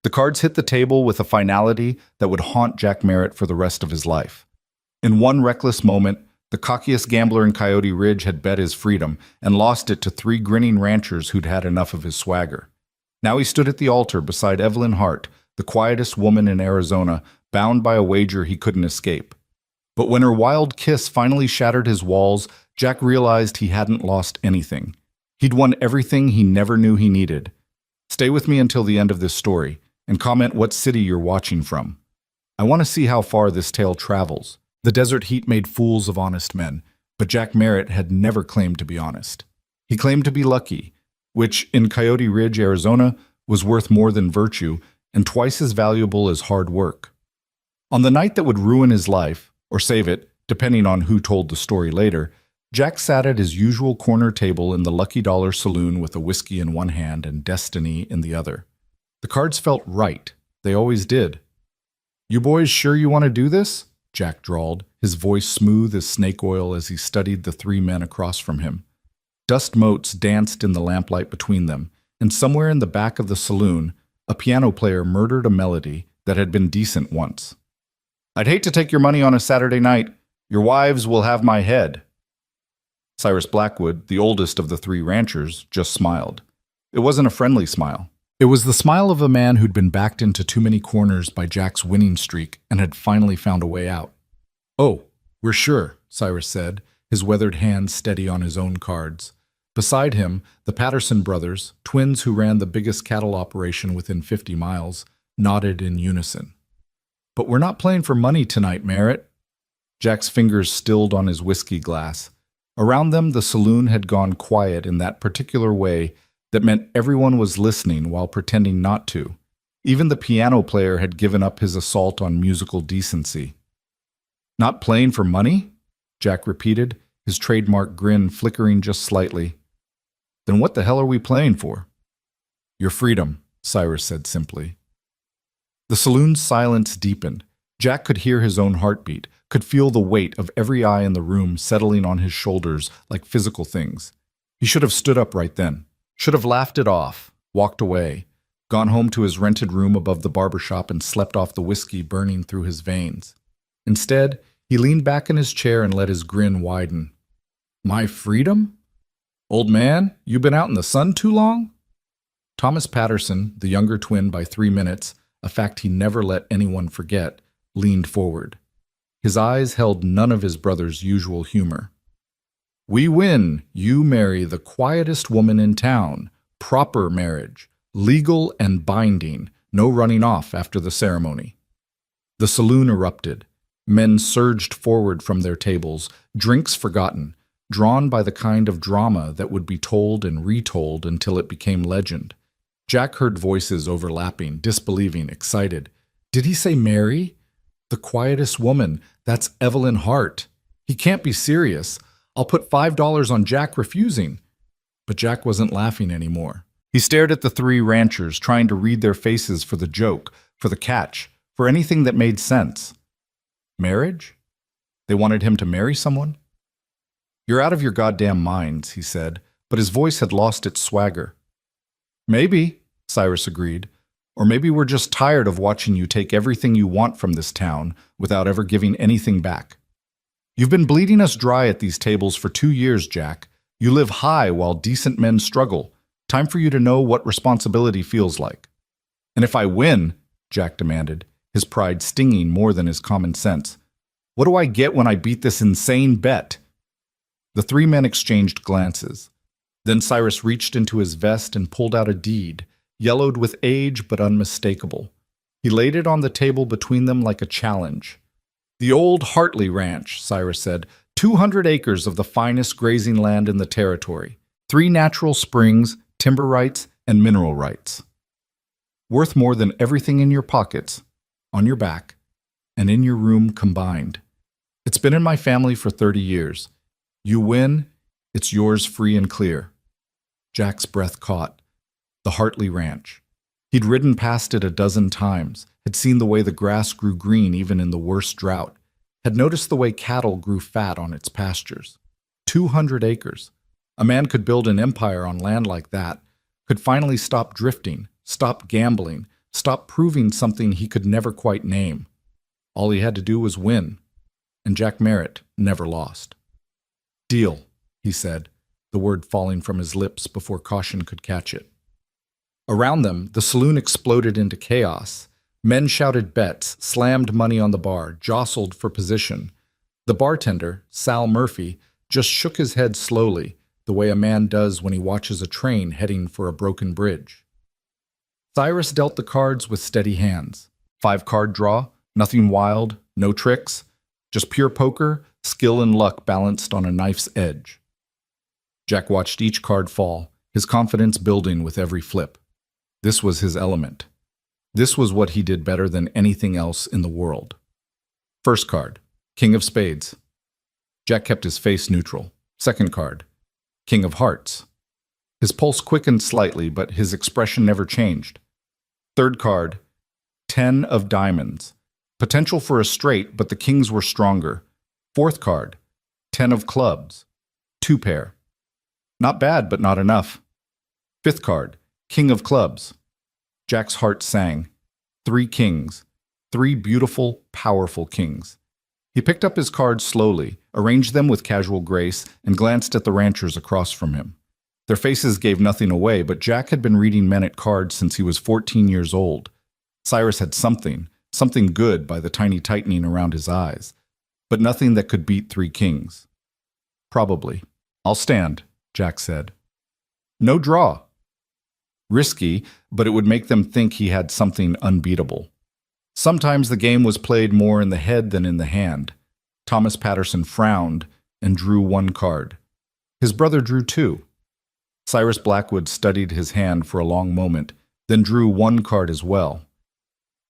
The cards hit the table with a finality that would haunt Jack Merritt for the rest of his life. In one reckless moment, the cockiest gambler in Coyote Ridge had bet his freedom and lost it to three grinning ranchers who'd had enough of his swagger. Now he stood at the altar beside Evelyn Hart, the quietest woman in Arizona, bound by a wager he couldn't escape. But when her wild kiss finally shattered his walls, Jack realized he hadn't lost anything. He'd won everything he never knew he needed. Stay with me until the end of this story, and comment what city you're watching from. I want to see how far this tale travels. The desert heat made fools of honest men, but Jack Merritt had never claimed to be honest. He claimed to be lucky, which, in Coyote Ridge, Arizona, was worth more than virtue and twice as valuable as hard work. On the night that would ruin his life, or save it, depending on who told the story later, Jack sat at his usual corner table in the Lucky Dollar Saloon with a whiskey in one hand and destiny in the other. The cards felt right. They always did. "You boys sure you want to do this?" Jack drawled, his voice smooth as snake oil as he studied the three men across from him. Dust motes danced in the lamplight between them, and somewhere in the back of the saloon, a piano player murdered a melody that had been decent once. "I'd hate to take your money on a Saturday night. Your wives will have my head." Cyrus Blackwood, the oldest of the three ranchers, just smiled. It wasn't a friendly smile. It was the smile of a man who'd been backed into too many corners by Jack's winning streak and had finally found a way out. "Oh, we're sure," Cyrus said, his weathered hand steady on his own cards. Beside him, the Patterson brothers, twins who ran the biggest cattle operation within 50 miles, nodded in unison. "But we're not playing for money tonight, Merritt." Jack's fingers stilled on his whiskey glass. Around them, the saloon had gone quiet in that particular way that meant everyone was listening while pretending not to. Even the piano player had given up his assault on musical decency. "Not playing for money?" Jack repeated, his trademark grin flickering just slightly. "Then what the hell are we playing for?" "Your freedom," Cyrus said simply. The saloon's silence deepened. Jack could hear his own heartbeat, could feel the weight of every eye in the room settling on his shoulders like physical things. He should have stood up right then. Should have laughed it off, walked away, gone home to his rented room above the barber shop and slept off the whiskey burning through his veins. Instead, he leaned back in his chair and let his grin widen. "My freedom? Old man, you been out in the sun too long?" Thomas Patterson, the younger twin by 3 minutes, a fact he never let anyone forget, leaned forward. His eyes held none of his brother's usual humor. "We win. You marry the quietest woman in town. Proper marriage. Legal and binding. No running off after the ceremony." The saloon erupted. Men surged forward from their tables, drinks forgotten, drawn by the kind of drama that would be told and retold until it became legend. Jack heard voices overlapping, disbelieving, excited. "Did he say marry? The quietest woman. That's Evelyn Hart. He can't be serious. I'll put $5 on Jack refusing." But Jack wasn't laughing anymore. He stared at the three ranchers, trying to read their faces for the joke, for the catch, for anything that made sense. Marriage? They wanted him to marry someone? "You're out of your goddamn minds," he said, but his voice had lost its swagger. "Maybe," Cyrus agreed. "Or maybe we're just tired of watching you take everything you want from this town without ever giving anything back. You've been bleeding us dry at these tables for 2 years, Jack. You live high while decent men struggle. Time for you to know what responsibility feels like." "And if I win," Jack demanded, his pride stinging more than his common sense, "what do I get when I beat this insane bet?" The three men exchanged glances. Then Cyrus reached into his vest and pulled out a deed, yellowed with age but unmistakable. He laid it on the table between them like a challenge. "The old Hartley Ranch," Cyrus said, 200 acres of the finest grazing land in the territory, 3 natural springs, timber rights, and mineral rights. Worth more than everything in your pockets, on your back, and in your room combined. It's been in my family for 30 years. You win, it's yours free and clear." Jack's breath caught. The Hartley Ranch. He'd ridden past it a dozen times, had seen the way the grass grew green even in the worst drought, had noticed the way cattle grew fat on its pastures. 200 acres. A man could build an empire on land like that, could finally stop drifting, stop gambling, Stop proving something he could never quite name. All he had to do was win, and Jack Merritt never lost. "Deal," he said, the word falling from his lips before caution could catch it. Around them, the saloon exploded into chaos. Men shouted bets, slammed money on the bar, jostled for position. The bartender, Sal Murphy, just shook his head slowly, the way a man does when he watches a train heading for a broken bridge. Cyrus dealt the cards with steady hands. 5-card draw, nothing wild, no tricks, just pure poker, skill and luck balanced on a knife's edge. Jack watched each card fall, his confidence building with every flip. This was his element. This was what he did better than anything else in the world. First card, King of Spades. Jack kept his face neutral. Second card, King of Hearts. His pulse quickened slightly, but his expression never changed. Third card, 10 of Diamonds. Potential for a straight, but the kings were stronger. Fourth card, 10 of Clubs. 2 pair. Not bad, but not enough. Fifth card, King of Clubs. Jack's heart sang. 3 kings. 3 beautiful, powerful kings. He picked up his cards slowly, arranged them with casual grace, and glanced at the ranchers across from him. Their faces gave nothing away, but Jack had been reading men at cards since he was 14 years old. Cyrus had something good by the tiny tightening around his eyes, but nothing that could beat 3 kings. Probably. "I'll stand," Jack said. "No draw." Risky, but it would make them think he had something unbeatable. Sometimes the game was played more in the head than in the hand. Thomas Patterson frowned and drew 1 card. His brother drew 2. Cyrus Blackwood studied his hand for a long moment, then drew 1 card as well.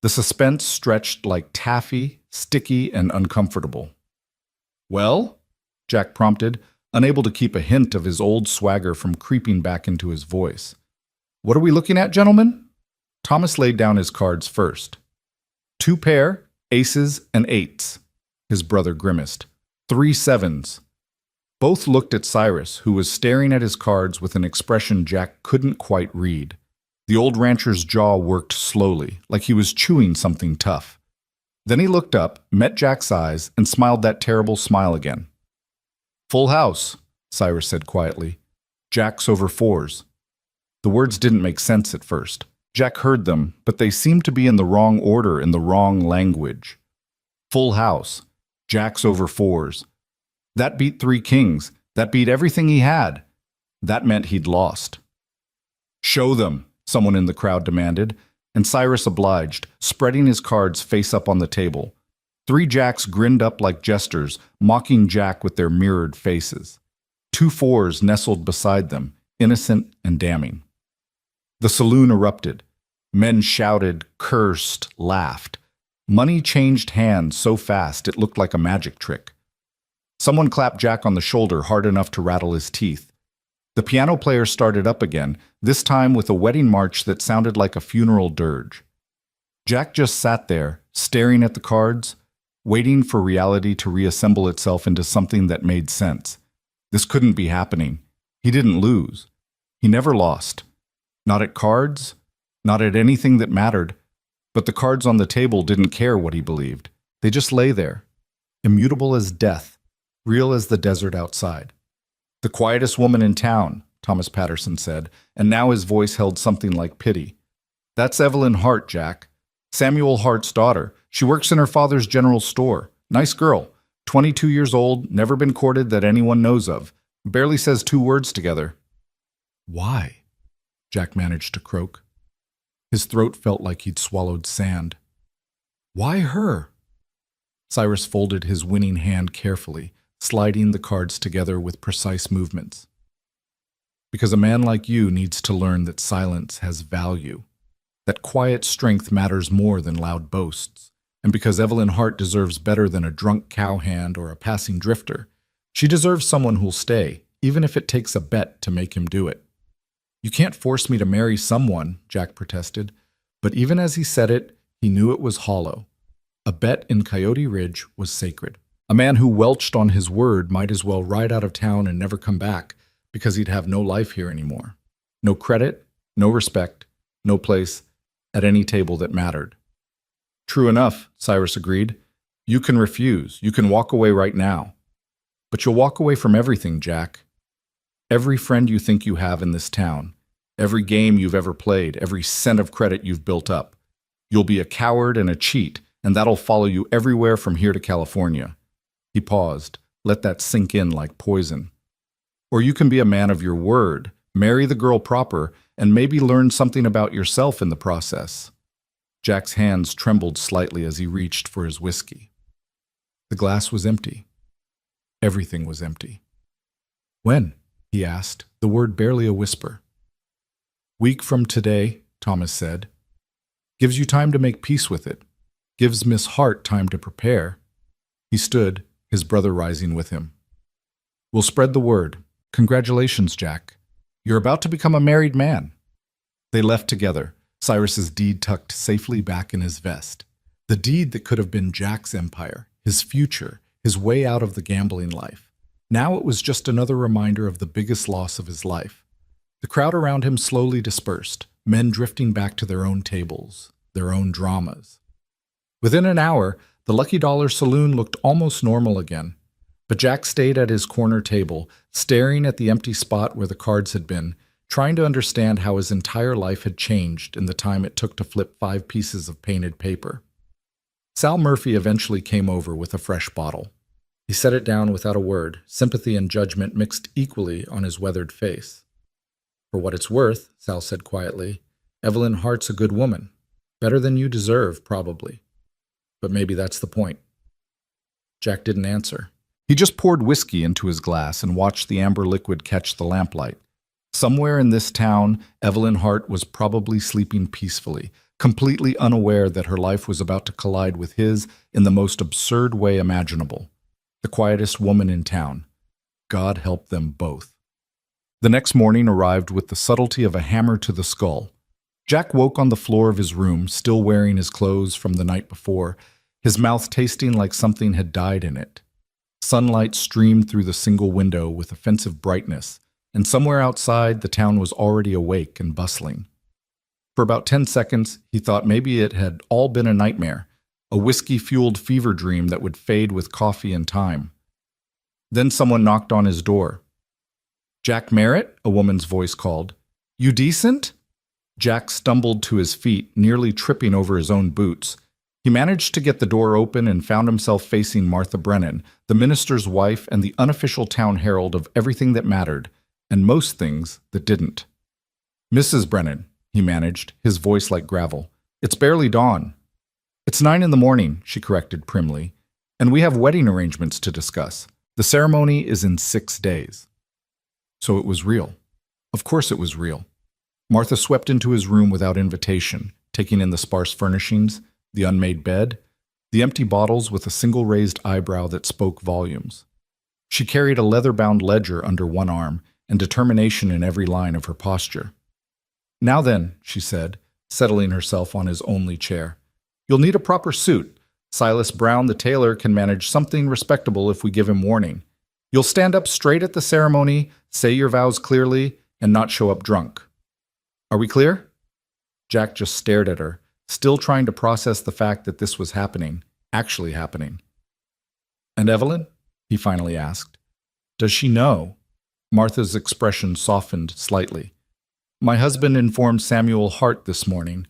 The suspense stretched like taffy, sticky and uncomfortable. "Well?" Jack prompted, unable to keep a hint of his old swagger from creeping back into his voice. "What are we looking at, gentlemen?" Thomas laid down his cards first. 2 pair, aces and 8s. His brother grimaced. 3 7s. Both looked at Cyrus, who was staring at his cards with an expression Jack couldn't quite read. The old rancher's jaw worked slowly, like he was chewing something tough. Then he looked up, met Jack's eyes, and smiled that terrible smile again. "Full house," Cyrus said quietly. "Jacks over 4s." The words didn't make sense at first. Jack heard them, but they seemed to be in the wrong order, in the wrong language. Full house. Jacks over 4s. That beat 3 kings. That beat everything he had. That meant he'd lost. "Show them," someone in the crowd demanded, and Cyrus obliged, spreading his cards face up on the table. 3 jacks grinned up like jesters, mocking Jack with their mirrored faces. 2 4s nestled beside them, innocent and damning. The saloon erupted. Men shouted, cursed, laughed. Money changed hands so fast it looked like a magic trick. Someone clapped Jack on the shoulder hard enough to rattle his teeth. The piano player started up again, this time with a wedding march that sounded like a funeral dirge. Jack just sat there, staring at the cards, waiting for reality to reassemble itself into something that made sense. This couldn't be happening. He didn't lose. He never lost. Not at cards, not at anything that mattered, but the cards on the table didn't care what he believed. They just lay there, immutable as death, real as the desert outside. "The quietest woman in town," Thomas Patterson said, and now his voice held something like pity. "That's Evelyn Hart, Jack. Samuel Hart's daughter. She works in her father's general store. Nice girl. 22 years old, never been courted that anyone knows of. Barely says 2 words together." "Why?" Jack managed to croak. His throat felt like he'd swallowed sand. "Why her?" Cyrus folded his winning hand carefully, sliding the cards together with precise movements. "Because a man like you needs to learn that silence has value, that quiet strength matters more than loud boasts, and because Evelyn Hart deserves better than a drunk cowhand or a passing drifter. She deserves someone who'll stay, even if it takes a bet to make him do it." "You can't force me to marry someone," Jack protested, but even as he said it, he knew it was hollow. A bet in Coyote Ridge was sacred. A man who welched on his word might as well ride out of town and never come back, because he'd have no life here anymore. No credit, no respect, no place, at any table that mattered. True enough, Cyrus agreed. You can refuse. You can walk away right now. But you'll walk away from everything, Jack. Every friend you think you have in this town, every game you've ever played, every cent of credit you've built up. You'll be a coward and a cheat, and that'll follow you everywhere from here to California. He paused. Let that sink in like poison. Or you can be a man of your word, marry the girl proper, and maybe learn something about yourself in the process. Jack's hands trembled slightly as he reached for his whiskey. The glass was empty. Everything was empty. When? He asked, the word barely a whisper. Week from today, Thomas said. Gives you time to make peace with it. Gives Miss Hart time to prepare. He stood, his brother rising with him. We'll spread the word. Congratulations, Jack. You're about to become a married man. They left together, Cyrus's deed tucked safely back in his vest. The deed that could have been Jack's empire, his future, his way out of the gambling life. Now it was just another reminder of the biggest loss of his life. The crowd around him slowly dispersed, men drifting back to their own tables, their own dramas. Within an hour, the Lucky Dollar Saloon looked almost normal again. But Jack stayed at his corner table, staring at the empty spot where the cards had been, trying to understand how his entire life had changed in the time it took to flip 5 pieces of painted paper. Sal Murphy eventually came over with a fresh bottle. He set it down without a word, sympathy and judgment mixed equally on his weathered face. For what it's worth, Sal said quietly, Evelyn Hart's a good woman. Better than you deserve, probably. But maybe that's the point. Jack didn't answer. He just poured whiskey into his glass and watched the amber liquid catch the lamplight. Somewhere in this town, Evelyn Hart was probably sleeping peacefully, completely unaware that her life was about to collide with his in the most absurd way imaginable. The quietest woman in town. God help them both. The next morning arrived with the subtlety of a hammer to the skull. Jack woke on the floor of his room, still wearing his clothes from the night before, his mouth tasting like something had died in it. Sunlight streamed through the single window with offensive brightness, and somewhere outside the town was already awake and bustling. For about 10 seconds, he thought maybe it had all been a nightmare, a whiskey-fueled fever dream that would fade with coffee and time. Then someone knocked on his door. Jack Merritt, a woman's voice called. You decent? Jack stumbled to his feet, nearly tripping over his own boots. He managed to get the door open and found himself facing Martha Brennan, the minister's wife and the unofficial town herald of everything that mattered, and most things that didn't. Mrs. Brennan, he managed, his voice like gravel. It's barely dawn. It's 9 a.m, she corrected primly, and we have wedding arrangements to discuss. The ceremony is in 6 days. So it was real. Of course it was real. Martha swept into his room without invitation, taking in the sparse furnishings, the unmade bed, the empty bottles with a single raised eyebrow that spoke volumes. She carried a leather-bound ledger under one arm and determination in every line of her posture. Now then, she said, settling herself on his only chair. You'll need a proper suit. Silas Brown, the tailor, can manage something respectable if we give him warning. You'll stand up straight at the ceremony, say your vows clearly, and not show up drunk. Are we clear? Jack just stared at her, still trying to process the fact that this was happening, actually happening. And Evelyn? He finally asked. Does she know? Martha's expression softened slightly. My husband informed Samuel Hart this morning.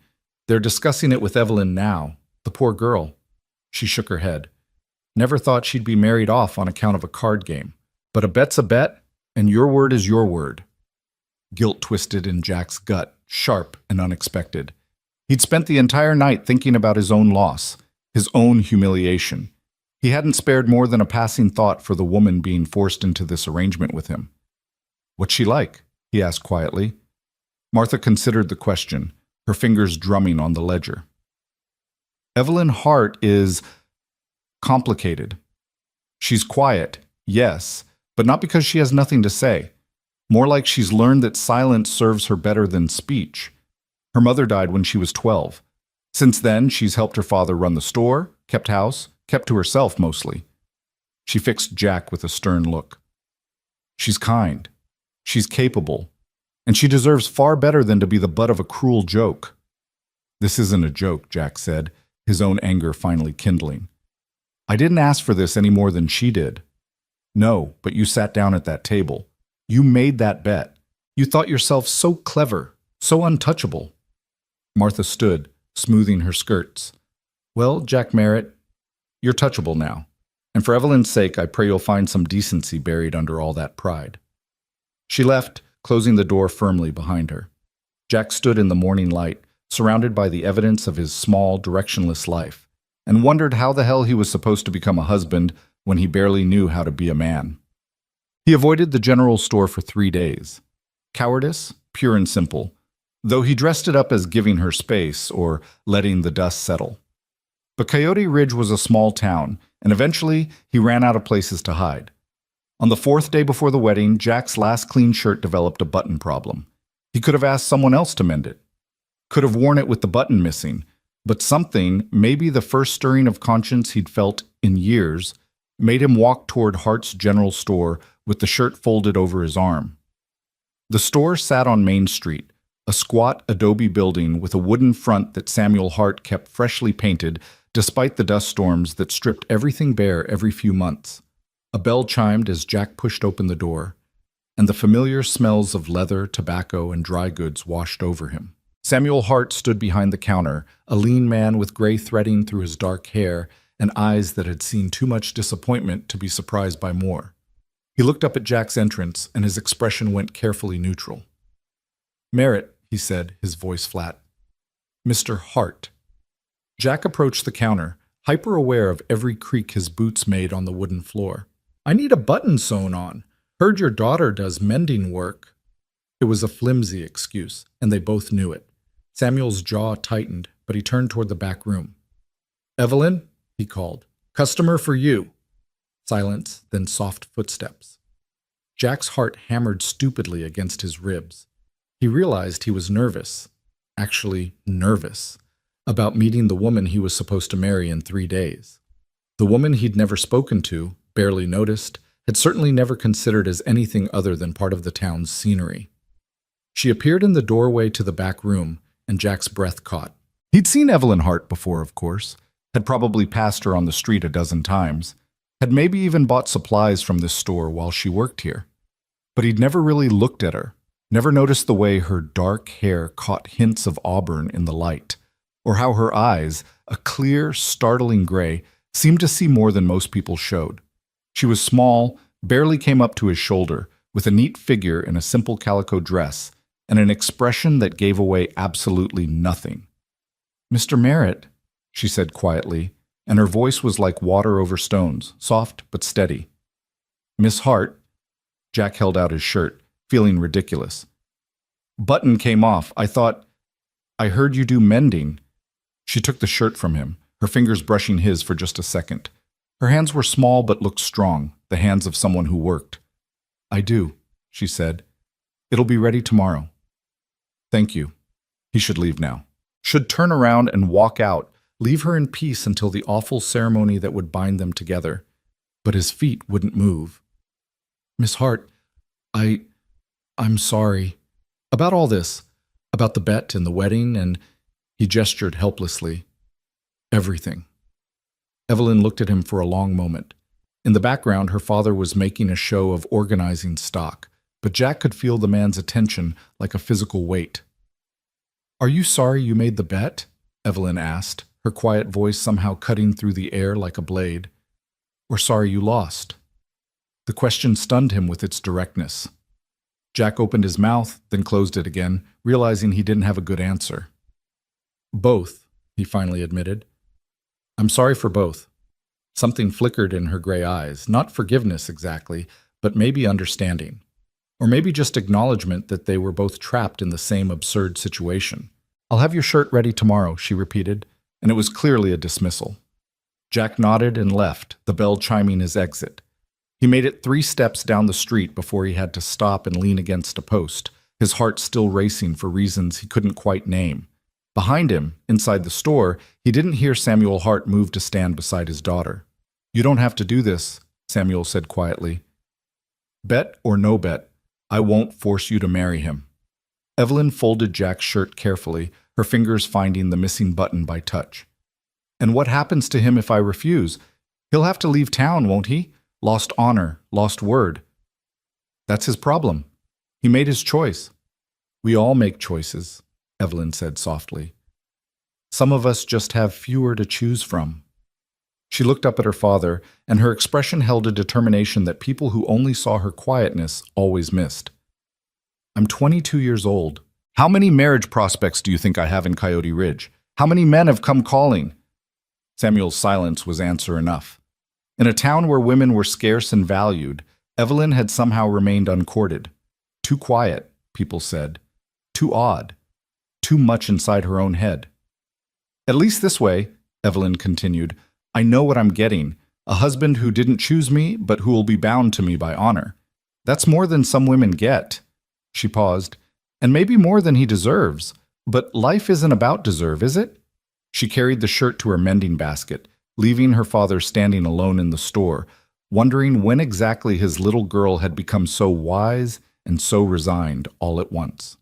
They're discussing it with Evelyn now. The poor girl. She shook her head. Never thought she'd be married off on account of a card game. But a bet's a bet, and your word is your word. Guilt twisted in Jack's gut, sharp and unexpected. He'd spent the entire night thinking about his own loss, his own humiliation. He hadn't spared more than a passing thought for the woman being forced into this arrangement with him. What's she like? He asked quietly. Martha considered the question, her fingers drumming on the ledger. Evelyn Hart is complicated. She's quiet, yes, but not because she has nothing to say. More like she's learned that silence serves her better than speech. Her mother died when she was 12. Since then, she's helped her father run the store, kept house, kept to herself mostly. She fixed Jack with a stern look. She's kind. She's capable. And she deserves far better than to be the butt of a cruel joke. This isn't a joke, Jack said, his own anger finally kindling. I didn't ask for this any more than she did. No, but you sat down at that table. You made that bet. You thought yourself so clever, so untouchable. Martha stood, smoothing her skirts. Well, Jack Merritt, you're touchable now. And for Evelyn's sake, I pray you'll find some decency buried under all that pride. She left, closing the door firmly behind her. Jack stood in the morning light, surrounded by the evidence of his small, directionless life, and wondered how the hell he was supposed to become a husband when he barely knew how to be a man. He avoided the general store for 3 days. Cowardice, pure and simple, though he dressed it up as giving her space or letting the dust settle. But Coyote Ridge was a small town, and eventually he ran out of places to hide. On the 4th day before the wedding, Jack's last clean shirt developed a button problem. He could have asked someone else to mend it. Could have worn it with the button missing, but something, maybe the first stirring of conscience he'd felt in years, made him walk toward Hart's General Store with the shirt folded over his arm. The store sat on Main Street, a squat adobe building with a wooden front that Samuel Hart kept freshly painted despite the dust storms that stripped everything bare every few months. A bell chimed as Jack pushed open the door, and the familiar smells of leather, tobacco, and dry goods washed over him. Samuel Hart stood behind the counter, a lean man with gray threading through his dark hair and eyes that had seen too much disappointment to be surprised by more. He looked up at Jack's entrance, and his expression went carefully neutral. "Merritt," he said, his voice flat. "Mr. Hart." Jack approached the counter, hyper-aware of every creak his boots made on the wooden floor. "I need a button sewn on. Heard your daughter does mending work." It was a flimsy excuse, and they both knew it. Samuel's jaw tightened, but he turned toward the back room. "Evelyn," he called, "customer for you." Silence, then soft footsteps. Jack's heart hammered stupidly against his ribs. He realized he was nervous, actually nervous, about meeting the woman he was supposed to marry in 3 days. The woman he'd never spoken to, barely noticed, had certainly never considered as anything other than part of the town's scenery. She appeared in the doorway to the back room, and Jack's breath caught. He'd seen Evelyn Hart before, of course, had probably passed her on the street a dozen times, had maybe even bought supplies from this store while she worked here. But he'd never really looked at her, never noticed the way her dark hair caught hints of auburn in the light, or how her eyes, a clear, startling gray, seemed to see more than most people showed. She was small, barely came up to his shoulder, with a neat figure in a simple calico dress, and an expression that gave away absolutely nothing. "Mr. Merritt," she said quietly, and her voice was like water over stones, soft but steady. "Miss Hart." Jack held out his shirt, feeling ridiculous. "Button came off. I heard you do mending." She took the shirt from him, her fingers brushing his for just a second. Her hands were small but looked strong, the hands of someone who worked. "I do," she said. "It'll be ready tomorrow." "Thank you." He should leave now. Should turn around and walk out, leave her in peace until the awful ceremony that would bind them together. But his feet wouldn't move. "Miss Hart, I'm sorry. About all this. About the bet and the wedding, and..." He gestured helplessly. "Everything." Evelyn looked at him for a long moment. In the background, her father was making a show of organizing stock, but Jack could feel the man's attention like a physical weight. "Are you sorry you made the bet?" Evelyn asked, her quiet voice somehow cutting through the air like a blade. "Or sorry you lost?" The question stunned him with its directness. Jack opened his mouth, then closed it again, realizing he didn't have a good answer. "Both," he finally admitted. "I'm sorry for both." Something flickered in her gray eyes, not forgiveness exactly, but maybe understanding. Or maybe just acknowledgement that they were both trapped in the same absurd situation. "I'll have your shirt ready tomorrow," she repeated, and it was clearly a dismissal. Jack nodded and left, the bell chiming his exit. He made it 3 steps down the street before he had to stop and lean against a post, his heart still racing for reasons he couldn't quite name. Behind him, inside the store, he didn't hear Samuel Hart move to stand beside his daughter. "You don't have to do this," Samuel said quietly. "Bet or no bet, I won't force you to marry him." Evelyn folded Jack's shirt carefully, her fingers finding the missing button by touch. "And what happens to him if I refuse? He'll have to leave town, won't he? Lost honor, lost word." "That's his problem. He made his choice." "We all make choices," Evelyn said softly. "Some of us just have fewer to choose from." She looked up at her father, and her expression held a determination that people who only saw her quietness always missed. "I'm 22 years old. How many marriage prospects do you think I have in Coyote Ridge? How many men have come calling?" Samuel's silence was answer enough. In a town where women were scarce and valued, Evelyn had somehow remained uncourted. Too quiet, people said. Too odd. Too much inside her own head. "At least this way," Evelyn continued, "I know what I'm getting. A husband who didn't choose me, but who will be bound to me by honor. That's more than some women get." She paused. "And maybe more than he deserves. But life isn't about deserve, is it?" She carried the shirt to her mending basket, leaving her father standing alone in the store, wondering when exactly his little girl had become so wise and so resigned all at once.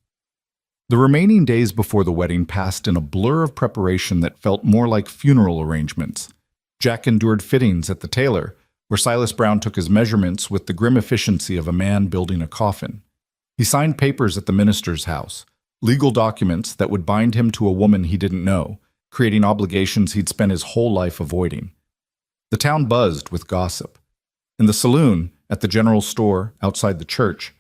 The remaining days before the wedding passed in a blur of preparation that felt more like funeral arrangements. Jack endured fittings at the tailor, where Silas Brown took his measurements with the grim efficiency of a man building a coffin. He signed papers at the minister's house, legal documents that would bind him to a woman he didn't know, creating obligations he'd spent his whole life avoiding. The town buzzed with gossip. In the saloon, at the general store, outside the church,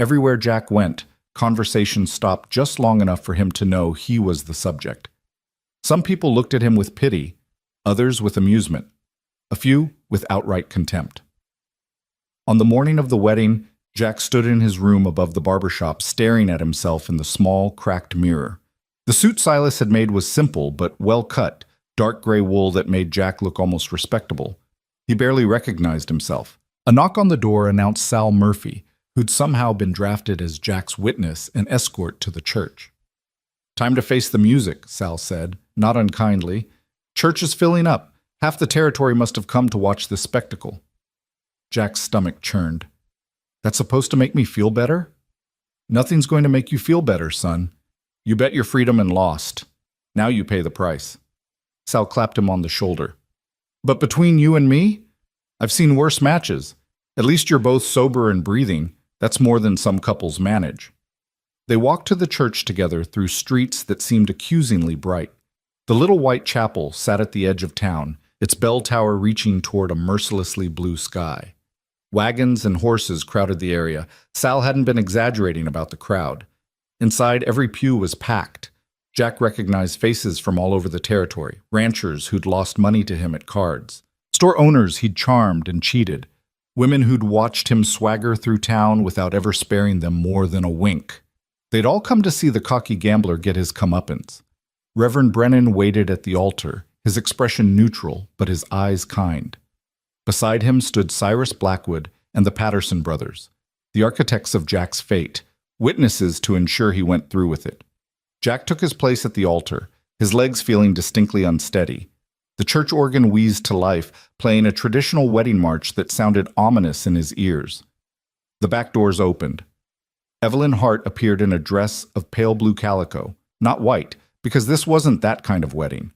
everywhere Jack went, conversation stopped just long enough for him to know he was the subject. Some people looked at him with pity, others with amusement, a few with outright contempt. On the morning of the wedding, Jack stood in his room above the barber shop staring at himself in the small, cracked mirror. The suit Silas had made was simple but well cut, dark gray wool that made Jack look almost respectable. He barely recognized himself. A knock on the door announced Sal Murphy, who'd somehow been drafted as Jack's witness and escort to the church. "Time to face the music," Sal said, not unkindly. "Church is filling up. Half the territory must have come to watch this spectacle." Jack's stomach churned. "That's supposed to make me feel better?" "Nothing's going to make you feel better, son. You bet your freedom and lost. Now you pay the price." Sal clapped him on the shoulder. "But between you and me, I've seen worse matches. At least you're both sober and breathing. That's more than some couples manage." They walked to the church together through streets that seemed accusingly bright. The little white chapel sat at the edge of town, its bell tower reaching toward a mercilessly blue sky. Wagons and horses crowded the area. Sal hadn't been exaggerating about the crowd. Inside, every pew was packed. Jack recognized faces from all over the territory, ranchers who'd lost money to him at cards, store owners he'd charmed and cheated, women who'd watched him swagger through town without ever sparing them more than a wink. They'd all come to see the cocky gambler get his comeuppance. Reverend Brennan waited at the altar, his expression neutral, but his eyes kind. Beside him stood Cyrus Blackwood and the Patterson brothers, the architects of Jack's fate, witnesses to ensure he went through with it. Jack took his place at the altar, his legs feeling distinctly unsteady. The church organ wheezed to life, playing a traditional wedding march that sounded ominous in his ears. The back doors opened. Evelyn Hart appeared in a dress of pale blue calico, not white, because this wasn't that kind of wedding.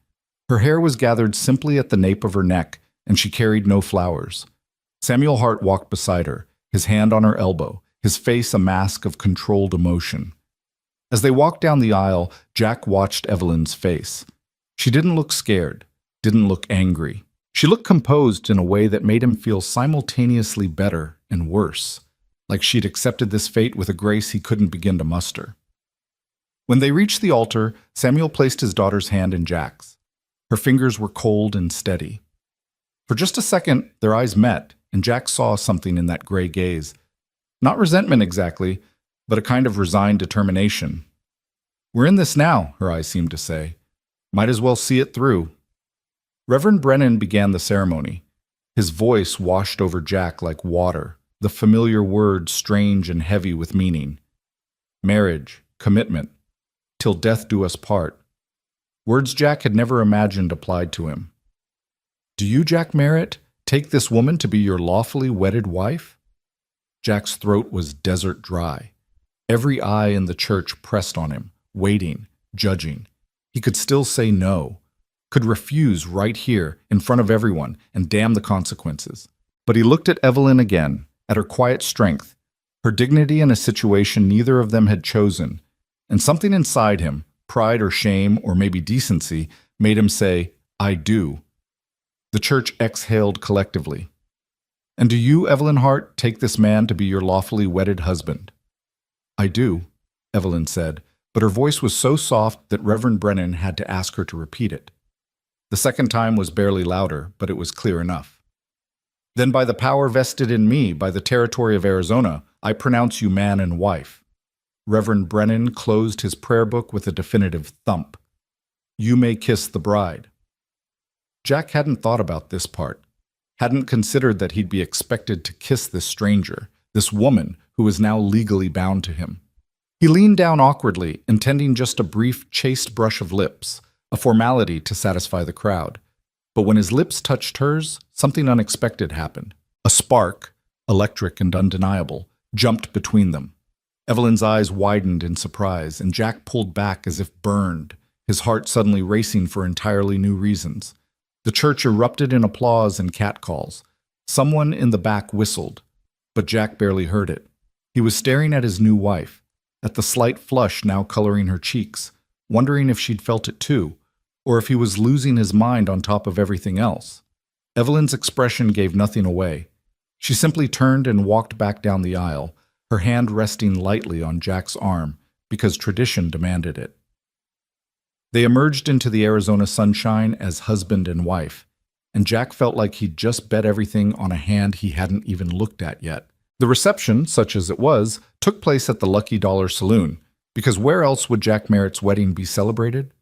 Her hair was gathered simply at the nape of her neck, and she carried no flowers. Samuel Hart walked beside her, his hand on her elbow, his face a mask of controlled emotion. As they walked down the aisle, Jack watched Evelyn's face. She didn't look scared, didn't look angry. She looked composed in a way that made him feel simultaneously better and worse, like she'd accepted this fate with a grace he couldn't begin to muster. When they reached the altar, Samuel placed his daughter's hand in Jack's. Her fingers were cold and steady. For just a second, their eyes met, and Jack saw something in that gray gaze. Not resentment exactly, but a kind of resigned determination. "We're in this now," her eyes seemed to say. "Might as well see it through." Reverend Brennan began the ceremony. His voice washed over Jack like water, the familiar words strange and heavy with meaning. Marriage, commitment, till death do us part. Words Jack had never imagined applied to him. "Do you, Jack Merritt, take this woman to be your lawfully wedded wife?" Jack's throat was desert dry. Every eye in the church pressed on him, waiting, judging. He could still say no, could refuse right here in front of everyone and damn the consequences. But he looked at Evelyn again, at her quiet strength, her dignity in a situation neither of them had chosen, and something inside him, pride or shame or maybe decency, made him say, "I do." The church exhaled collectively. "And do you, Evelyn Hart, take this man to be your lawfully wedded husband?" "I do," Evelyn said, but her voice was so soft that Reverend Brennan had to ask her to repeat it. The second time was barely louder, but it was clear enough. "Then by the power vested in me by the territory of Arizona, I pronounce you man and wife." Reverend Brennan closed his prayer book with a definitive thump. "You may kiss the bride." Jack hadn't thought about this part, hadn't considered that he'd be expected to kiss this stranger, this woman who was now legally bound to him. He leaned down awkwardly, intending just a brief, chaste brush of lips, a formality to satisfy the crowd. But when his lips touched hers, something unexpected happened. A spark, electric and undeniable, jumped between them. Evelyn's eyes widened in surprise, and Jack pulled back as if burned, his heart suddenly racing for entirely new reasons. The church erupted in applause and catcalls. Someone in the back whistled, but Jack barely heard it. He was staring at his new wife, at the slight flush now coloring her cheeks, wondering if she'd felt it too, or if he was losing his mind on top of everything else. Evelyn's expression gave nothing away. She simply turned and walked back down the aisle, her hand resting lightly on Jack's arm, because tradition demanded it. They emerged into the Arizona sunshine as husband and wife, and Jack felt like he'd just bet everything on a hand he hadn't even looked at yet. The reception, such as it was, took place at the Lucky Dollar Saloon, because where else would Jack Merritt's wedding be celebrated?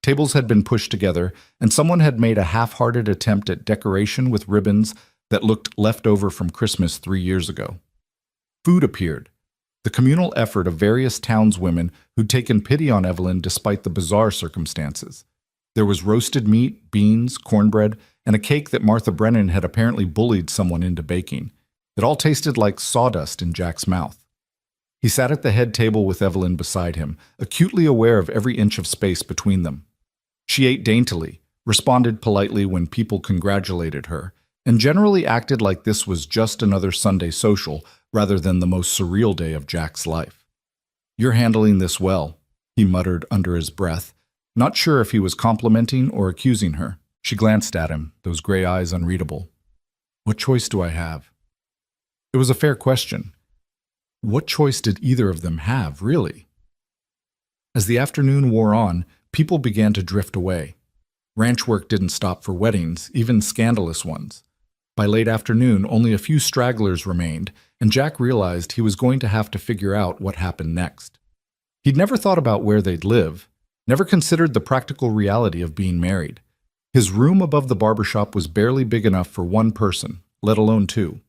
Tables had been pushed together, and someone had made a half-hearted attempt at decoration with ribbons that looked left over from Christmas 3 years ago. Food appeared, the communal effort of various townswomen who'd taken pity on Evelyn despite the bizarre circumstances. There was roasted meat, beans, cornbread, and a cake that Martha Brennan had apparently bullied someone into baking. It all tasted like sawdust in Jack's mouth. He sat at the head table with Evelyn beside him, acutely aware of every inch of space between them. She ate daintily, responded politely when people congratulated her, and generally acted like this was just another Sunday social rather than the most surreal day of Jack's life. "You're handling this well," he muttered under his breath, not sure if he was complimenting or accusing her. She glanced at him, those gray eyes unreadable. "What choice do I have?" It was a fair question. What choice did either of them have, really? As the afternoon wore on, people began to drift away. Ranch work didn't stop for weddings, even scandalous ones. By late afternoon, only a few stragglers remained, and Jack realized he was going to have to figure out what happened next. He'd never thought about where they'd live, never considered the practical reality of being married. His room above the barbershop was barely big enough for one person, let alone two.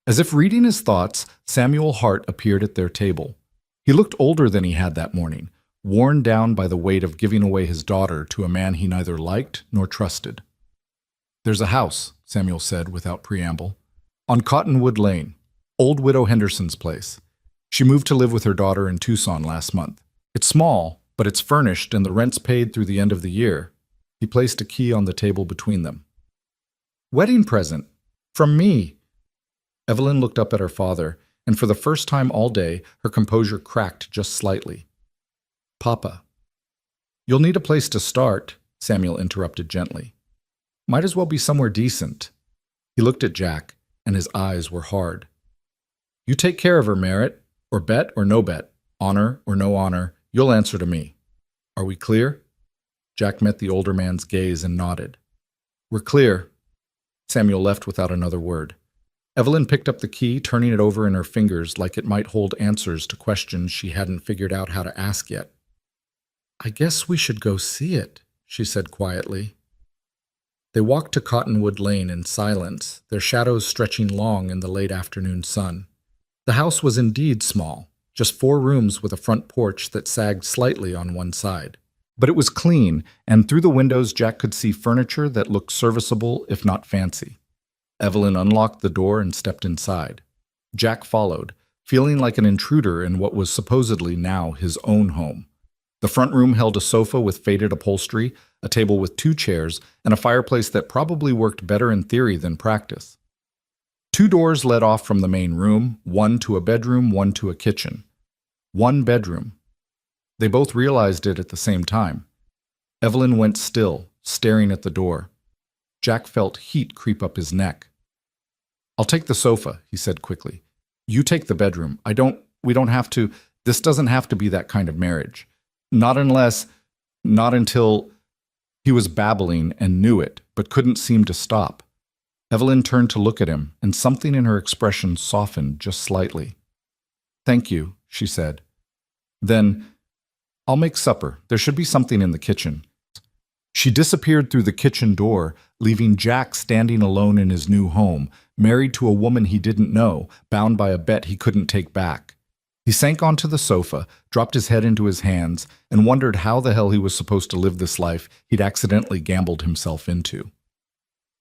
As if reading his thoughts, Samuel Hart appeared at their table. He looked older than he had that morning, worn down by the weight of giving away his daughter to a man he neither liked nor trusted. "There's a house," Samuel said without preamble, "on Cottonwood Lane, old Widow Henderson's place. She moved to live with her daughter in Tucson last month. It's small, but it's furnished and the rent's paid through the end of the year." He placed a key on the table between them. "Wedding present. From me." Evelyn looked up at her father, and for the first time all day, her composure cracked just slightly. "Papa." "You'll need a place to start," Samuel interrupted gently. "Might as well be somewhere decent." He looked at Jack, and his eyes were hard. "You take care of her, Merritt, or bet or no bet, honor or no honor, you'll answer to me. Are we clear?" Jack met the older man's gaze and nodded. "We're clear." Samuel left without another word. Evelyn picked up the key, turning it over in her fingers like it might hold answers to questions she hadn't figured out how to ask yet. "I guess we should go see it," she said quietly. They walked to Cottonwood Lane in silence, their shadows stretching long in the late afternoon sun. The house was indeed small, just 4 rooms with a front porch that sagged slightly on one side. But it was clean, and through the windows Jack could see furniture that looked serviceable if not fancy. Evelyn unlocked the door and stepped inside. Jack followed, feeling like an intruder in what was supposedly now his own home. The front room held a sofa with faded upholstery, a table with 2 chairs, and a fireplace that probably worked better in theory than practice. 2 doors led off from the main room, one to a bedroom, one to a kitchen. One bedroom. They both realized it at the same time. Evelyn went still, staring at the door. Jack felt heat creep up his neck. "I'll take the sofa," he said quickly. "You take the bedroom. We don't have to, this doesn't have to be that kind of marriage. Not until." He was babbling and knew it, but couldn't seem to stop. Evelyn turned to look at him, and something in her expression softened just slightly. "Thank you," she said. Then, "I'll make supper. There should be something in the kitchen." She disappeared through the kitchen door, leaving Jack standing alone in his new home, married to a woman he didn't know, bound by a bet he couldn't take back. He sank onto the sofa, dropped his head into his hands, and wondered how the hell he was supposed to live this life he'd accidentally gambled himself into.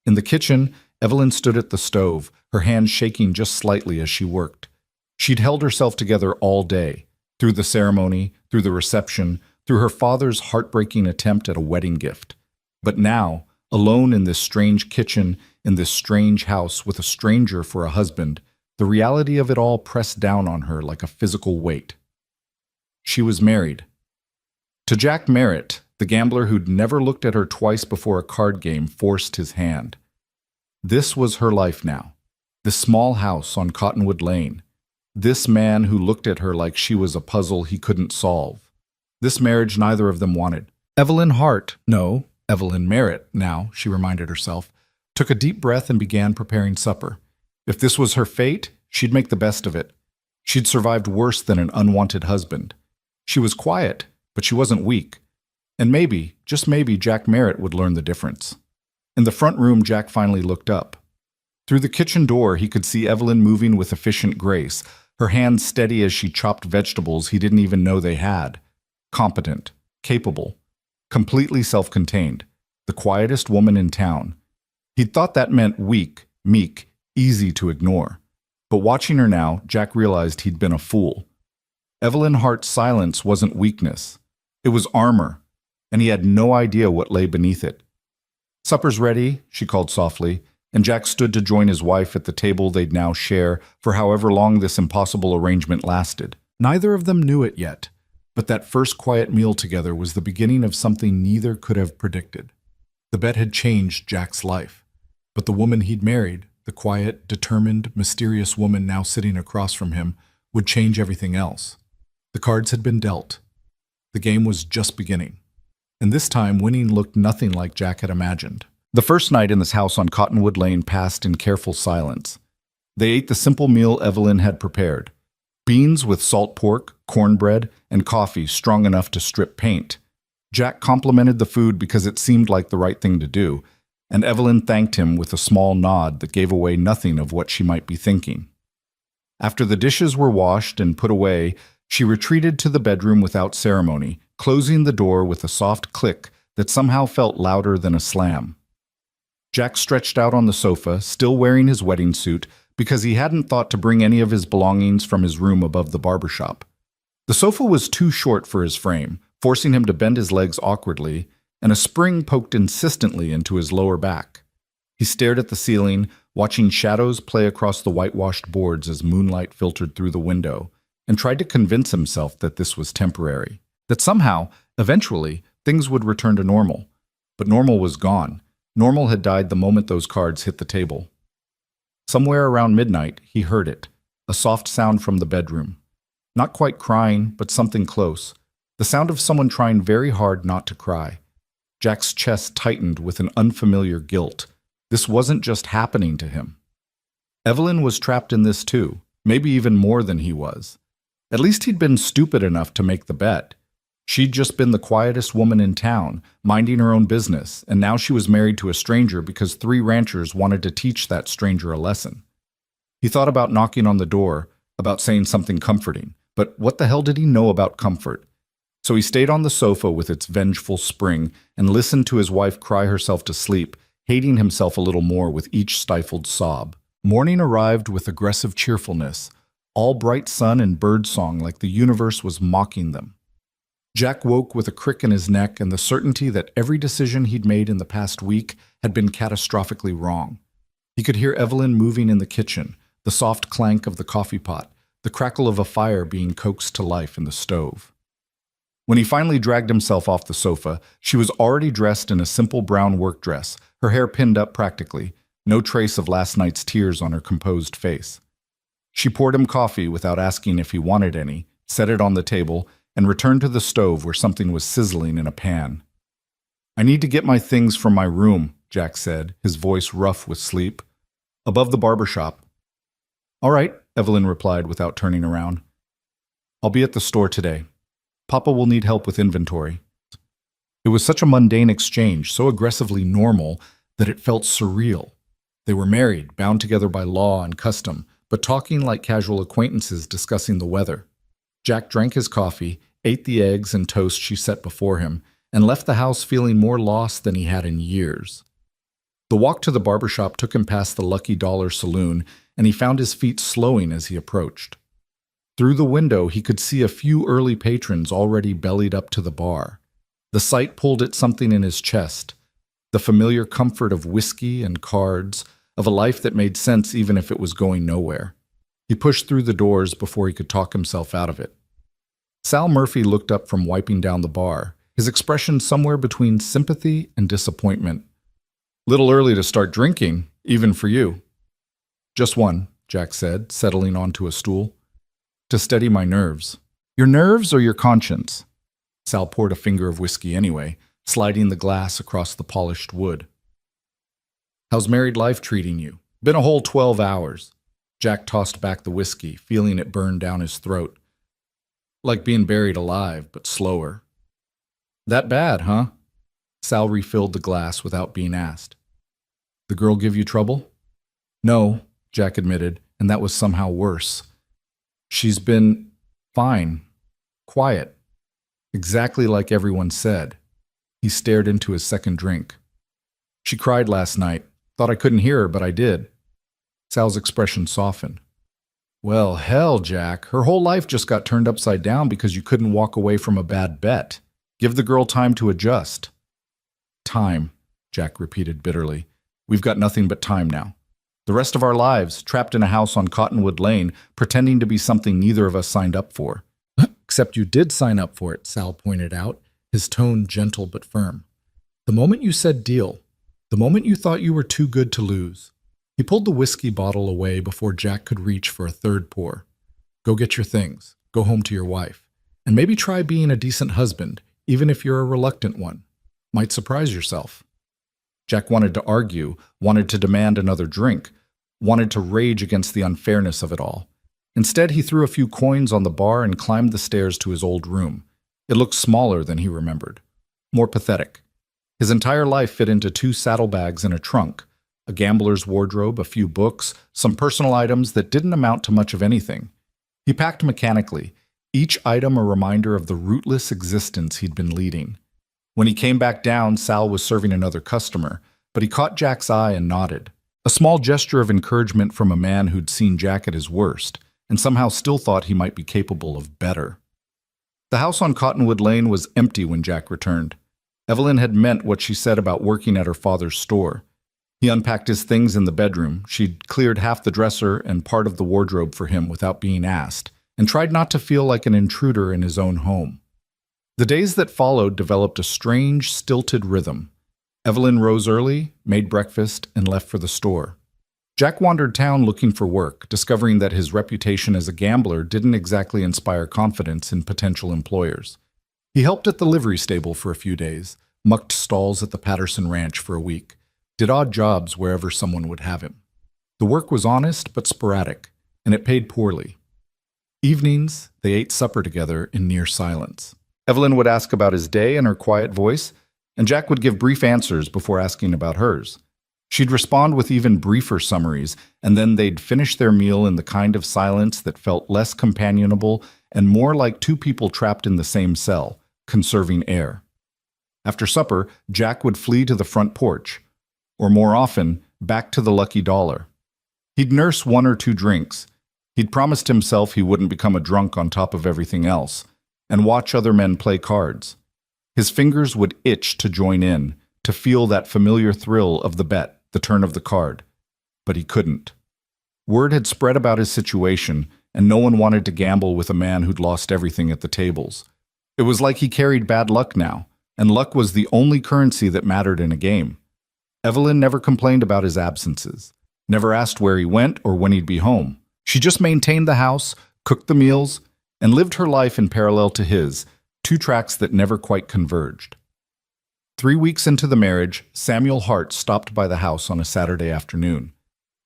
In the kitchen, Evelyn stood at the stove, her hands shaking just slightly as she worked. She'd held herself together all day, through the ceremony, through the reception, through her father's heartbreaking attempt at a wedding gift. But now, alone in this strange kitchen, in this strange house with a stranger for a husband, the reality of it all pressed down on her like a physical weight. She was married. To Jack Merritt, the gambler who'd never looked at her twice before a card game forced his hand. This was her life now. This small house on Cottonwood Lane. This man who looked at her like she was a puzzle he couldn't solve. This marriage neither of them wanted. Evelyn Merritt now, she reminded herself, took a deep breath and began preparing supper. If this was her fate, she'd make the best of it. She'd survived worse than an unwanted husband. She was quiet, but she wasn't weak. And maybe, just maybe, Jack Merritt would learn the difference. In the front room, Jack finally looked up. Through the kitchen door, he could see Evelyn moving with efficient grace, her hands steady as she chopped vegetables he didn't even know they had. Competent, capable, completely self-contained, the quietest woman in town. He'd thought that meant weak, meek, easy to ignore. But watching her now, Jack realized he'd been a fool. Evelyn Hart's silence wasn't weakness. It was armor, and he had no idea what lay beneath it. "Supper's ready," she called softly, and Jack stood to join his wife at the table they'd now share for however long this impossible arrangement lasted. Neither of them knew it yet, but that first quiet meal together was the beginning of something neither could have predicted. The bet had changed Jack's life, but the woman he'd married, the quiet, determined, mysterious woman now sitting across from him, would change everything else. The cards had been dealt. The game was just beginning. And this time, winning looked nothing like Jack had imagined. The first night in this house on Cottonwood Lane passed in careful silence. They ate the simple meal Evelyn had prepared. Beans with salt pork, cornbread, and coffee strong enough to strip paint. Jack complimented the food because it seemed like the right thing to do, and Evelyn thanked him with a small nod that gave away nothing of what she might be thinking. After the dishes were washed and put away, she retreated to the bedroom without ceremony, closing the door with a soft click that somehow felt louder than a slam. Jack stretched out on the sofa, still wearing his wedding suit, because he hadn't thought to bring any of his belongings from his room above the barbershop. The sofa was too short for his frame, forcing him to bend his legs awkwardly, and a spring poked insistently into his lower back. He stared at the ceiling, watching shadows play across the whitewashed boards as moonlight filtered through the window, and tried to convince himself that this was temporary, that somehow, eventually, things would return to normal. But normal was gone. Normal had died the moment those cards hit the table. Somewhere around midnight, he heard it, a soft sound from the bedroom. Not quite crying, but something close. The sound of someone trying very hard not to cry. Jack's chest tightened with an unfamiliar guilt. This wasn't just happening to him. Evelyn was trapped in this too, maybe even more than he was. At least he'd been stupid enough to make the bet. She'd just been the quietest woman in town, minding her own business, and now she was married to a stranger because 3 ranchers wanted to teach that stranger a lesson. He thought about knocking on the door, about saying something comforting, but what the hell did he know about comfort? So he stayed on the sofa with its vengeful spring and listened to his wife cry herself to sleep, hating himself a little more with each stifled sob. Morning arrived with aggressive cheerfulness, all bright sun and bird song like the universe was mocking them. Jack woke with a crick in his neck and the certainty that every decision he'd made in the past week had been catastrophically wrong. He could hear Evelyn moving in the kitchen, the soft clank of the coffee pot, the crackle of a fire being coaxed to life in the stove. When he finally dragged himself off the sofa, she was already dressed in a simple brown work dress, her hair pinned up practically, no trace of last night's tears on her composed face. She poured him coffee without asking if he wanted any, set it on the table, and returned to the stove where something was sizzling in a pan. "I need to get my things from my room," Jack said, his voice rough with sleep. "Above the barber shop." "All right," Evelyn replied without turning around. "I'll be at the store today. Papa will need help with inventory." It was such a mundane exchange, so aggressively normal, that it felt surreal. They were married, bound together by law and custom, but talking like casual acquaintances discussing the weather. Jack drank his coffee, ate the eggs and toast she set before him, and left the house feeling more lost than he had in years. The walk to the barbershop took him past the Lucky Dollar Saloon, and he found his feet slowing as he approached. Through the window, he could see a few early patrons already bellied up to the bar. The sight pulled at something in his chest, the familiar comfort of whiskey and cards, of a life that made sense even if it was going nowhere. He pushed through the doors before he could talk himself out of it. Sal Murphy looked up from wiping down the bar, his expression somewhere between sympathy and disappointment. "Little early to start drinking, even for you." "Just one," Jack said, settling onto a stool. "To steady my nerves." "Your nerves or your conscience?" Sal poured a finger of whiskey anyway, sliding the glass across the polished wood. "How's married life treating you?" "Been a whole 12 hours. Jack tossed back the whiskey, feeling it burn down his throat. "Like being buried alive, but slower." "That bad, huh?" Sal refilled the glass without being asked. "The girl give you trouble?" "No," Jack admitted, and that was somehow worse. "She's been fine, quiet, exactly like everyone said." He stared into his second drink. "She cried last night. Thought I couldn't hear her, but I did." Sal's expression softened. "Well, hell, Jack, her whole life just got turned upside down because you couldn't walk away from a bad bet. Give the girl time to adjust." "Time," Jack repeated bitterly. "We've got nothing but time now. The rest of our lives, trapped in a house on Cottonwood Lane, pretending to be something neither of us signed up for." "Except you did sign up for it," Sal pointed out, his tone gentle but firm. "The moment you said deal, the moment you thought you were too good to lose." He pulled the whiskey bottle away before Jack could reach for a third pour. "Go get your things. Go home to your wife. And maybe try being a decent husband, even if you're a reluctant one. Might surprise yourself." Jack wanted to argue, wanted to demand another drink, wanted to rage against the unfairness of it all. Instead, he threw a few coins on the bar and climbed the stairs to his old room. It looked smaller than he remembered, more pathetic. His entire life fit into 2 saddlebags and a trunk, a gambler's wardrobe, a few books, some personal items that didn't amount to much of anything. He packed mechanically, each item a reminder of the rootless existence he'd been leading. When he came back down, Sal was serving another customer, but he caught Jack's eye and nodded. A small gesture of encouragement from a man who'd seen Jack at his worst, and somehow still thought he might be capable of better. The house on Cottonwood Lane was empty when Jack returned. Evelyn had meant what she said about working at her father's store. He unpacked his things in the bedroom. She'd cleared half the dresser and part of the wardrobe for him without being asked, and tried not to feel like an intruder in his own home. The days that followed developed a strange, stilted rhythm. Evelyn rose early, made breakfast, and left for the store. Jack wandered town looking for work, discovering that his reputation as a gambler didn't exactly inspire confidence in potential employers. He helped at the livery stable for a few days, mucked stalls at the Patterson Ranch for a week, did odd jobs wherever someone would have him. The work was honest but sporadic, and it paid poorly. Evenings, they ate supper together in near silence. Evelyn would ask about his day in her quiet voice, and Jack would give brief answers before asking about hers. She'd respond with even briefer summaries, and then they'd finish their meal in the kind of silence that felt less companionable and more like 2 people trapped in the same cell, conserving air. After supper, Jack would flee to the front porch, or more often, back to the Lucky Dollar. He'd nurse 1 or 2 drinks. He'd promised himself he wouldn't become a drunk on top of everything else. and watch other men play cards. His fingers would itch to join in, to feel that familiar thrill of the bet, the turn of the card. But he couldn't. Word had spread about his situation, and no one wanted to gamble with a man who'd lost everything at the tables. It was like he carried bad luck now, and luck was the only currency that mattered in a game. Evelyn never complained about his absences, never asked where he went or when he'd be home. She just maintained the house, cooked the meals, and lived her life in parallel to his, two tracks that never quite converged. 3 weeks into the marriage, Samuel Hart stopped by the house on a Saturday afternoon.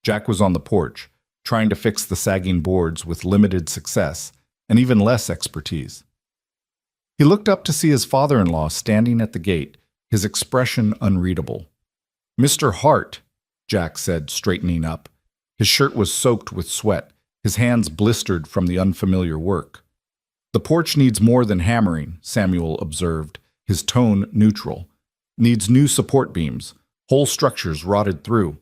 Jack was on the porch, trying to fix the sagging boards with limited success and even less expertise. He looked up to see his father-in-law standing at the gate, his expression unreadable. "Mr. Hart," Jack said, straightening up. His shirt was soaked with sweat, his hands blistered from the unfamiliar work. "The porch needs more than hammering," Samuel observed, his tone neutral. "Needs new support beams, whole structures rotted through."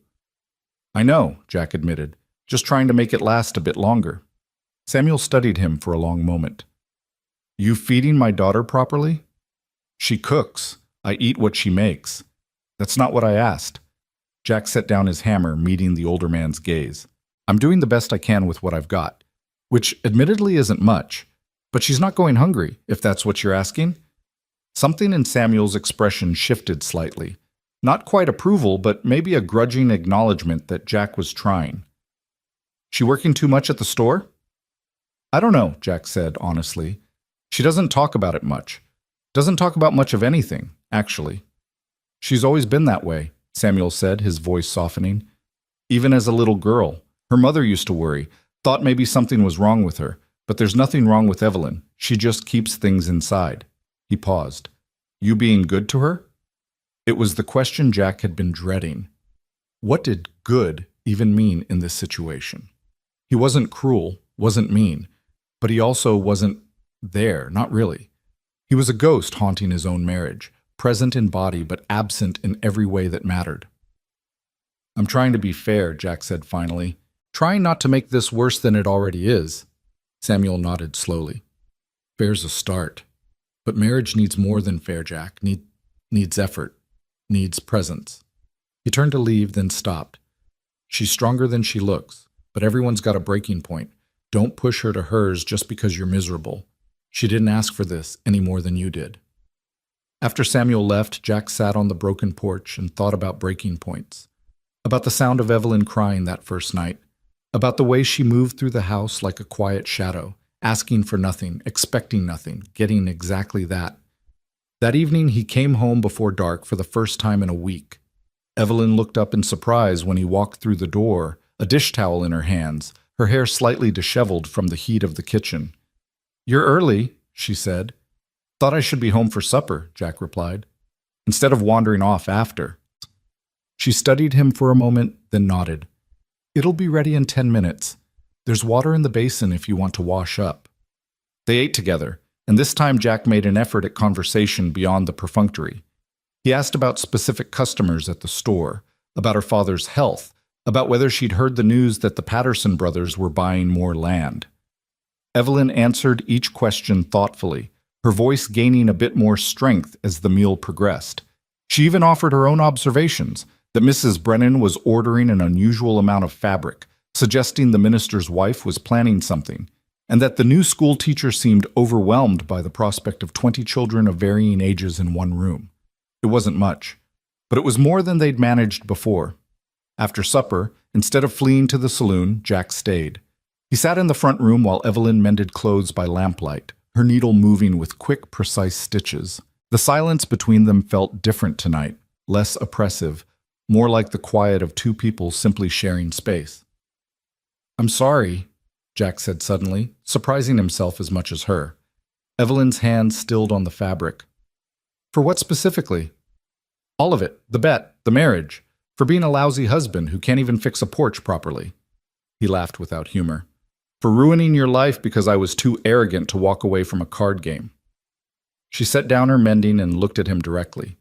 "I know," Jack admitted, "just trying to make it last a bit longer." Samuel studied him for a long moment. "You feeding my daughter properly?" "She cooks. I eat what she makes." "That's not what I asked." Jack set down his hammer, meeting the older man's gaze. "I'm doing the best I can with what I've got, which admittedly isn't much, but she's not going hungry, if that's what you're asking." Something in Samuel's expression shifted slightly. Not quite approval, but maybe a grudging acknowledgement that Jack was trying. "She working too much at the store?" "I don't know," Jack said honestly. "She doesn't talk about it much. Doesn't talk about much of anything, actually." "She's always been that way," Samuel said, his voice softening. "Even as a little girl. Her mother used to worry, thought maybe something was wrong with her, but there's nothing wrong with Evelyn. She just keeps things inside." He paused. "You being good to her?" It was the question Jack had been dreading. What did good even mean in this situation? He wasn't cruel, wasn't mean, but he also wasn't there, not really. He was a ghost haunting his own marriage, present in body but absent in every way that mattered. "I'm trying to be fair," Jack said finally. "Trying not to make this worse than it already is." Samuel nodded slowly. "Fair's a start. But marriage needs more than fair, Jack. Needs effort. Needs presence." He turned to leave, then stopped. "She's stronger than she looks, but everyone's got a breaking point. Don't push her to hers just because you're miserable. She didn't ask for this any more than you did." After Samuel left, Jack sat on the broken porch and thought about breaking points. About the sound of Evelyn crying that first night. About the way she moved through the house like a quiet shadow, asking for nothing, expecting nothing, getting exactly that. That evening, he came home before dark for the first time in a week. Evelyn looked up in surprise when he walked through the door, a dish towel in her hands, her hair slightly disheveled from the heat of the kitchen. "You're early," she said. "Thought I should be home for supper," Jack replied, "instead of wandering off after." She studied him for a moment, then nodded. "It'll be ready in 10 minutes. There's water in the basin if you want to wash up." They ate together, and this time Jack made an effort at conversation beyond the perfunctory. He asked about specific customers at the store, about her father's health, about whether she'd heard the news that the Patterson brothers were buying more land. Evelyn answered each question thoughtfully, her voice gaining a bit more strength as the meal progressed. She even offered her own observations, that Mrs. Brennan was ordering an unusual amount of fabric, suggesting the minister's wife was planning something, and that the new school teacher seemed overwhelmed by the prospect of 20 children of varying ages in one room. It wasn't much, but it was more than they'd managed before. After supper, instead of fleeing to the saloon, Jack stayed. He sat in the front room while Evelyn mended clothes by lamplight, her needle moving with quick, precise stitches. The silence between them felt different tonight, less oppressive, more like the quiet of two people simply sharing space. "I'm sorry," Jack said suddenly, surprising himself as much as her. Evelyn's hand stilled on the fabric. "For what specifically?" "All of it. The bet, the marriage. For being a lousy husband who can't even fix a porch properly." He laughed without humor. "For ruining your life because I was too arrogant to walk away from a card game." She set down her mending and looked at him directly.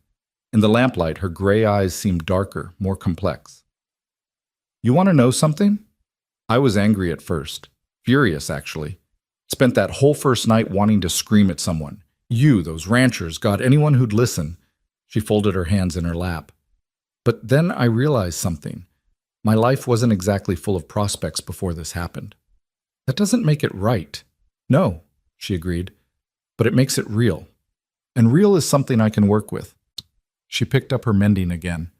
In the lamplight, her gray eyes seemed darker, more complex. "You want to know something? I was angry at first. Furious, actually. Spent that whole first night wanting to scream at someone. You, those ranchers, God, anyone who'd listen. She folded her hands in her lap. But then I realized something. My life wasn't exactly full of prospects before this happened. That doesn't make it right. No, she agreed, but it makes it real. And real is something I can work with. She picked up her mending again.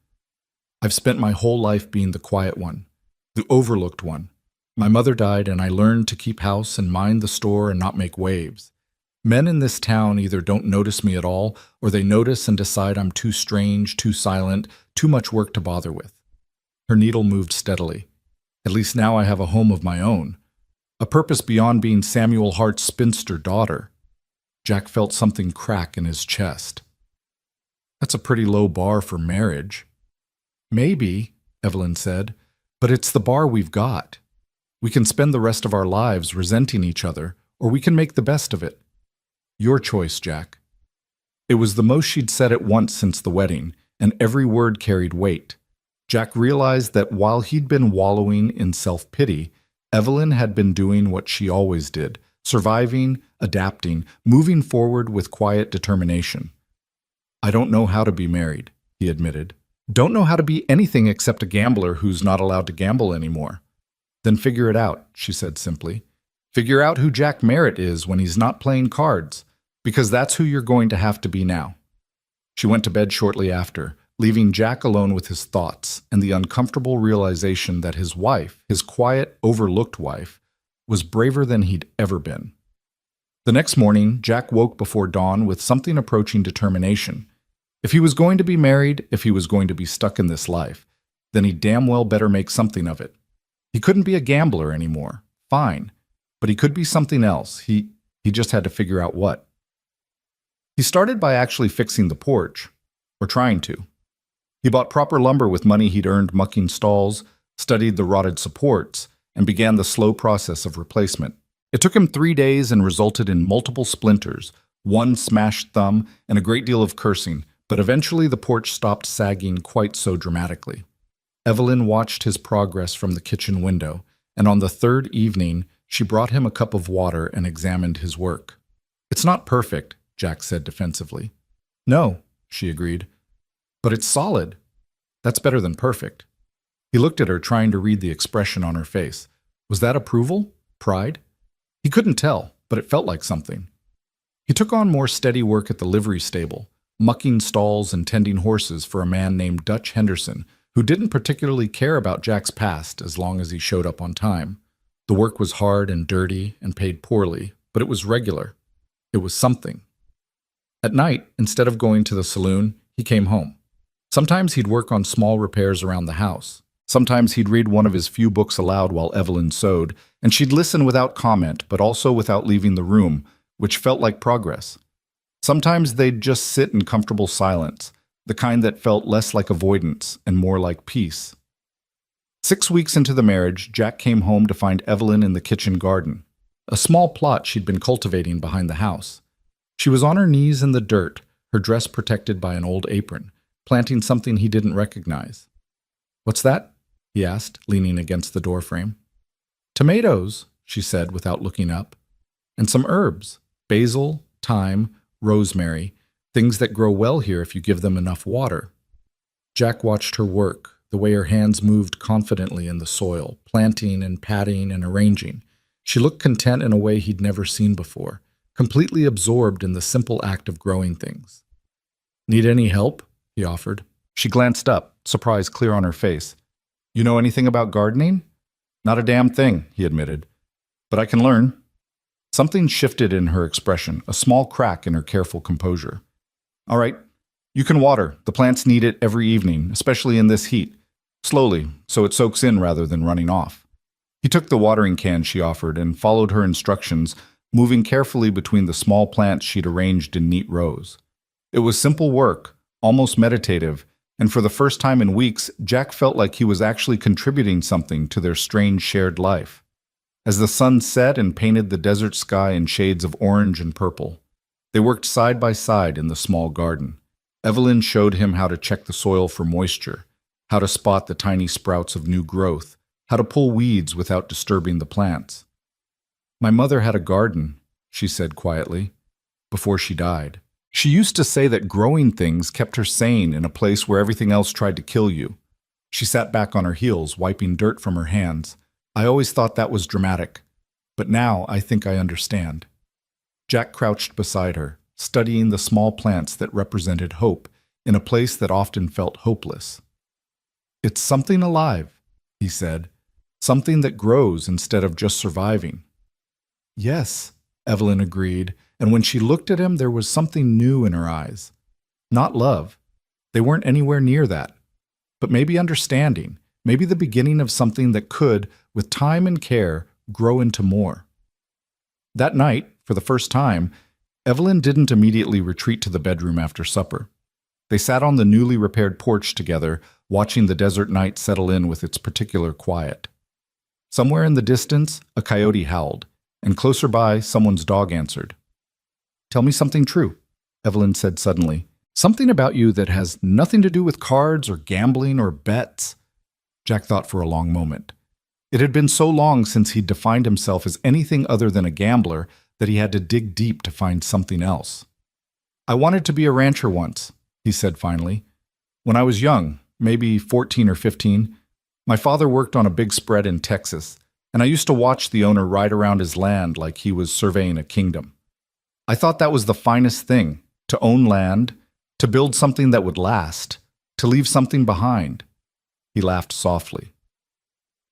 I've spent my whole life being the quiet one, the overlooked one. My mother died and I learned to keep house and mind the store and not make waves. Men in this town either don't notice me at all, or they notice and decide I'm too strange, too silent, too much work to bother with. Her needle moved steadily. At least now I have a home of my own. A purpose beyond being Samuel Hart's spinster daughter. Jack felt something crack in his chest. That's a pretty low bar for marriage. Maybe, Evelyn said, but it's the bar we've got. We can spend the rest of our lives resenting each other, or we can make the best of it. Your choice, Jack. It was the most she'd said at once since the wedding, and every word carried weight. Jack realized that while he'd been wallowing in self-pity, Evelyn had been doing what she always did, surviving, adapting, moving forward with quiet determination. I don't know how to be married, he admitted. Don't know how to be anything except a gambler who's not allowed to gamble anymore. Then figure it out, she said simply. Figure out who Jack Merritt is when he's not playing cards, because that's who you're going to have to be now. She went to bed shortly after, leaving Jack alone with his thoughts and the uncomfortable realization that his wife, his quiet, overlooked wife, was braver than he'd ever been. The next morning, Jack woke before dawn with something approaching determination. If he was going to be married, if he was going to be stuck in this life, then he damn well better make something of it. He couldn't be a gambler anymore. Fine. But he could be something else. He just had to figure out what. He started by actually fixing the porch, or trying to. He bought proper lumber with money he'd earned mucking stalls, studied the rotted supports, and began the slow process of replacement. It took him 3 days and resulted in multiple splinters, one smashed thumb, and a great deal of cursing, but eventually the porch stopped sagging quite so dramatically. Evelyn watched his progress from the kitchen window, and on the third evening, she brought him a cup of water and examined his work. It's not perfect, Jack said defensively. No, she agreed. But it's solid. That's better than perfect. He looked at her, trying to read the expression on her face. Was that approval? Pride? He couldn't tell, but it felt like something. He took on more steady work at the livery stable, mucking stalls and tending horses for a man named Dutch Henderson, who didn't particularly care about Jack's past as long as he showed up on time. The work was hard and dirty and paid poorly, but it was regular. It was something. At night, instead of going to the saloon, he came home. Sometimes he'd work on small repairs around the house. Sometimes he'd read one of his few books aloud while Evelyn sewed, and she'd listen without comment, but also without leaving the room, which felt like progress. Sometimes they'd just sit in comfortable silence, the kind that felt less like avoidance and more like peace. 6 weeks into the marriage, Jack came home to find Evelyn in the kitchen garden, a small plot she'd been cultivating behind the house. She was on her knees in the dirt, her dress protected by an old apron, planting something he didn't recognize. "What's that?" he asked, leaning against the doorframe. "Tomatoes," she said without looking up, "and some herbs, basil, thyme, rosemary, things that grow well here if you give them enough water." Jack watched her work, the way her hands moved confidently in the soil, planting and patting and arranging. She looked content in a way he'd never seen before, completely absorbed in the simple act of growing things. "Need any help?" he offered. She glanced up, surprise clear on her face. "You know anything about gardening?" "Not a damn thing," he admitted. "But I can learn." Something shifted in her expression, a small crack in her careful composure. "All right, you can water. The plants need it every evening, especially in this heat. Slowly, so it soaks in rather than running off." He took the watering can she offered and followed her instructions, moving carefully between the small plants she'd arranged in neat rows. It was simple work, almost meditative, and for the first time in weeks, Jack felt like he was actually contributing something to their strange shared life. As the sun set and painted the desert sky in shades of orange and purple, they worked side by side in the small garden. Evelyn showed him how to check the soil for moisture, how to spot the tiny sprouts of new growth, how to pull weeds without disturbing the plants. My mother had a garden, she said quietly, before she died. She used to say that growing things kept her sane in a place where everything else tried to kill you. She sat back on her heels, wiping dirt from her hands. I always thought that was dramatic, but now I think I understand. Jack crouched beside her, studying the small plants that represented hope in a place that often felt hopeless. It's something alive, he said, something that grows instead of just surviving. Yes, Evelyn agreed, and when she looked at him, there was something new in her eyes. Not love. They weren't anywhere near that. But maybe understanding, maybe the beginning of something that could, with time and care, grow into more. That night, for the first time, Evelyn didn't immediately retreat to the bedroom after supper. They sat on the newly repaired porch together, watching the desert night settle in with its particular quiet. Somewhere in the distance, a coyote howled, and closer by, someone's dog answered. "Tell me something true," Evelyn said suddenly. "Something about you that has nothing to do with cards or gambling or bets." Jack thought for a long moment. It had been so long since he'd defined himself as anything other than a gambler that he had to dig deep to find something else. "I wanted to be a rancher once," he said finally. "When I was young, maybe 14 or 15, my father worked on a big spread in Texas, and I used to watch the owner ride around his land like he was surveying a kingdom. I thought that was the finest thing, to own land, to build something that would last, to leave something behind." He laughed softly.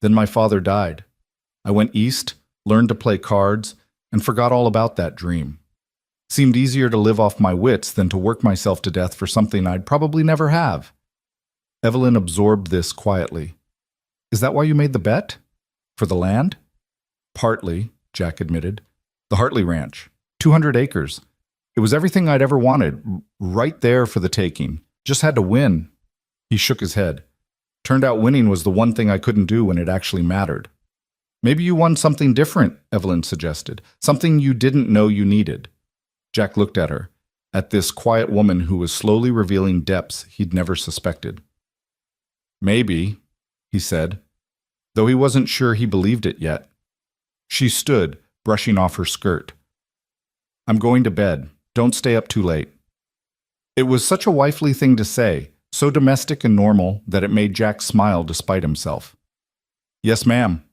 "Then my father died. I went east, learned to play cards, and forgot all about that dream. Seemed easier to live off my wits than to work myself to death for something I'd probably never have." Evelyn absorbed this quietly. "Is that why you made the bet? For the land?" "Partly," Jack admitted. "The Hartley Ranch. 200 acres. It was everything I'd ever wanted, right there for the taking. Just had to win." He shook his head. "Turned out winning was the one thing I couldn't do when it actually mattered." "Maybe you won something different," Evelyn suggested. "Something you didn't know you needed." Jack looked at her, at this quiet woman who was slowly revealing depths he'd never suspected. "Maybe," he said, though he wasn't sure he believed it yet. She stood, brushing off her skirt. "I'm going to bed. Don't stay up too late." It was such a wifely thing to say, so domestic and normal that it made Jack smile despite himself. "Yes, ma'am."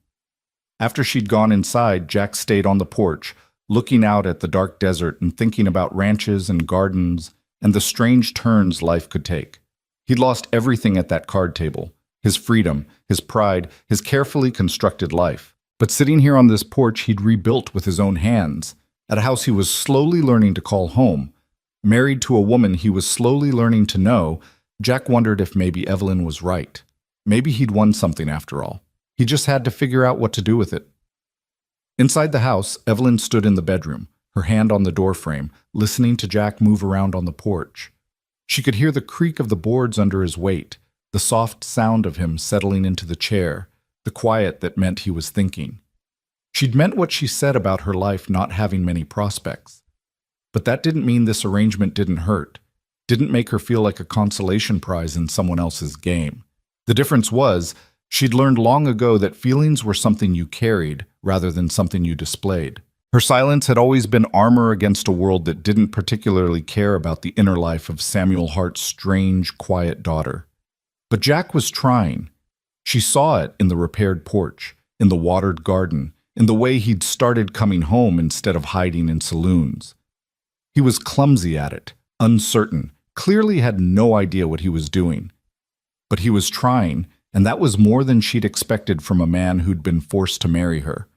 After she'd gone inside, Jack stayed on the porch, looking out at the dark desert and thinking about ranches and gardens and the strange turns life could take. He'd lost everything at that card table, his freedom, his pride, his carefully constructed life. But sitting here on this porch he'd rebuilt with his own hands, at a house he was slowly learning to call home, married to a woman he was slowly learning to know, Jack wondered if maybe Evelyn was right. Maybe he'd won something after all. He just had to figure out what to do with it. Inside the house, Evelyn stood in the bedroom, her hand on the doorframe, listening to Jack move around on the porch. She could hear the creak of the boards under his weight, the soft sound of him settling into the chair, the quiet that meant he was thinking. She'd meant what she said about her life not having many prospects. But that didn't mean this arrangement didn't hurt, didn't make her feel like a consolation prize in someone else's game. The difference was, she'd learned long ago that feelings were something you carried rather than something you displayed. Her silence had always been armor against a world that didn't particularly care about the inner life of Samuel Hart's strange, quiet daughter. But Jack was trying. She saw it in the repaired porch, in the watered garden, in the way he'd started coming home instead of hiding in saloons. He was clumsy at it, uncertain, clearly had no idea what he was doing. But he was trying, and that was more than she'd expected from a man who'd been forced to marry her.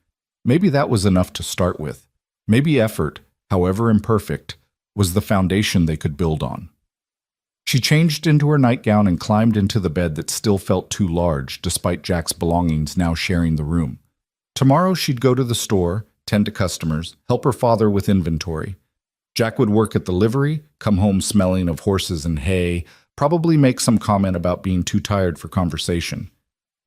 Maybe that was enough to start with. Maybe effort, however imperfect, was the foundation they could build on. She changed into her nightgown and climbed into the bed that still felt too large, despite Jack's belongings now sharing the room. Tomorrow she'd go to the store, tend to customers, help her father with inventory. Jack would work at the livery, come home smelling of horses and hay, probably make some comment about being too tired for conversation.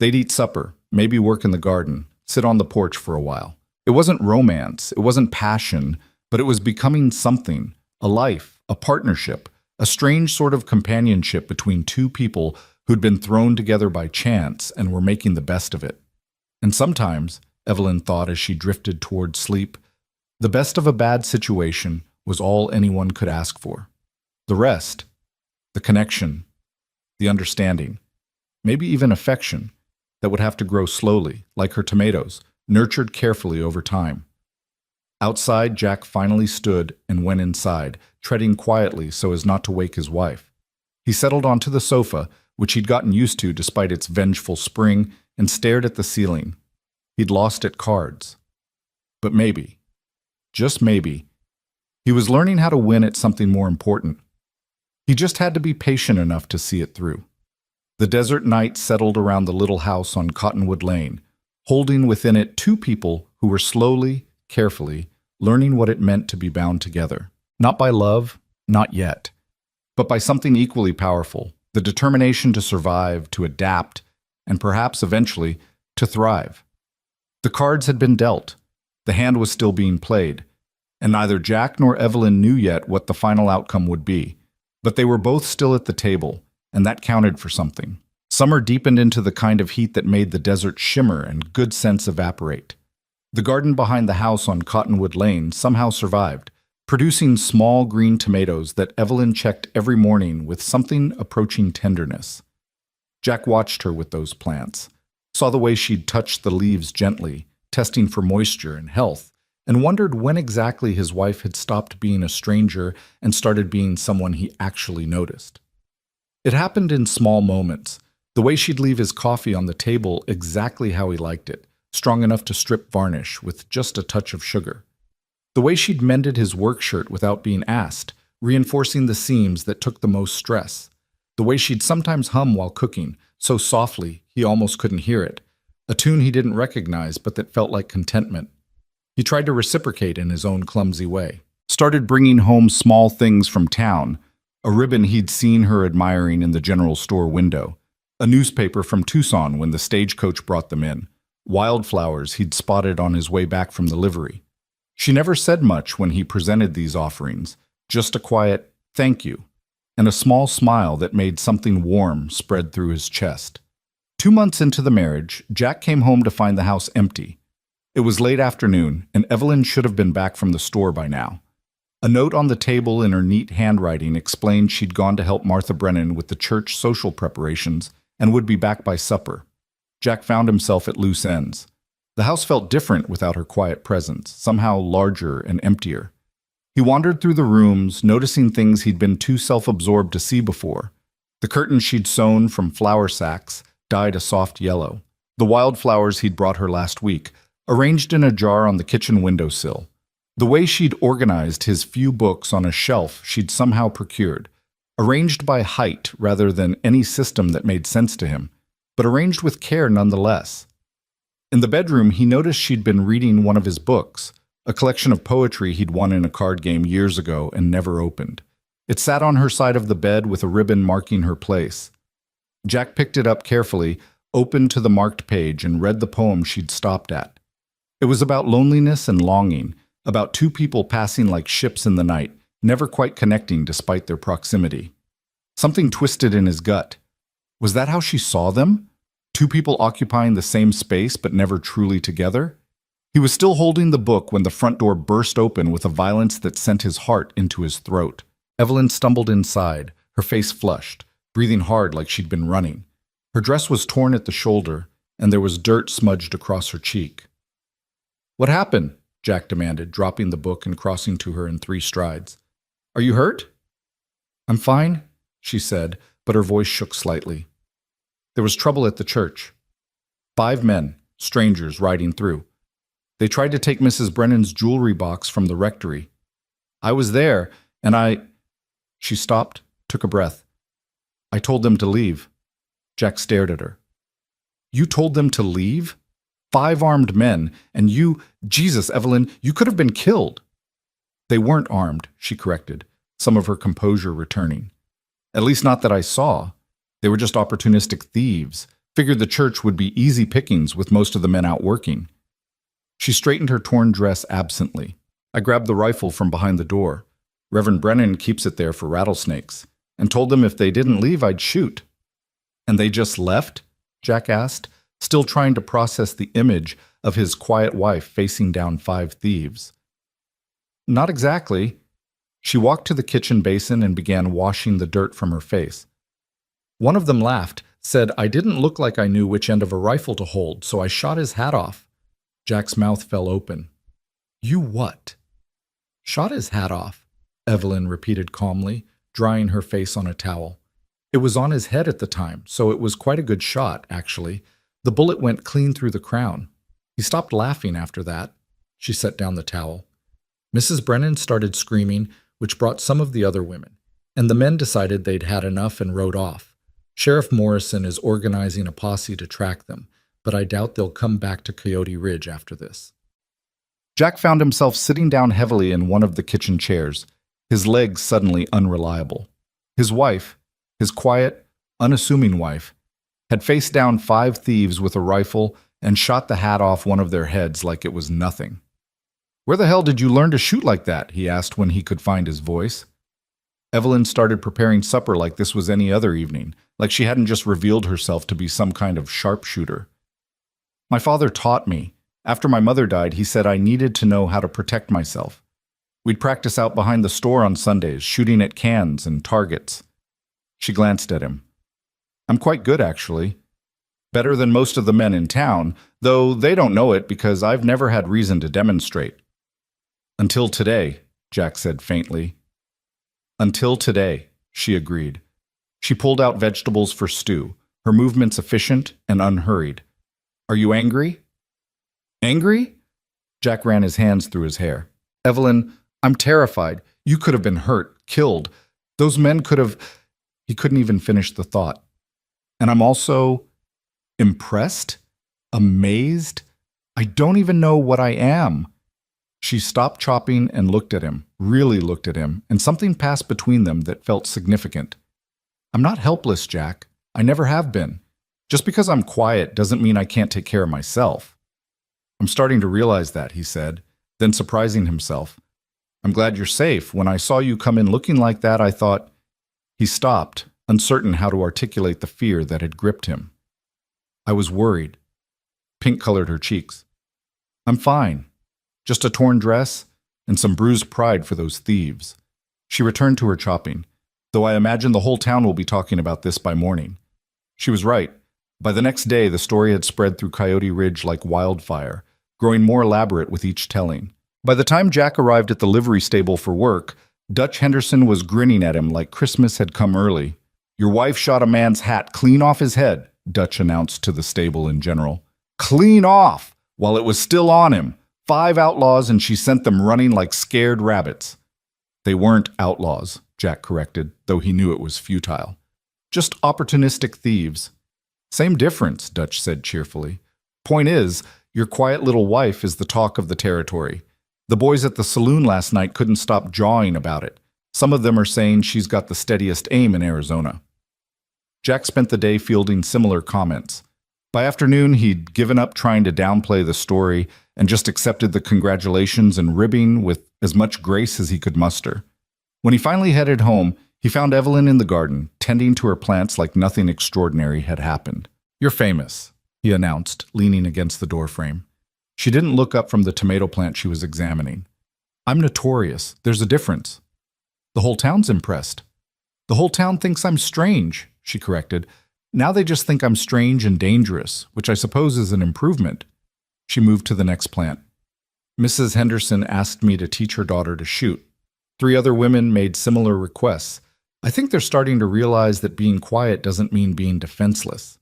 They'd eat supper, maybe work in the garden, sit on the porch for a while. It wasn't romance, it wasn't passion, but it was becoming something, a life, a partnership, a strange sort of companionship between two people who'd been thrown together by chance and were making the best of it. And sometimes, Evelyn thought as she drifted toward sleep. The best of a bad situation was all anyone could ask for. The rest, the connection, the understanding, maybe even affection, that would have to grow slowly, like her tomatoes, nurtured carefully over time. Outside, Jack finally stood and went inside, treading quietly so as not to wake his wife. He settled onto the sofa, which he'd gotten used to despite its vengeful spring, and stared at the ceiling. He'd lost at cards. But maybe, just maybe, he was learning how to win at something more important. He just had to be patient enough to see it through. The desert night settled around the little house on Cottonwood Lane, holding within it two people who were slowly, carefully, learning what it meant to be bound together. Not by love, not yet, but by something equally powerful, the determination to survive, to adapt, and perhaps eventually to thrive. The cards had been dealt, the hand was still being played, and neither Jack nor Evelyn knew yet what the final outcome would be, but they were both still at the table, and that counted for something. Summer deepened into the kind of heat that made the desert shimmer and good sense evaporate. The garden behind the house on Cottonwood Lane somehow survived, producing small green tomatoes that Evelyn checked every morning with something approaching tenderness. Jack watched her with those plants, saw the way she'd touched the leaves gently, testing for moisture and health, and wondered when exactly his wife had stopped being a stranger and started being someone he actually noticed. It happened in small moments, the way she'd leave his coffee on the table exactly how he liked it, strong enough to strip varnish with just a touch of sugar. The way she'd mended his work shirt without being asked, reinforcing the seams that took the most stress. The way she'd sometimes hum while cooking, so softly he almost couldn't hear it, a tune he didn't recognize but that felt like contentment. He tried to reciprocate in his own clumsy way. Started bringing home small things from town, a ribbon he'd seen her admiring in the general store window, a newspaper from Tucson when the stagecoach brought them in, wildflowers he'd spotted on his way back from the livery. She never said much when he presented these offerings, just a quiet thank you, and a small smile that made something warm spread through his chest. 2 months into the marriage, Jack came home to find the house empty. It was late afternoon, and Evelyn should have been back from the store by now. A note on the table in her neat handwriting explained she'd gone to help Martha Brennan with the church social preparations and would be back by supper. Jack found himself at loose ends. The house felt different without her quiet presence, somehow larger and emptier. He wandered through the rooms, noticing things he'd been too self-absorbed to see before. The curtains she'd sewn from flour sacks dyed a soft yellow. The wildflowers he'd brought her last week, arranged in a jar on the kitchen windowsill. The way she'd organized his few books on a shelf she'd somehow procured, arranged by height rather than any system that made sense to him, but arranged with care nonetheless. In the bedroom, he noticed she'd been reading one of his books, a collection of poetry he'd won in a card game years ago and never opened. It sat on her side of the bed with a ribbon marking her place. Jack picked it up carefully, opened to the marked page, and read the poem she'd stopped at. It was about loneliness and longing, about two people passing like ships in the night, never quite connecting despite their proximity. Something twisted in his gut. Was that how she saw them? Two people occupying the same space but never truly together? He was still holding the book when the front door burst open with a violence that sent his heart into his throat. Evelyn stumbled inside, her face flushed, breathing hard like she'd been running. Her dress was torn at the shoulder, and there was dirt smudged across her cheek. "What happened?" Jack demanded, dropping the book and crossing to her in 3 strides. "Are you hurt?" "I'm fine," she said, but her voice shook slightly. "There was trouble at the church. 5 men, strangers, riding through. They tried to take Mrs. Brennan's jewelry box from the rectory. I was there, and She stopped, took a breath. "I told them to leave." Jack stared at her. "You told them to leave? 5 armed men, and you— Jesus, Evelyn, you could have been killed." "They weren't armed," she corrected, some of her composure returning. "At least not that I saw. They were just opportunistic thieves. Figured the church would be easy pickings with most of the men out working." She straightened her torn dress absently. "I grabbed the rifle from behind the door. Reverend Brennan keeps it there for rattlesnakes, and told them if they didn't leave, I'd shoot." "And they just left?" Jack asked, still trying to process the image of his quiet wife facing down 5 thieves. Not exactly. She walked to the kitchen basin and began washing the dirt from her face. One of them laughed, said, "I didn't look like I knew which end of a rifle to hold, so I shot his hat off." Jack's mouth fell open. "You what?" "Shot his hat off," Evelyn repeated calmly, drying her face on a towel. "It was on his head at the time, so it was quite a good shot, actually. The bullet went clean through the crown. He stopped laughing after that." She set down the towel. Mrs. Brennan started screaming, which brought some of the other women, and the men decided they'd had enough and rode off. Sheriff Morrison is organizing a posse to track them, but I doubt they'll come back to Coyote Ridge after this. Jack found himself sitting down heavily in one of the kitchen chairs, his legs suddenly unreliable. His wife, his quiet, unassuming wife, had faced down 5 thieves with a rifle and shot the hat off one of their heads like it was nothing. "Where the hell did you learn to shoot like that?" he asked when he could find his voice. Evelyn started preparing supper like this was any other evening, like she hadn't just revealed herself to be some kind of sharpshooter. "My father taught me. After my mother died, he said I needed to know how to protect myself. We'd practice out behind the store on Sundays, shooting at cans and targets." She glanced at him. "I'm quite good, actually. Better than most of the men in town, though they don't know it because I've never had reason to demonstrate." "Until today," Jack said faintly. "Until today," she agreed. She pulled out vegetables for stew, her movements efficient and unhurried. "Are you angry?" "Angry?" Jack ran his hands through his hair. "Evelyn, I'm terrified. You could have been hurt, killed. Those men could have—" He couldn't even finish the thought. "And I'm also impressed, amazed. I don't even know what I am." She stopped chopping and looked at him, really looked at him, and something passed between them that felt significant. "I'm not helpless, Jack. I never have been. Just because I'm quiet doesn't mean I can't take care of myself." "I'm starting to realize that," he said, then surprising himself. "I'm glad you're safe. When I saw you come in looking like that, I thought—" He stopped, uncertain how to articulate the fear that had gripped him. "I was worried." Pink colored her cheeks. "I'm fine. Just a torn dress and some bruised pride for those thieves." She returned to her chopping, though I imagine the whole town will be talking about this by morning. She was right. By the next day, the story had spread through Coyote Ridge like wildfire, growing more elaborate with each telling. By the time Jack arrived at the livery stable for work, Dutch Henderson was grinning at him like Christmas had come early. "Your wife shot a man's hat clean off his head," Dutch announced to the stable in general. "Clean off, while it was still on him. 5 outlaws, and she sent them running like scared rabbits." "They weren't outlaws," Jack corrected, though he knew it was futile. "Just opportunistic thieves." "Same difference," Dutch said cheerfully. "Point is, your quiet little wife is the talk of the territory. The boys at the saloon last night couldn't stop jawing about it. Some of them are saying she's got the steadiest aim in Arizona." Jack spent the day fielding similar comments. By afternoon, he'd given up trying to downplay the story and just accepted the congratulations and ribbing with as much grace as he could muster. When he finally headed home, he found Evelyn in the garden, tending to her plants like nothing extraordinary had happened. "You're famous," he announced, leaning against the doorframe. She didn't look up from the tomato plant she was examining. "I'm notorious. There's a difference." "The whole town's impressed." "The whole town thinks I'm strange," she corrected. "Now they just think I'm strange and dangerous, which I suppose is an improvement." She moved to the next plant. "Mrs. Henderson asked me to teach her daughter to shoot. 3 other women made similar requests. I think they're starting to realize that being quiet doesn't mean being defenseless."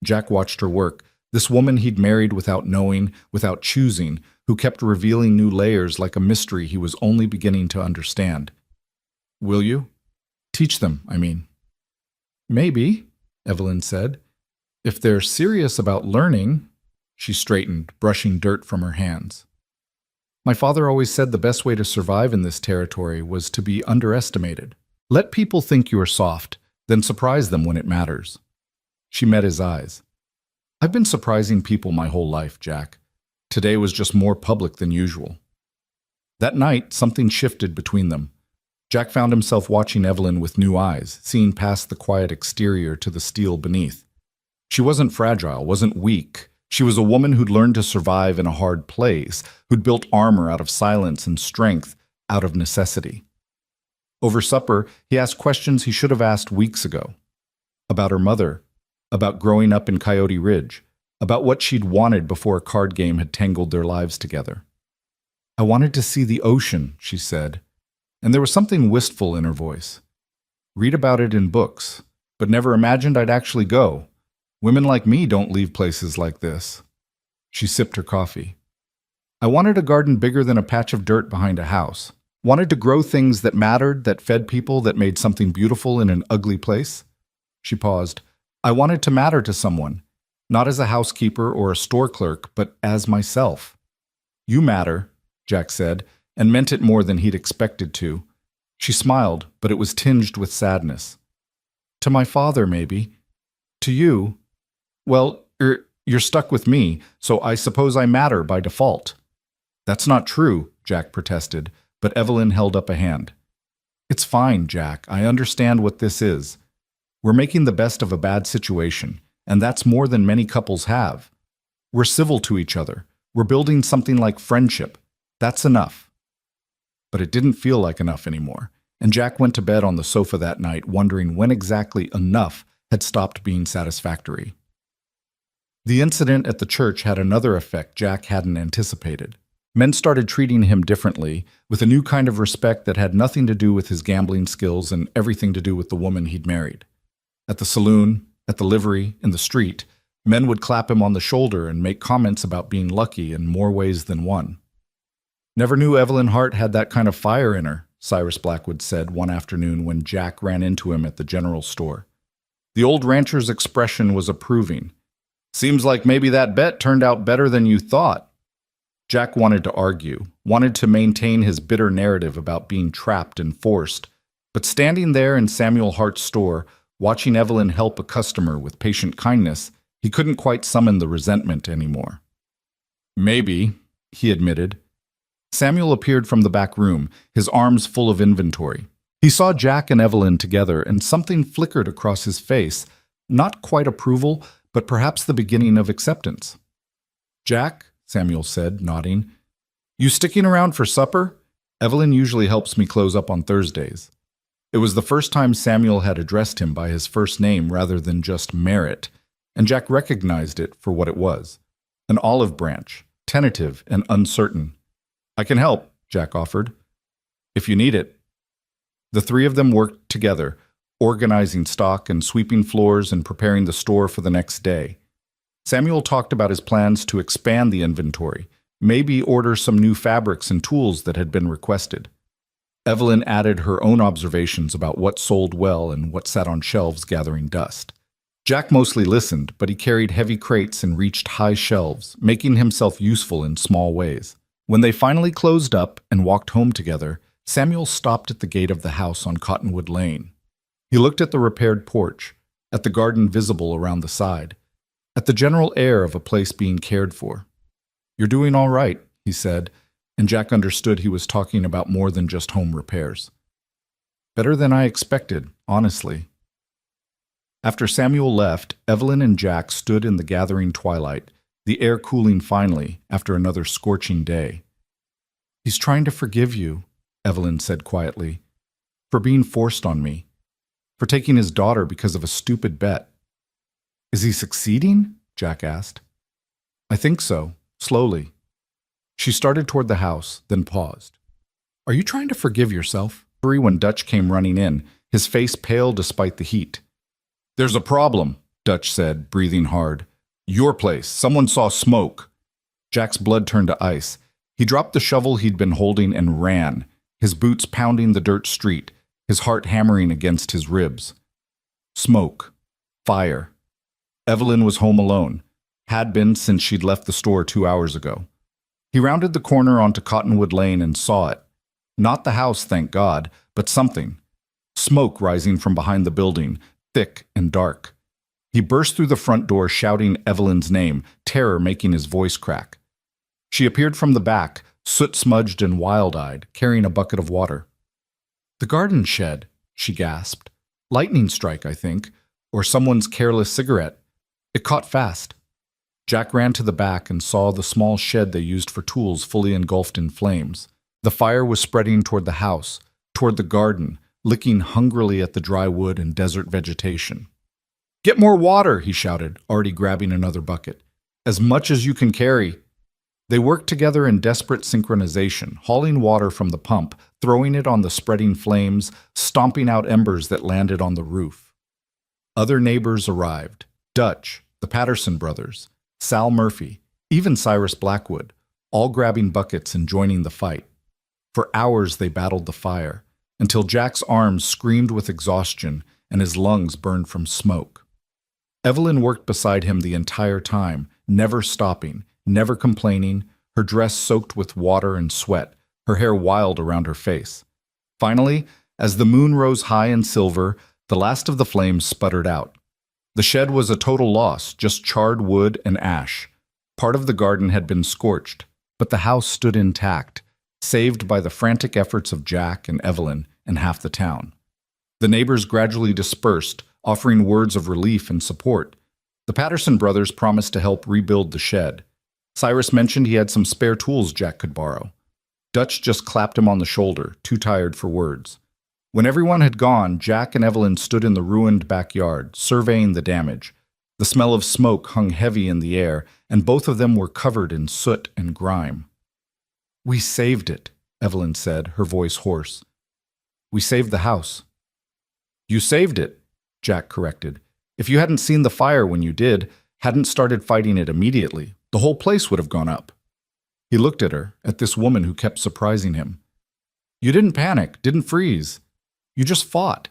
Jack watched her work. This woman he'd married without knowing, without choosing, who kept revealing new layers like a mystery he was only beginning to understand. "Will you? Teach them, I mean." "Maybe," Evelyn said. "If they're serious about learning." She straightened, brushing dirt from her hands. "My father always said the best way to survive in this territory was to be underestimated. Let people think you are soft, then surprise them when it matters." She met his eyes. "I've been surprising people my whole life, Jack. Today was just more public than usual." That night, something shifted between them. Jack found himself watching Evelyn with new eyes, seeing past the quiet exterior to the steel beneath. She wasn't fragile, wasn't weak, She was a woman who'd learned to survive in a hard place, who'd built armor out of silence and strength out of necessity. Over supper, he asked questions he should have asked weeks ago. About her mother, about growing up in Coyote Ridge, about what she'd wanted before a card game had tangled their lives together. "I wanted to see the ocean," she said, and there was something wistful in her voice. "Read about it in books, but never imagined I'd actually go. Women like me don't leave places like this." She sipped her coffee. "I wanted a garden bigger than a patch of dirt behind a house. Wanted to grow things that mattered, that fed people, that made something beautiful in an ugly place." She paused. "I wanted to matter to someone, not as a housekeeper or a store clerk, but as myself." "You matter," Jack said, and meant it more than he'd expected to. She smiled, but it was tinged with sadness. "To my father, maybe. To you, well, you're stuck with me, so I suppose I matter by default." "That's not true," Jack protested, but Evelyn held up a hand. "It's fine, Jack. I understand what this is. We're making the best of a bad situation, and that's more than many couples have. We're civil to each other. We're building something like friendship. That's enough." But it didn't feel like enough anymore, and Jack went to bed on the sofa that night wondering when exactly enough had stopped being satisfactory. The incident at the church had another effect Jack hadn't anticipated. Men started treating him differently, with a new kind of respect that had nothing to do with his gambling skills and everything to do with the woman he'd married. At the saloon, at the livery, in the street, men would clap him on the shoulder and make comments about being lucky in more ways than one. "Never knew Evelyn Hart had that kind of fire in her," Cyrus Blackwood said one afternoon when Jack ran into him at the general store. The old rancher's expression was approving. "Seems like maybe that bet turned out better than you thought." Jack wanted to argue, wanted to maintain his bitter narrative about being trapped and forced, but standing there in Samuel Hart's store, watching Evelyn help a customer with patient kindness, he couldn't quite summon the resentment anymore. "Maybe," he admitted. Samuel appeared from the back room, his arms full of inventory. He saw Jack and Evelyn together, and something flickered across his face, not quite approval, but perhaps the beginning of acceptance. "Jack," Samuel said, nodding, "you sticking around for supper? Evelyn usually helps me close up on Thursdays." It was the first time Samuel had addressed him by his first name rather than just Merritt, and Jack recognized it for what it was, an olive branch, tentative and uncertain. "I can help," Jack offered, "if you need it." The three of them worked together, organizing stock and sweeping floors and preparing the store for the next day. Samuel talked about his plans to expand the inventory, maybe order some new fabrics and tools that had been requested. Evelyn added her own observations about what sold well and what sat on shelves gathering dust. Jack mostly listened, but he carried heavy crates and reached high shelves, making himself useful in small ways. When they finally closed up and walked home together, Samuel stopped at the gate of the house on Cottonwood Lane. He looked at the repaired porch, at the garden visible around the side, at the general air of a place being cared for. "You're doing all right," he said, and Jack understood he was talking about more than just home repairs. "Better than I expected, honestly." After Samuel left, Evelyn and Jack stood in the gathering twilight, the air cooling finally after another scorching day. "He's trying to forgive you," Evelyn said quietly, "for being forced on me, for taking his daughter because of a stupid bet." "Is he succeeding?" Jack asked. "I think so, slowly." She started toward the house, then paused. "Are you trying to forgive yourself?" When Dutch came running in, his face pale despite the heat. "There's a problem," Dutch said, breathing hard. "Your place. Someone saw smoke." Jack's blood turned to ice. He dropped the shovel he'd been holding and ran, his boots pounding the dirt street, his heart hammering against his ribs. Smoke. Fire. Evelyn was home alone, had been since she'd left the store 2 hours ago. He rounded the corner onto Cottonwood Lane and saw it. Not the house, thank God, but something. Smoke rising from behind the building, thick and dark. He burst through the front door shouting Evelyn's name, terror making his voice crack. She appeared from the back, soot-smudged and wild-eyed, carrying a bucket of water. "The garden shed," she gasped. "Lightning strike, I think, or someone's careless cigarette. It caught fast." Jack ran to the back and saw the small shed they used for tools fully engulfed in flames. The fire was spreading toward the house, toward the garden, licking hungrily at the dry wood and desert vegetation. "Get more water," he shouted, already grabbing another bucket. "As much as you can carry." They worked together in desperate synchronization, hauling water from the pump, throwing it on the spreading flames, stomping out embers that landed on the roof. Other neighbors arrived. Dutch, the Patterson brothers, Sal Murphy, even Cyrus Blackwood, all grabbing buckets and joining the fight. For hours they battled the fire, until Jack's arms screamed with exhaustion and his lungs burned from smoke. Evelyn worked beside him the entire time, never stopping, never complaining, her dress soaked with water and sweat, her hair wild around her face. Finally, as the moon rose high in silver, the last of the flames sputtered out. The shed was a total loss, just charred wood and ash. Part of the garden had been scorched, but the house stood intact, saved by the frantic efforts of Jack and Evelyn and half the town. The neighbors gradually dispersed, offering words of relief and support. The Patterson brothers promised to help rebuild the shed. Cyrus mentioned he had some spare tools Jack could borrow. Dutch just clapped him on the shoulder, too tired for words. When everyone had gone, Jack and Evelyn stood in the ruined backyard, surveying the damage. The smell of smoke hung heavy in the air, and both of them were covered in soot and grime. "We saved it," Evelyn said, her voice hoarse. "We saved the house." "You saved it," Jack corrected. "If you hadn't seen the fire when you did, hadn't started fighting it immediately, the whole place would have gone up." He looked at her, at this woman who kept surprising him. "You didn't panic, didn't freeze. You just fought."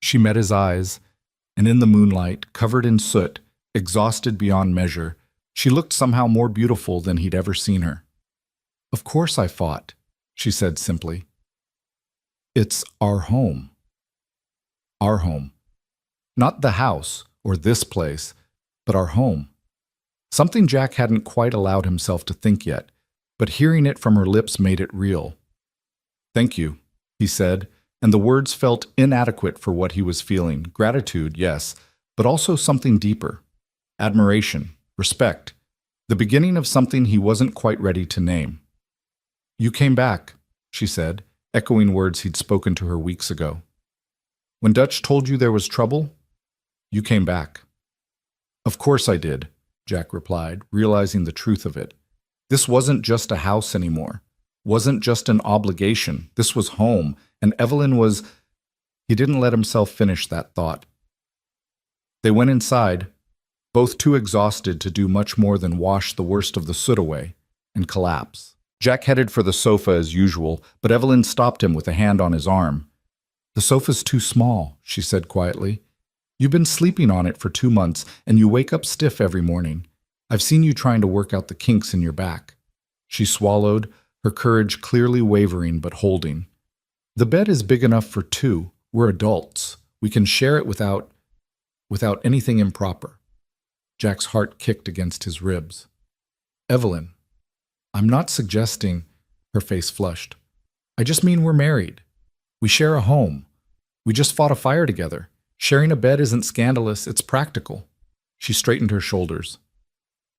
She met his eyes, and in the moonlight, covered in soot, exhausted beyond measure, she looked somehow more beautiful than he'd ever seen her. "Of course I fought," she said simply. "It's our home." Our home. Not the house, or this place, but our home. Something Jack hadn't quite allowed himself to think yet, but hearing it from her lips made it real. "Thank you," he said, and the words felt inadequate for what he was feeling. Gratitude, yes, but also something deeper. Admiration, respect, the beginning of something he wasn't quite ready to name. "You came back," she said, echoing words he'd spoken to her weeks ago. "When Dutch told you there was trouble, you came back." "Of course I did," Jack replied, realizing the truth of it. This wasn't just a house anymore. Wasn't just an obligation. This was home, and Evelyn was... He didn't let himself finish that thought. They went inside, both too exhausted to do much more than wash the worst of the soot away, and collapse. Jack headed for the sofa as usual, but Evelyn stopped him with a hand on his arm. "The sofa's too small," she said quietly. "You've been sleeping on it for 2 months, and you wake up stiff every morning. I've seen you trying to work out the kinks in your back." She swallowed, her courage clearly wavering but holding. "The bed is big enough for 2. We're adults. We can share it without anything improper." Jack's heart kicked against his ribs. "Evelyn, I'm not suggesting..." Her face flushed. "I just mean we're married. We share a home. We just fought a fire together. Sharing a bed isn't scandalous, it's practical." She straightened her shoulders.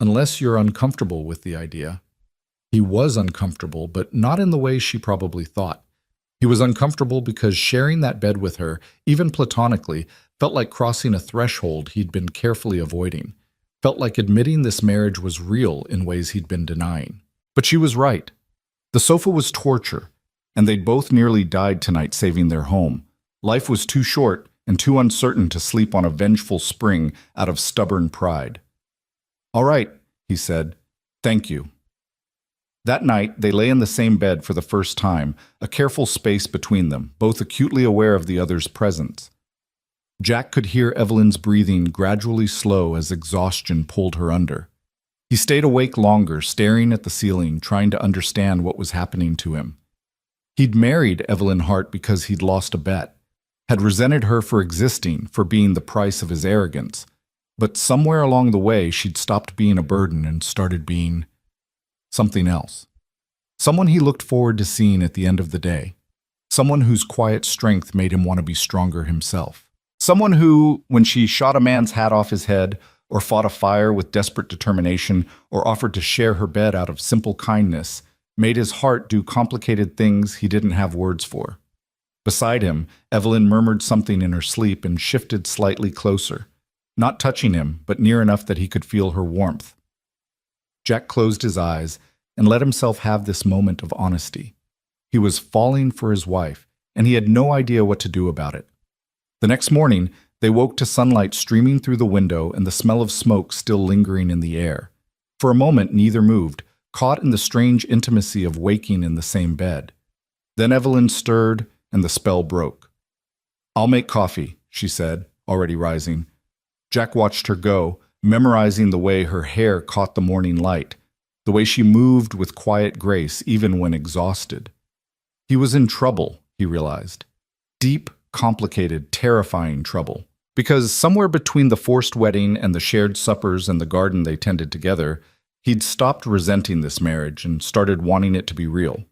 "Unless you're uncomfortable with the idea." He was uncomfortable, but not in the way she probably thought. He was uncomfortable because sharing that bed with her, even platonically, felt like crossing a threshold he'd been carefully avoiding. Felt like admitting this marriage was real in ways he'd been denying. But she was right. The sofa was torture, and they'd both nearly died tonight saving their home. Life was too short and too uncertain to sleep on a vengeful spring out of stubborn pride. "All right," he said. "Thank you." That night, they lay in the same bed for the first time, a careful space between them, both acutely aware of the other's presence. Jack could hear Evelyn's breathing gradually slow as exhaustion pulled her under. He stayed awake longer, staring at the ceiling, trying to understand what was happening to him. He'd married Evelyn Hart because he'd lost a bet, had resented her for existing, for being the price of his arrogance. But somewhere along the way, she'd stopped being a burden and started being something else. Someone he looked forward to seeing at the end of the day. Someone whose quiet strength made him want to be stronger himself. Someone who, when she shot a man's hat off his head, or fought a fire with desperate determination, or offered to share her bed out of simple kindness, made his heart do complicated things he didn't have words for. Beside him, Evelyn murmured something in her sleep and shifted slightly closer, not touching him, but near enough that he could feel her warmth. Jack closed his eyes and let himself have this moment of honesty. He was falling for his wife, and he had no idea what to do about it. The next morning, they woke to sunlight streaming through the window and the smell of smoke still lingering in the air. For a moment, neither moved, caught in the strange intimacy of waking in the same bed. Then Evelyn stirred, and the spell broke. "I'll make coffee," she said, already rising. Jack watched her go, memorizing the way her hair caught the morning light, the way she moved with quiet grace even when exhausted. He was in trouble, he realized. Deep, complicated, terrifying trouble. Because somewhere between the forced wedding and the shared suppers and the garden they tended together, he'd stopped resenting this marriage and started wanting it to be real.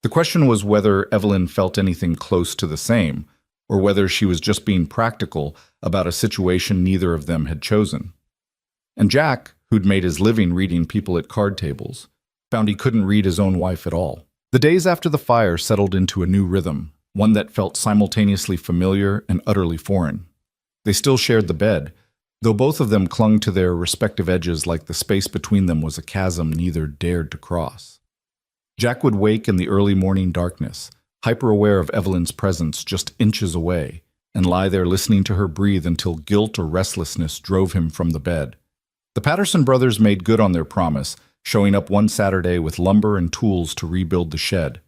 The question was whether Evelyn felt anything close to the same, or whether she was just being practical about a situation neither of them had chosen. And Jack, who'd made his living reading people at card tables, found he couldn't read his own wife at all. The days after the fire settled into a new rhythm, one that felt simultaneously familiar and utterly foreign. They still shared the bed, though both of them clung to their respective edges like the space between them was a chasm neither dared to cross. Jack would wake in the early morning darkness, hyper-aware of Evelyn's presence just inches away, and lie there listening to her breathe until guilt or restlessness drove him from the bed. The Patterson brothers made good on their promise, showing up one Saturday with lumber and tools to rebuild the shed.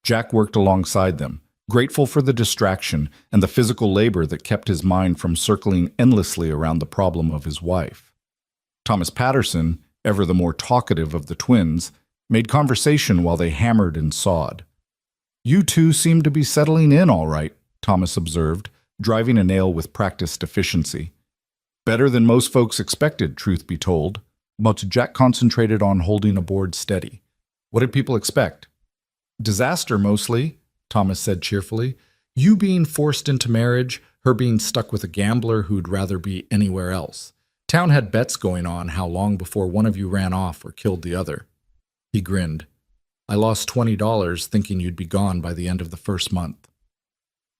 Jack worked alongside them, grateful for the distraction and the physical labor that kept his mind from circling endlessly around the problem of his wife. Thomas Patterson, ever the more talkative of the twins, made conversation while they hammered and sawed. "You two seem to be settling in all right," Thomas observed, driving a nail with practiced efficiency. "Better than most folks expected, truth be told," but Jack concentrated on holding a board steady. "What did people expect?" "Disaster, mostly," Thomas said cheerfully. "You being forced into marriage, her being stuck with a gambler who'd rather be anywhere else. Town had bets going on how long before one of you ran off or killed the other." He grinned. "I lost $20 thinking you'd be gone by the end of the first month."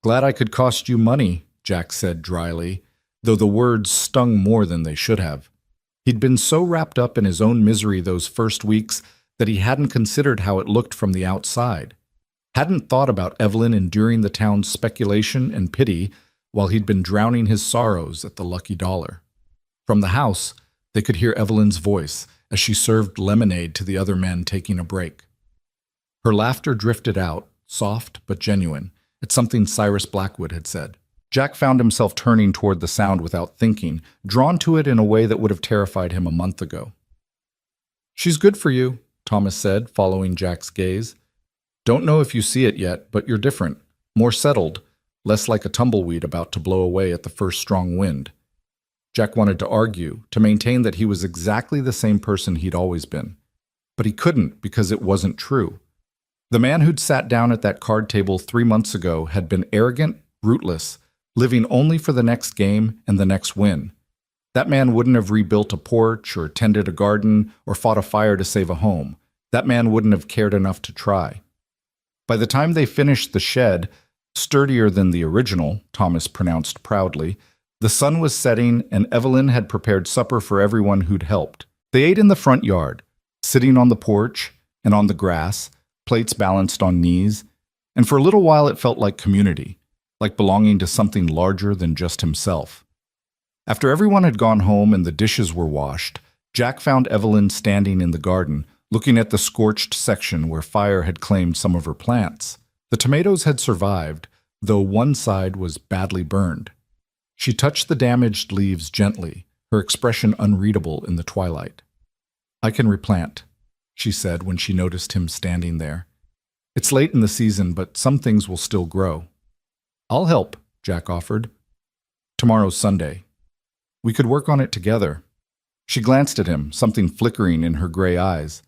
"Glad I could cost you money," Jack said dryly, though the words stung more than they should have. He'd been so wrapped up in his own misery those first weeks that he hadn't considered how it looked from the outside. Hadn't thought about Evelyn enduring the town's speculation and pity while he'd been drowning his sorrows at the lucky dollar. From the house, they could hear Evelyn's voice as she served lemonade to the other men taking a break. Her laughter drifted out, soft but genuine, at something Cyrus Blackwood had said. Jack found himself turning toward the sound without thinking, drawn to it in a way that would have terrified him a month ago. "She's good for you," Thomas said, following Jack's gaze. "Don't know if you see it yet, but you're different, more settled, less like a tumbleweed about to blow away at the first strong wind." Jack wanted to argue, to maintain that he was exactly the same person he'd always been. But he couldn't because it wasn't true. The man who'd sat down at that card table 3 months ago had been arrogant, rootless, living only for the next game and the next win. That man wouldn't have rebuilt a porch or tended a garden or fought a fire to save a home. That man wouldn't have cared enough to try. By the time they finished the shed, sturdier than the original, Thomas pronounced proudly, the sun was setting and Evelyn had prepared supper for everyone who'd helped. They ate in the front yard, sitting on the porch and on the grass, plates balanced on knees, and for a little while it felt like community, like belonging to something larger than just himself. After everyone had gone home and the dishes were washed, Jack found Evelyn standing in the garden, looking at the scorched section where fire had claimed some of her plants. The tomatoes had survived, though one side was badly burned. She touched the damaged leaves gently, her expression unreadable in the twilight. "I can replant," she said when she noticed him standing there. "It's late in the season, but some things will still grow." "I'll help," Jack offered. "Tomorrow's Sunday. We could work on it together." She glanced at him, something flickering in her gray eyes.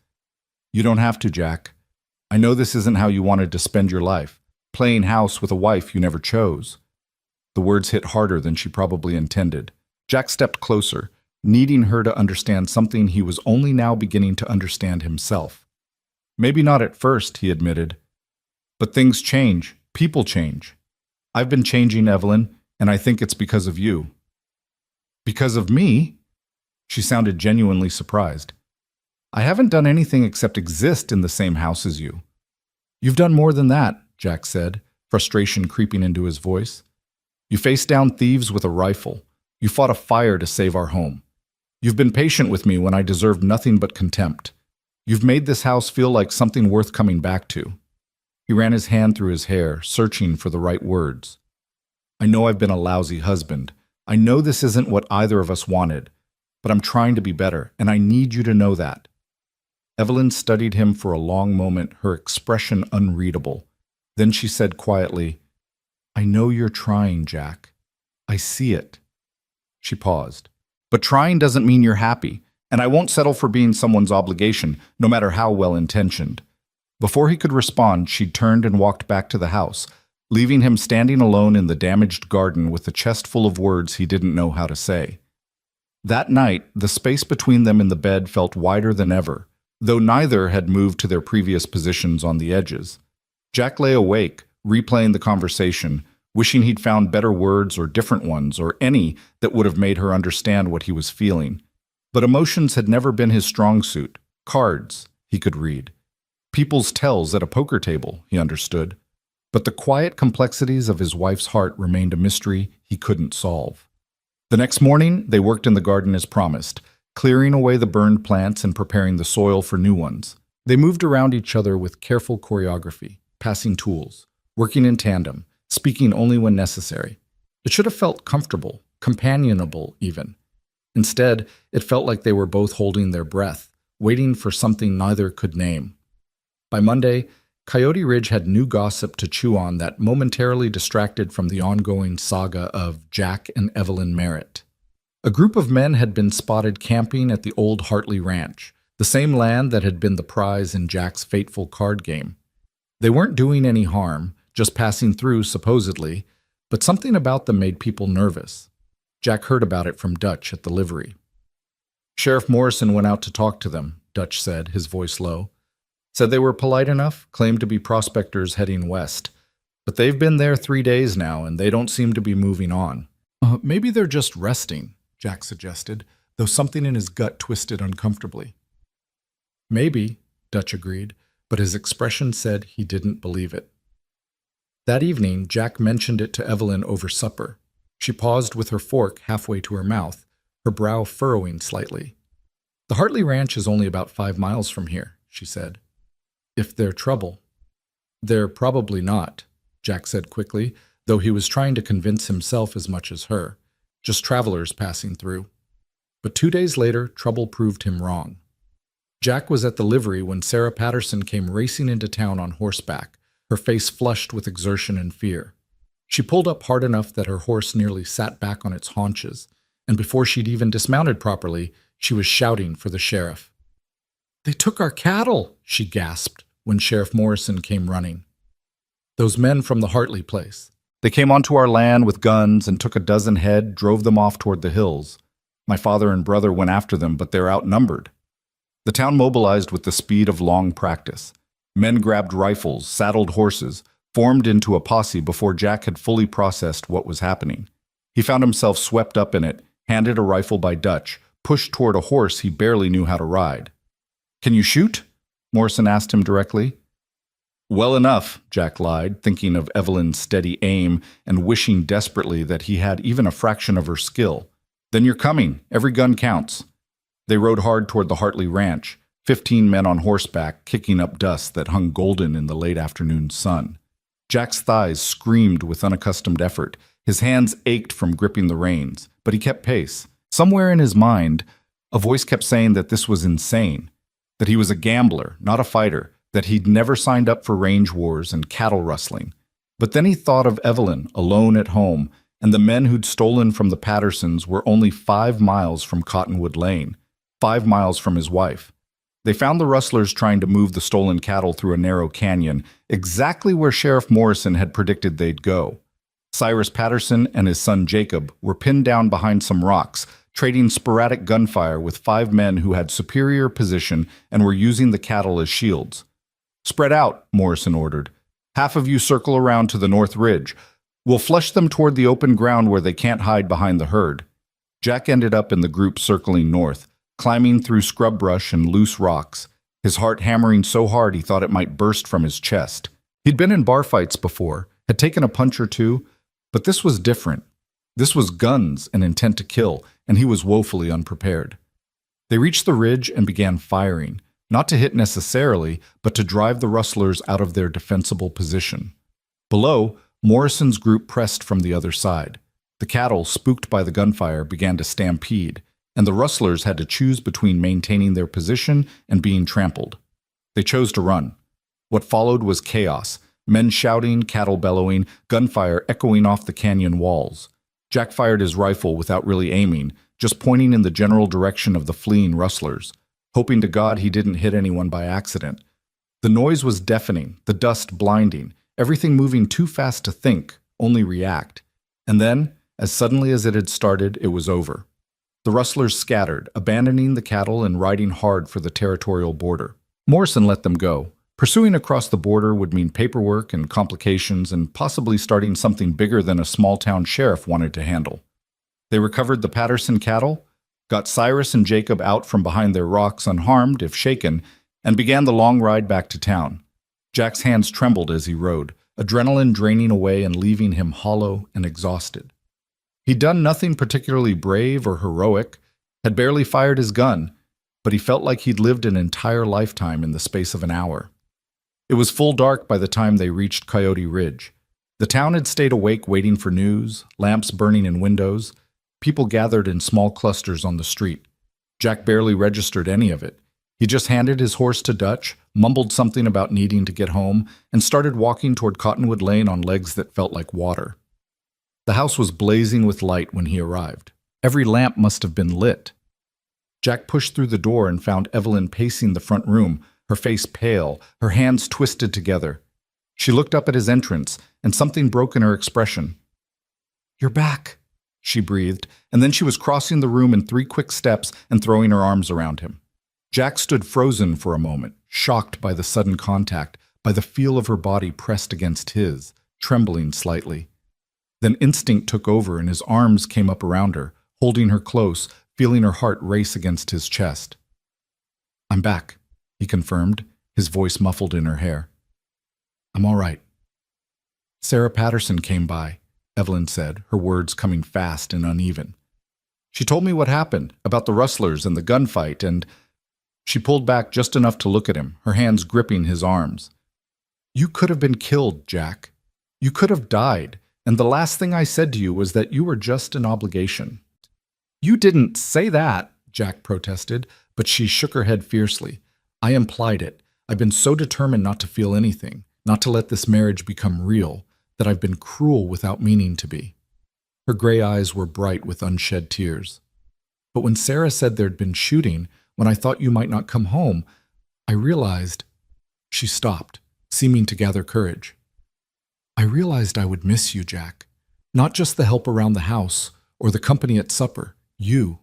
"You don't have to, Jack. I know this isn't how you wanted to spend your life, playing house with a wife you never chose." The words hit harder than she probably intended. Jack stepped closer, needing her to understand something he was only now beginning to understand himself. Maybe not at first, he admitted. But things change. People change. I've been changing, Evelyn, and I think it's because of you. Because of me? She sounded genuinely surprised. I haven't done anything except exist in the same house as you. You've done more than that, Jack said, frustration creeping into his voice. You faced down thieves with a rifle. You fought a fire to save our home. You've been patient with me when I deserved nothing but contempt. You've made this house feel like something worth coming back to. He ran his hand through his hair, searching for the right words. I know I've been a lousy husband. I know this isn't what either of us wanted, but I'm trying to be better, and I need you to know that. Evelyn studied him for a long moment, her expression unreadable. Then she said quietly, I know you're trying, Jack. I see it. She paused. But trying doesn't mean you're happy, and I won't settle for being someone's obligation, no matter how well-intentioned. Before he could respond, she turned and walked back to the house, leaving him standing alone in the damaged garden with a chest full of words he didn't know how to say. That night, the space between them in the bed felt wider than ever, though neither had moved to their previous positions on the edges. Jack lay awake, replaying the conversation, wishing he'd found better words or different ones or any that would have made her understand what he was feeling. But emotions had never been his strong suit. Cards, he could read. People's tells at a poker table, he understood. But the quiet complexities of his wife's heart remained a mystery he couldn't solve. The next morning, they worked in the garden as promised, clearing away the burned plants and preparing the soil for new ones. They moved around each other with careful choreography, passing tools, working in tandem, speaking only when necessary. It should have felt comfortable, companionable even. Instead, it felt like they were both holding their breath, waiting for something neither could name. By Monday, Coyote Ridge had new gossip to chew on that momentarily distracted from the ongoing saga of Jack and Evelyn Merritt. A group of men had been spotted camping at the old Hartley Ranch, the same land that had been the prize in Jack's fateful card game. They weren't doing any harm, just passing through supposedly, but something about them made people nervous. Jack heard about it from Dutch at the livery. Sheriff Morrison went out to talk to them, Dutch said, his voice low. Said they were polite enough, claimed to be prospectors heading west. But they've been there 3 days now, and they don't seem to be moving on. Maybe they're just resting, Jack suggested, though something in his gut twisted uncomfortably. Maybe, Dutch agreed, but his expression said he didn't believe it. That evening, Jack mentioned it to Evelyn over supper. She paused with her fork halfway to her mouth, her brow furrowing slightly. The Hartley Ranch is only about 5 miles from here, she said. If they're trouble. They're probably not, Jack said quickly, though he was trying to convince himself as much as her. Just travelers passing through. But 2 days later, trouble proved him wrong. Jack was at the livery when Sarah Patterson came racing into town on horseback, her face flushed with exertion and fear. She pulled up hard enough that her horse nearly sat back on its haunches, and before she'd even dismounted properly, she was shouting for the sheriff. They took our cattle, she gasped when Sheriff Morrison came running. Those men from the Hartley place. They came onto our land with guns and took a dozen head, drove them off toward the hills. My father and brother went after them, but they're outnumbered. The town mobilized with the speed of long practice. Men grabbed rifles, saddled horses, formed into a posse before Jack had fully processed what was happening. He found himself swept up in it, handed a rifle by Dutch, pushed toward a horse he barely knew how to ride. Can you shoot? Morrison asked him directly. Well enough, Jack lied, thinking of Evelyn's steady aim and wishing desperately that he had even a fraction of her skill. Then you're coming. Every gun counts. They rode hard toward the Hartley Ranch, 15 men on horseback kicking up dust that hung golden in the late afternoon sun. Jack's thighs screamed with unaccustomed effort. His hands ached from gripping the reins, but he kept pace. Somewhere in his mind, a voice kept saying that this was insane, that he was a gambler, not a fighter, that he'd never signed up for range wars and cattle rustling. But then he thought of Evelyn, alone at home, and the men who'd stolen from the Pattersons were only 5 miles from Cottonwood Lane, 5 miles from his wife. They found the rustlers trying to move the stolen cattle through a narrow canyon, exactly where Sheriff Morrison had predicted they'd go. Cyrus Patterson and his son Jacob were pinned down behind some rocks, trading sporadic gunfire with 5 men who had superior position and were using the cattle as shields. "Spread out," Morrison ordered. "Half of you circle around to the north ridge. We'll flush them toward the open ground where they can't hide behind the herd." Jack ended up in the group circling north, climbing through scrub brush and loose rocks, his heart hammering so hard he thought it might burst from his chest. He'd been in bar fights before, had taken a punch or two, but this was different. This was guns and intent to kill, and he was woefully unprepared. They reached the ridge and began firing, not to hit necessarily, but to drive the rustlers out of their defensible position. Below, Morrison's group pressed from the other side. The cattle, spooked by the gunfire, began to stampede, and the rustlers had to choose between maintaining their position and being trampled. They chose to run. What followed was chaos, men shouting, cattle bellowing, gunfire echoing off the canyon walls. Jack fired his rifle without really aiming, just pointing in the general direction of the fleeing rustlers, hoping to God he didn't hit anyone by accident. The noise was deafening, the dust blinding, everything moving too fast to think, only react. And then, as suddenly as it had started, it was over. The rustlers scattered, abandoning the cattle and riding hard for the territorial border. Morrison let them go. Pursuing across the border would mean paperwork and complications and possibly starting something bigger than a small-town sheriff wanted to handle. They recovered the Patterson cattle, got Cyrus and Jacob out from behind their rocks unharmed, if shaken, and began the long ride back to town. Jack's hands trembled as he rode, adrenaline draining away and leaving him hollow and exhausted. He'd done nothing particularly brave or heroic, had barely fired his gun, but he felt like he'd lived an entire lifetime in the space of an hour. It was full dark by the time they reached Coyote Ridge. The town had stayed awake waiting for news, lamps burning in windows. People gathered in small clusters on the street. Jack barely registered any of it. He just handed his horse to Dutch, mumbled something about needing to get home, and started walking toward Cottonwood Lane on legs that felt like water. The house was blazing with light when he arrived. Every lamp must have been lit. Jack pushed through the door and found Evelyn pacing the front room, her face pale, her hands twisted together. She looked up at his entrance, and something broke in her expression. "You're back," she breathed, and then she was crossing the room in 3 quick steps and throwing her arms around him. Jack stood frozen for a moment, shocked by the sudden contact, by the feel of her body pressed against his, trembling slightly. Then instinct took over and his arms came up around her, holding her close, feeling her heart race against his chest. "I'm back," he confirmed, his voice muffled in her hair. "I'm all right." "Sarah Patterson came by," Evelyn said, her words coming fast and uneven. "She told me what happened, about the rustlers and the gunfight, and—" She pulled back just enough to look at him, her hands gripping his arms. "You could have been killed, Jack. You could have died, and the last thing I said to you was that you were just an obligation." "You didn't say that," Jack protested, but she shook her head fiercely. "I implied it. I've been so determined not to feel anything, not to let this marriage become real, that I've been cruel without meaning to be." Her gray eyes were bright with unshed tears. "But when Sarah said there'd been shooting, when I thought you might not come home, I realized—" She stopped, seeming to gather courage. "I realized I would miss you, Jack. Not just the help around the house or the company at supper. You.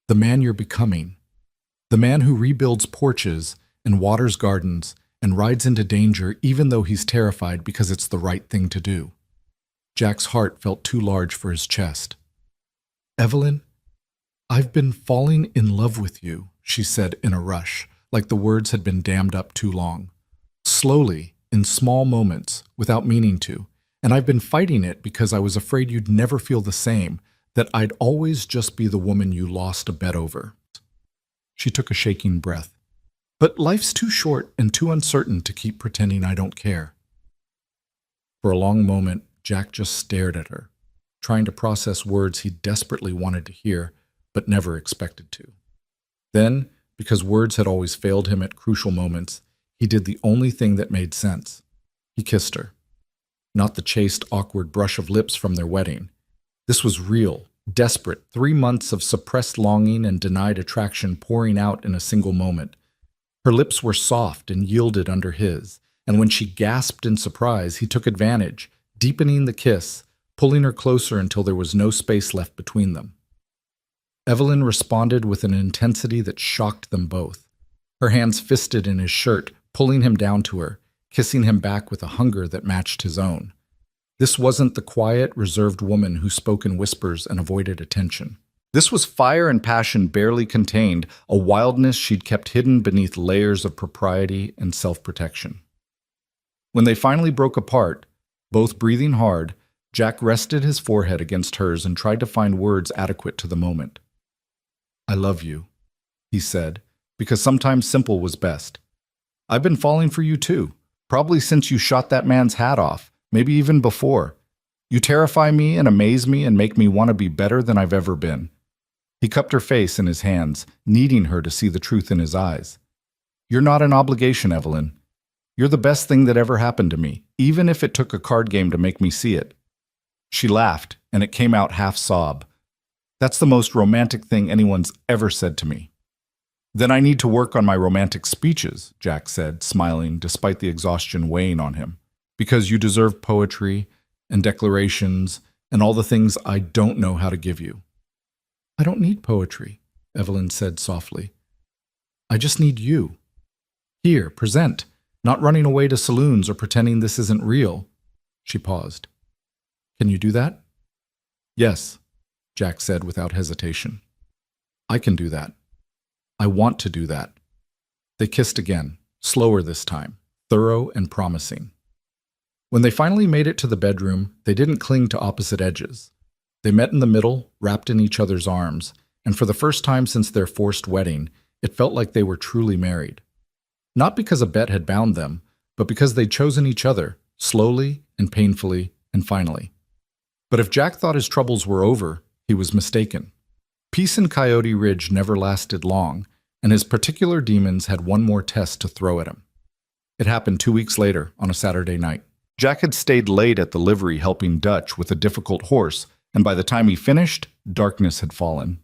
The man you're becoming. The man who rebuilds porches and waters gardens and rides into danger even though he's terrified because it's the right thing to do." Jack's heart felt too large for his chest. "Evelyn, I've been falling in love with you," she said in a rush, like the words had been dammed up too long. "Slowly, in small moments, without meaning to, and I've been fighting it because I was afraid you'd never feel the same, that I'd always just be the woman you lost a bet over." She took a shaking breath. "But life's too short and too uncertain to keep pretending I don't care." For a long moment, Jack just stared at her, trying to process words he desperately wanted to hear, but never expected to. Then, because words had always failed him at crucial moments, he did the only thing that made sense. He kissed her. Not the chaste, awkward brush of lips from their wedding. This was real, desperate, 3 months of suppressed longing and denied attraction pouring out in a single moment. Her lips were soft and yielded under his, and when she gasped in surprise, he took advantage, deepening the kiss, pulling her closer until there was no space left between them. Evelyn responded with an intensity that shocked them both. Her hands fisted in his shirt, pulling him down to her, kissing him back with a hunger that matched his own. This wasn't the quiet, reserved woman who spoke in whispers and avoided attention. This was fire and passion barely contained, a wildness she'd kept hidden beneath layers of propriety and self-protection. When they finally broke apart, both breathing hard, Jack rested his forehead against hers and tried to find words adequate to the moment. "I love you," he said, because sometimes simple was best. "I've been falling for you too, probably since you shot that man's hat off, maybe even before. You terrify me and amaze me and make me want to be better than I've ever been." He cupped her face in his hands, needing her to see the truth in his eyes. "You're not an obligation, Evelyn. You're the best thing that ever happened to me, even if it took a card game to make me see it." She laughed, and it came out half-sob. "That's the most romantic thing anyone's ever said to me." "Then I need to work on my romantic speeches," Jack said, smiling despite the exhaustion weighing on him. "Because you deserve poetry and declarations and all the things I don't know how to give you." "I don't need poetry," Evelyn said softly. "I just need you. Here, present, not running away to saloons or pretending this isn't real." She paused. "Can you do that?" "Yes," Jack said without hesitation. "I can do that. I want to do that." They kissed again, slower this time, thorough and promising. When they finally made it to the bedroom, they didn't cling to opposite edges. They met in the middle, wrapped in each other's arms, and for the first time since their forced wedding, it felt like they were truly married. Not because a bet had bound them, but because they'd chosen each other, slowly and painfully and finally. But if Jack thought his troubles were over, he was mistaken. Peace in Coyote Ridge never lasted long, and his particular demons had one more test to throw at him. It happened 2 weeks later, on a Saturday night. Jack had stayed late at the livery helping Dutch with a difficult horse, and by the time he finished, darkness had fallen.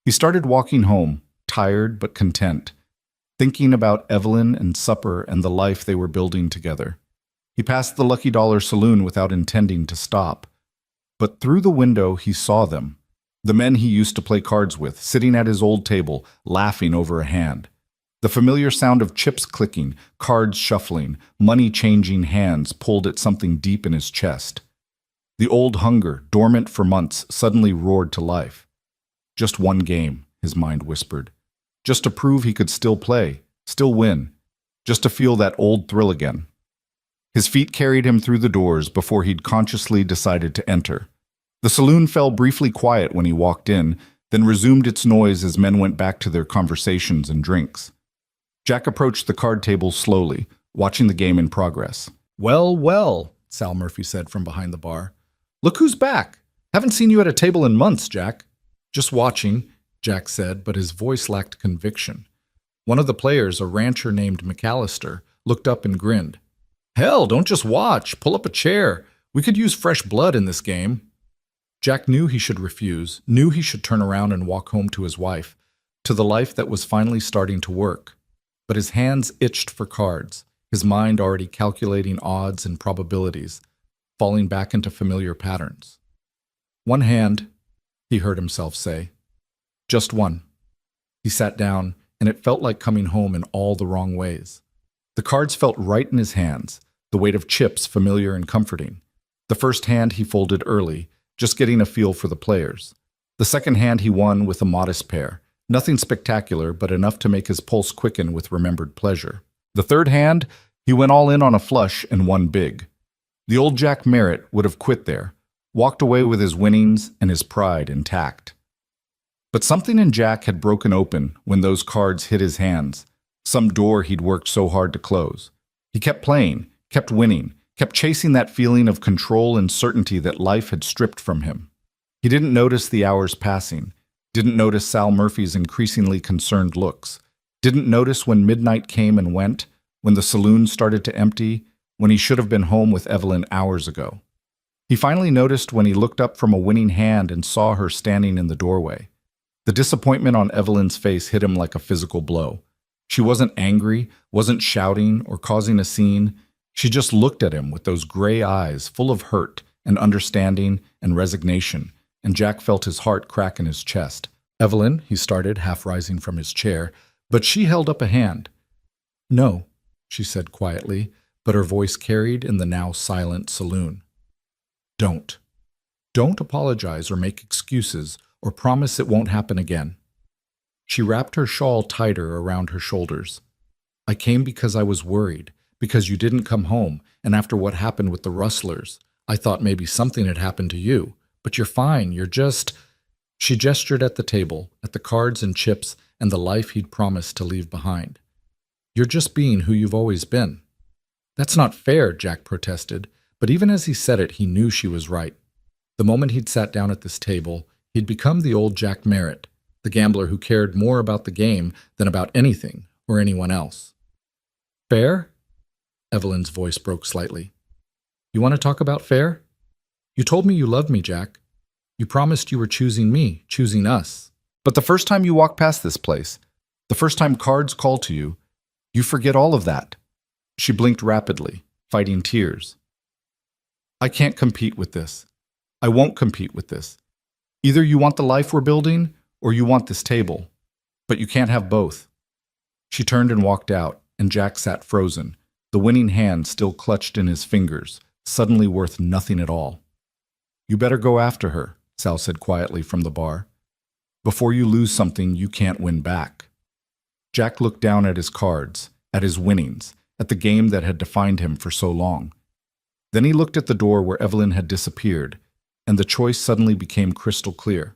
He started walking home, tired but content, thinking about Evelyn and supper and the life they were building together. He passed the Lucky Dollar Saloon without intending to stop. But through the window he saw them, the men he used to play cards with, sitting at his old table, laughing over a hand. The familiar sound of chips clicking, cards shuffling, money changing hands pulled at something deep in his chest. The old hunger, dormant for months, suddenly roared to life. Just one game, his mind whispered. Just to prove he could still play, still win. Just to feel that old thrill again. His feet carried him through the doors before he'd consciously decided to enter. The saloon fell briefly quiet when he walked in, then resumed its noise as men went back to their conversations and drinks. Jack approached the card table slowly, watching the game in progress. "Well, well," Sal Murphy said from behind the bar. "Look who's back. Haven't seen you at a table in months, Jack." "Just watching," Jack said, but his voice lacked conviction. One of the players, a rancher named McAllister, looked up and grinned. "Hell, don't just watch. Pull up a chair. We could use fresh blood in this game." Jack knew he should refuse, knew he should turn around and walk home to his wife, to the life that was finally starting to work. But his hands itched for cards, his mind already calculating odds and probabilities, falling back into familiar patterns. "One hand," he heard himself say. "Just one." He sat down, and it felt like coming home in all the wrong ways. The cards felt right in his hands, the weight of chips familiar and comforting. The first hand he folded early, just getting a feel for the players. The second hand he won with a modest pair, nothing spectacular, but enough to make his pulse quicken with remembered pleasure. The third hand, he went all in on a flush and won big. The old Jack Merritt would have quit there, walked away with his winnings and his pride intact. But something in Jack had broken open when those cards hit his hands, some door he'd worked so hard to close. He kept playing, kept winning, kept chasing that feeling of control and certainty that life had stripped from him. He didn't notice the hours passing, didn't notice Sal Murphy's increasingly concerned looks, didn't notice when midnight came and went, when the saloon started to empty, when he should have been home with Evelyn hours ago. He finally noticed when he looked up from a winning hand and saw her standing in the doorway. The disappointment on Evelyn's face hit him like a physical blow. She wasn't angry, wasn't shouting or causing a scene. She just looked at him with those gray eyes full of hurt and understanding and resignation, and Jack felt his heart crack in his chest. "Evelyn," he started, half rising from his chair, but she held up a hand. "No," she said quietly, but her voice carried in the now silent saloon. "Don't. Don't apologize or make excuses or promise it won't happen again." She wrapped her shawl tighter around her shoulders. "I came because I was worried, because you didn't come home, and after what happened with the rustlers, I thought maybe something had happened to you. But you're fine, you're just—" She gestured at the table, at the cards and chips, and the life he'd promised to leave behind. "You're just being who you've always been." "That's not fair," Jack protested, but even as he said it, he knew she was right. The moment he'd sat down at this table, he'd become the old Jack Merritt, the gambler who cared more about the game than about anything or anyone else. "Fair?" Evelyn's voice broke slightly. "You want to talk about fair? You told me you loved me, Jack. You promised you were choosing me, choosing us. But the first time you walk past this place, the first time cards call to you, you forget all of that." She blinked rapidly, fighting tears. "I can't compete with this. I won't compete with this. Either you want the life we're building, or you want this table. But you can't have both." She turned and walked out, and Jack sat frozen, the winning hand still clutched in his fingers, suddenly worth nothing at all. "You better go after her," Sal said quietly from the bar. "Before you lose something you can't win back." Jack looked down at his cards, at his winnings, at the game that had defined him for so long. Then he looked at the door where Evelyn had disappeared, and the choice suddenly became crystal clear.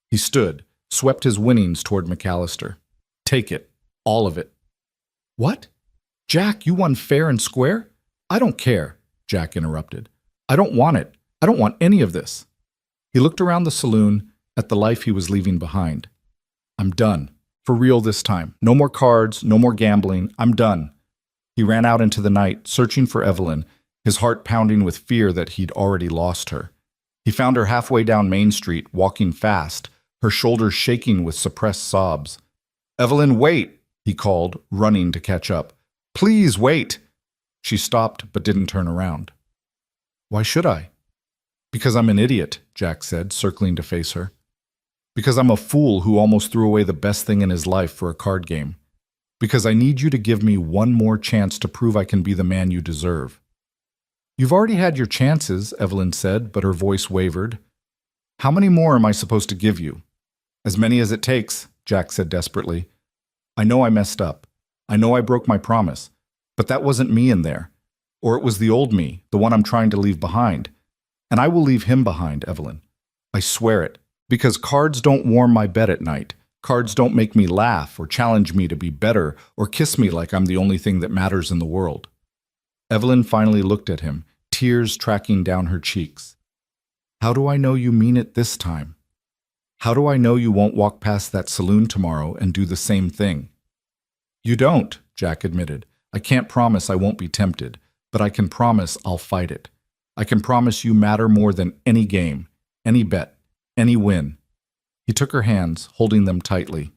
He stood, swept his winnings toward McAllister. "Take it. All of it." "What? Jack, you won fair and square?" "I don't care," Jack interrupted. "I don't want it. I don't want any of this." He looked around the saloon, at the life he was leaving behind. "I'm done. For real this time. No more cards, no more gambling. I'm done." He ran out into the night, searching for Evelyn, his heart pounding with fear that he'd already lost her. He found her halfway down Main Street, walking fast, her shoulders shaking with suppressed sobs. "Evelyn, wait!" he called, running to catch up. "Please wait!" She stopped but didn't turn around. "Why should I?" "Because I'm an idiot," Jack said, circling to face her. "Because I'm a fool who almost threw away the best thing in his life for a card game. Because I need you to give me one more chance to prove I can be the man you deserve." "You've already had your chances," Evelyn said, but her voice wavered. "How many more am I supposed to give you?" "As many as it takes," Jack said desperately. "I know I messed up. I know I broke my promise. But that wasn't me in there. Or it was the old me, the one I'm trying to leave behind. And I will leave him behind, Evelyn. I swear it. Because cards don't warm my bed at night. Cards don't make me laugh or challenge me to be better or kiss me like I'm the only thing that matters in the world." Evelyn finally looked at him, tears tracking down her cheeks. "How do I know you mean it this time? How do I know you won't walk past that saloon tomorrow and do the same thing?" "You don't," Jack admitted. "I can't promise I won't be tempted, but I can promise I'll fight it. I can promise you matter more than any game, any bet, any win." He took her hands, holding them tightly.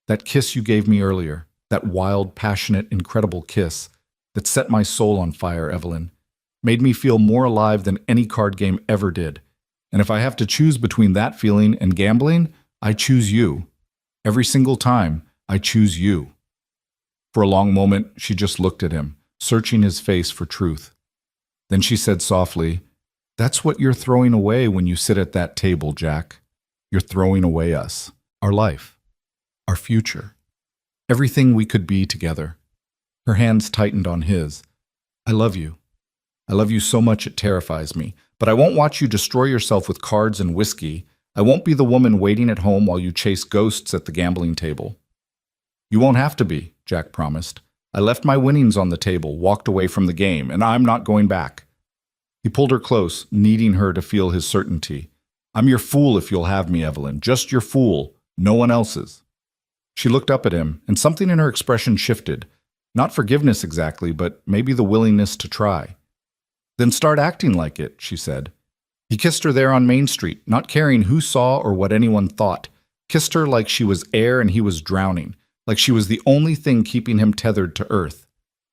"That kiss you gave me earlier, that wild, passionate, incredible kiss that set my soul on fire, Evelyn, made me feel more alive than any card game ever did. And if I have to choose between that feeling and gambling, I choose you. Every single time, I choose you." For a long moment, she just looked at him, searching his face for truth. Then she said softly, "That's what you're throwing away when you sit at that table, Jack. You're throwing away us, our life, our future, everything we could be together." Her hands tightened on his. "I love you. I love you so much it terrifies me. But I won't watch you destroy yourself with cards and whiskey. I won't be the woman waiting at home while you chase ghosts at the gambling table." "You won't have to be," Jack promised. "I left my winnings on the table, walked away from the game, and I'm not going back." He pulled her close, needing her to feel his certainty. "I'm your fool if you'll have me, Evelyn. Just your fool. No one else's." She looked up at him, and something in her expression shifted. Not forgiveness exactly, but maybe the willingness to try. "Then start acting like it," she said. He kissed her there on Main Street, not caring who saw or what anyone thought. Kissed her like she was air and he was drowning, like she was the only thing keeping him tethered to earth.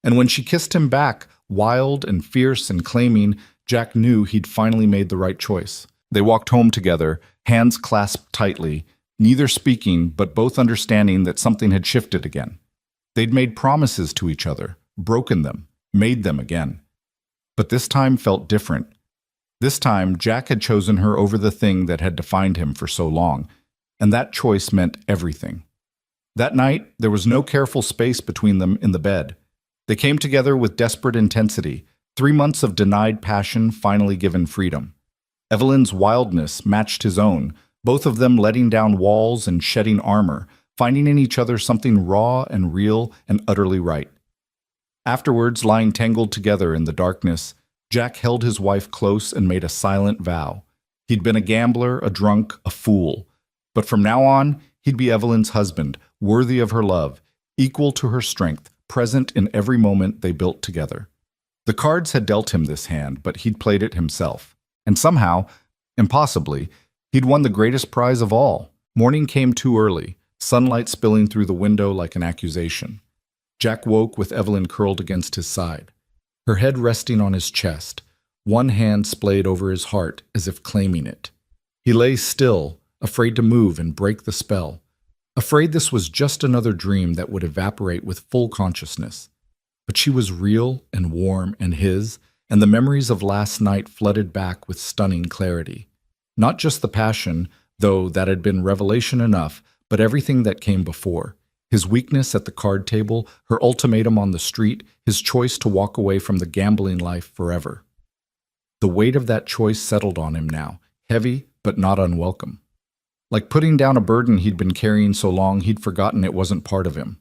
And when she kissed him back, wild and fierce and claiming, Jack knew he'd finally made the right choice. They walked home together, hands clasped tightly, neither speaking but both understanding that something had shifted again. They'd made promises to each other, broken them, made them again. But this time felt different. This time, Jack had chosen her over the thing that had defined him for so long, and that choice meant everything. That night, there was no careful space between them in the bed. They came together with desperate intensity, 3 months of denied passion finally given freedom. Evelyn's wildness matched his own, both of them letting down walls and shedding armor, finding in each other something raw and real and utterly right. Afterwards, lying tangled together in the darkness, Jack held his wife close and made a silent vow. He'd been a gambler, a drunk, a fool. But from now on, he'd be Evelyn's husband, worthy of her love, equal to her strength, present in every moment they built together. The cards had dealt him this hand, but he'd played it himself. And somehow, impossibly, he'd won the greatest prize of all. Morning came too early, sunlight spilling through the window like an accusation. Jack woke with Evelyn curled against his side, her head resting on his chest, one hand splayed over his heart as if claiming it. He lay still, afraid to move and break the spell, afraid this was just another dream that would evaporate with full consciousness. But she was real and warm and his, and the memories of last night flooded back with stunning clarity. Not just the passion, though that had been revelation enough, but everything that came before. His weakness at the card table, her ultimatum on the street, his choice to walk away from the gambling life forever. The weight of that choice settled on him now, heavy but not unwelcome. Like putting down a burden he'd been carrying so long he'd forgotten it wasn't part of him.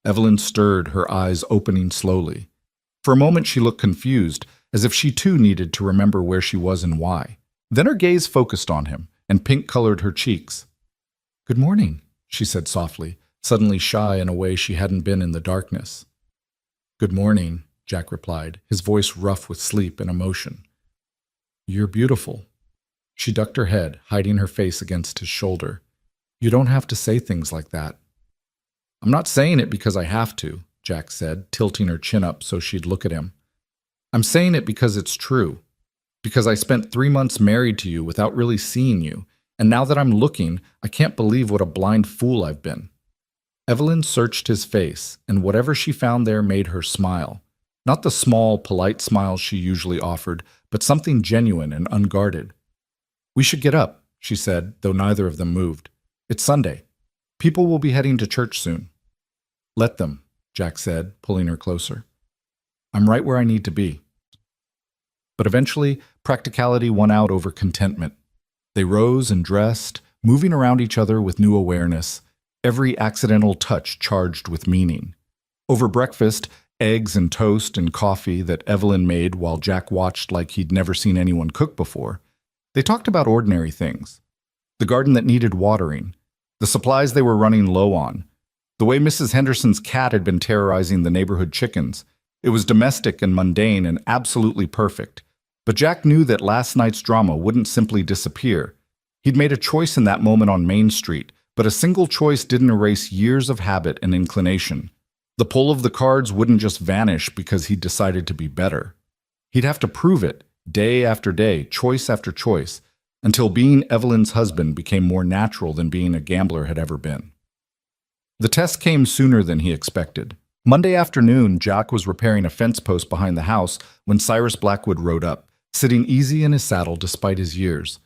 Evelyn stirred, her eyes opening slowly. For a moment she looked confused, as if she too needed to remember where she was and why. Then her gaze focused on him, and pink colored her cheeks. "Good morning," she said softly, suddenly shy in a way she hadn't been in the darkness. "Good morning," Jack replied, his voice rough with sleep and emotion. "You're beautiful." She ducked her head, hiding her face against his shoulder. "You don't have to say things like that." "I'm not saying it because I have to," Jack said, tilting her chin up so she'd look at him. "I'm saying it because it's true. Because I spent 3 months married to you without really seeing you, and now that I'm looking, I can't believe what a blind fool I've been." Evelyn searched his face, and whatever she found there made her smile. Not the small, polite smile she usually offered, but something genuine and unguarded. "We should get up," she said, though neither of them moved. "It's Sunday. People will be heading to church soon." "Let them," Jack said, pulling her closer. "I'm right where I need to be." But eventually, practicality won out over contentment. They rose and dressed, moving around each other with new awareness, every accidental touch charged with meaning. Over breakfast, eggs and toast and coffee that Evelyn made while Jack watched like he'd never seen anyone cook before, they talked about ordinary things. The garden that needed watering, the supplies they were running low on, the way Mrs. Henderson's cat had been terrorizing the neighborhood chickens. It was domestic and mundane and absolutely perfect. But Jack knew that last night's drama wouldn't simply disappear. He'd made a choice in that moment on Main Street, but a single choice didn't erase years of habit and inclination. The pull of the cards wouldn't just vanish because he'd decided to be better. He'd have to prove it, day after day, choice after choice, until being Evelyn's husband became more natural than being a gambler had ever been. The test came sooner than he expected. Monday afternoon, Jack was repairing a fence post behind the house when Cyrus Blackwood rode up, sitting easy in his saddle despite his years.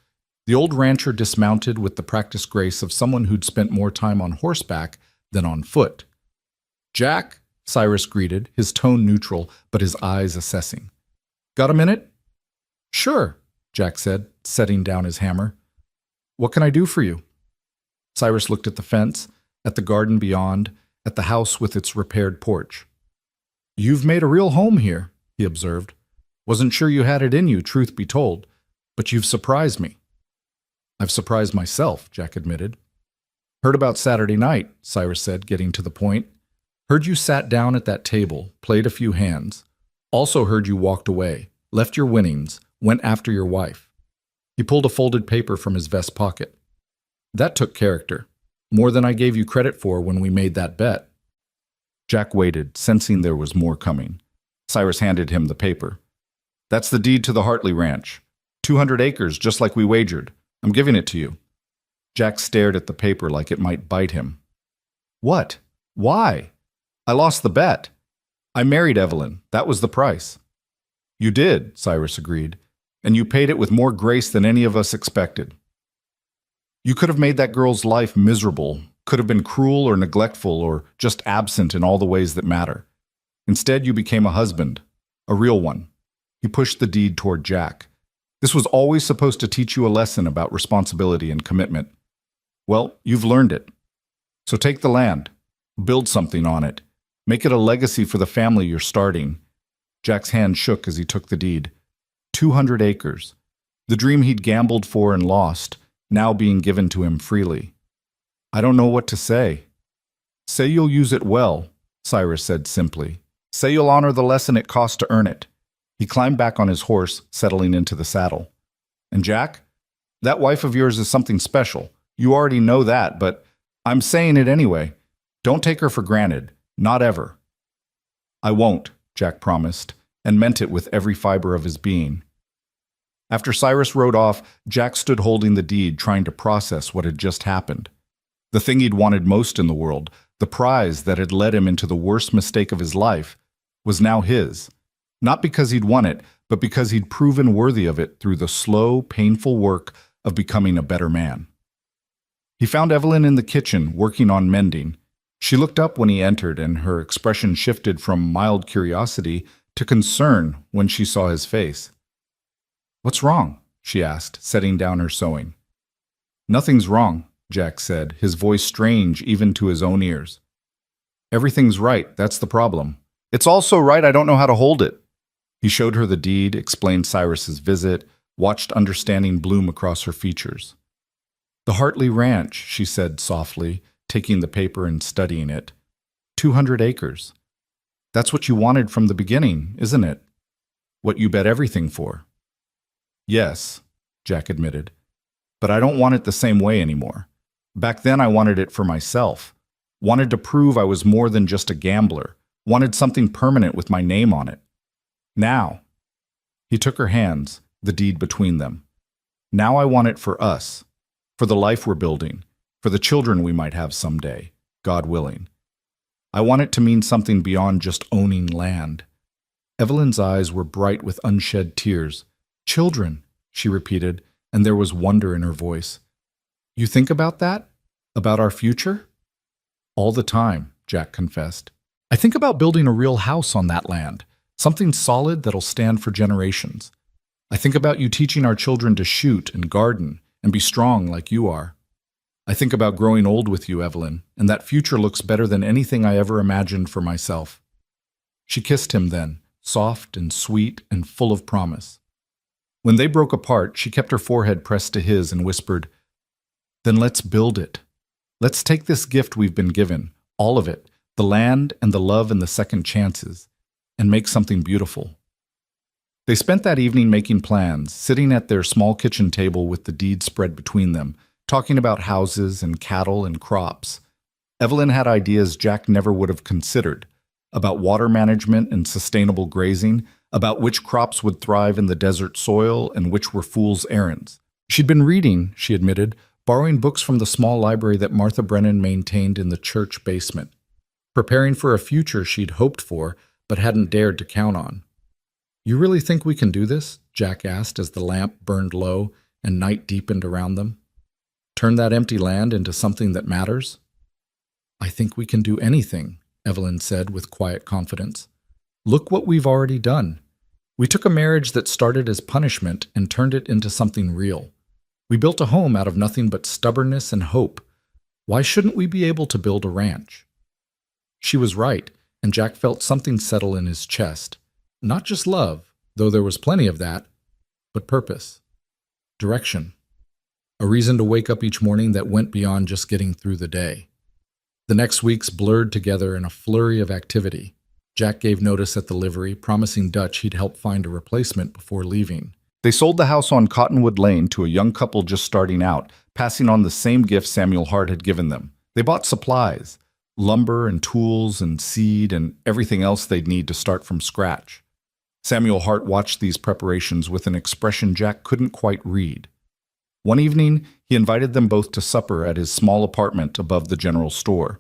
The old rancher dismounted with the practiced grace of someone who'd spent more time on horseback than on foot. "Jack," Cyrus greeted, his tone neutral, but his eyes assessing. "Got a minute?" "Sure," Jack said, setting down his hammer. "What can I do for you?" Cyrus looked at the fence, at the garden beyond, at the house with its repaired porch. "You've made a real home here," he observed. "Wasn't sure you had it in you, truth be told, but you've surprised me." "I've surprised myself," Jack admitted. "Heard about Saturday night," Cyrus said, getting to the point. "Heard you sat down at that table, played a few hands. Also heard you walked away, left your winnings, went after your wife." He pulled a folded paper from his vest pocket. "That took character. More than I gave you credit for when we made that bet." Jack waited, sensing there was more coming. Cyrus handed him the paper. "That's the deed to the Hartley Ranch. 200 acres, just like we wagered. I'm giving it to you. Jack stared at the paper like it might bite him. What? Why? I lost the bet. I married Evelyn. That was the price. You did, Cyrus agreed, and you paid it with more grace than any of us expected. You could have made that girl's life miserable, could have been cruel or neglectful or just absent in all the ways that matter. Instead, you became a husband, a real one. He pushed the deed toward Jack. This was always supposed to teach you a lesson about responsibility and commitment. Well, you've learned it. So take the land, build something on it, make it a legacy for the family you're starting. Jack's hand shook as he took the deed. 200 acres. The dream he'd gambled for and lost, now being given to him freely. I don't know what to say. Say you'll use it well, Cyrus said simply. Say you'll honor the lesson it cost to earn it. He climbed back on his horse, settling into the saddle. And Jack, that wife of yours is something special. You already know that, but I'm saying it anyway. Don't take her for granted. Not ever. I won't, Jack promised, and meant it with every fiber of his being. After Cyrus rode off, Jack stood holding the deed, trying to process what had just happened. The thing he'd wanted most in the world, the prize that had led him into the worst mistake of his life, was now his. Not because he'd won it, but because he'd proven worthy of it through the slow, painful work of becoming a better man. He found Evelyn in the kitchen, working on mending. She looked up when he entered, and her expression shifted from mild curiosity to concern when she saw his face. "What's wrong?" she asked, setting down her sewing. "Nothing's wrong," Jack said, his voice strange even to his own ears. "Everything's right, that's the problem. It's all so right I don't know how to hold it." He showed her the deed, explained Cyrus's visit, watched understanding bloom across her features. "The Hartley Ranch," she said softly, taking the paper and studying it. 200 acres. That's what you wanted from the beginning, isn't it? What you bet everything for." "Yes," Jack admitted. "But I don't want it the same way anymore. Back then I wanted it for myself. Wanted to prove I was more than just a gambler. Wanted something permanent with my name on it. Now," he took her hands, the deed between them. "Now I want it for us, for the life we're building, for the children we might have someday, God willing. I want it to mean something beyond just owning land." Evelyn's eyes were bright with unshed tears. "Children," she repeated, and there was wonder in her voice. "You think about that? About our future?" "All the time," Jack confessed. "I think about building a real house on that land, something solid that'll stand for generations. I think about you teaching our children to shoot and garden and be strong like you are. I think about growing old with you, Evelyn, and that future looks better than anything I ever imagined for myself." She kissed him then, soft and sweet and full of promise. When they broke apart, she kept her forehead pressed to his and whispered, "Then let's build it. Let's take this gift we've been given, all of it, the land and the love and the second chances, and make something beautiful." They spent that evening making plans, sitting at their small kitchen table with the deed spread between them, talking about houses and cattle and crops. Evelyn had ideas Jack never would have considered, about water management and sustainable grazing, about which crops would thrive in the desert soil and which were fool's errands. She'd been reading, she admitted, borrowing books from the small library that Martha Brennan maintained in the church basement, preparing for a future she'd hoped for but hadn't dared to count on. "You really think we can do this?" Jack asked as the lamp burned low and night deepened around them. "Turn that empty land into something that matters?" "I think we can do anything," Evelyn said with quiet confidence. "Look what we've already done. We took a marriage that started as punishment and turned it into something real. We built a home out of nothing but stubbornness and hope. Why shouldn't we be able to build a ranch?" She was right, and Jack felt something settle in his chest. Not just love, though there was plenty of that, but purpose, direction, a reason to wake up each morning that went beyond just getting through the day. The next weeks blurred together in a flurry of activity. Jack gave notice at the livery, promising Dutch he'd help find a replacement before leaving. They sold the house on Cottonwood Lane to a young couple just starting out, passing on the same gift Samuel Hart had given them. They bought supplies, lumber and tools and seed and everything else they'd need to start from scratch. Samuel Hart watched these preparations with an expression Jack couldn't quite read. One evening, he invited them both to supper at his small apartment above the general store.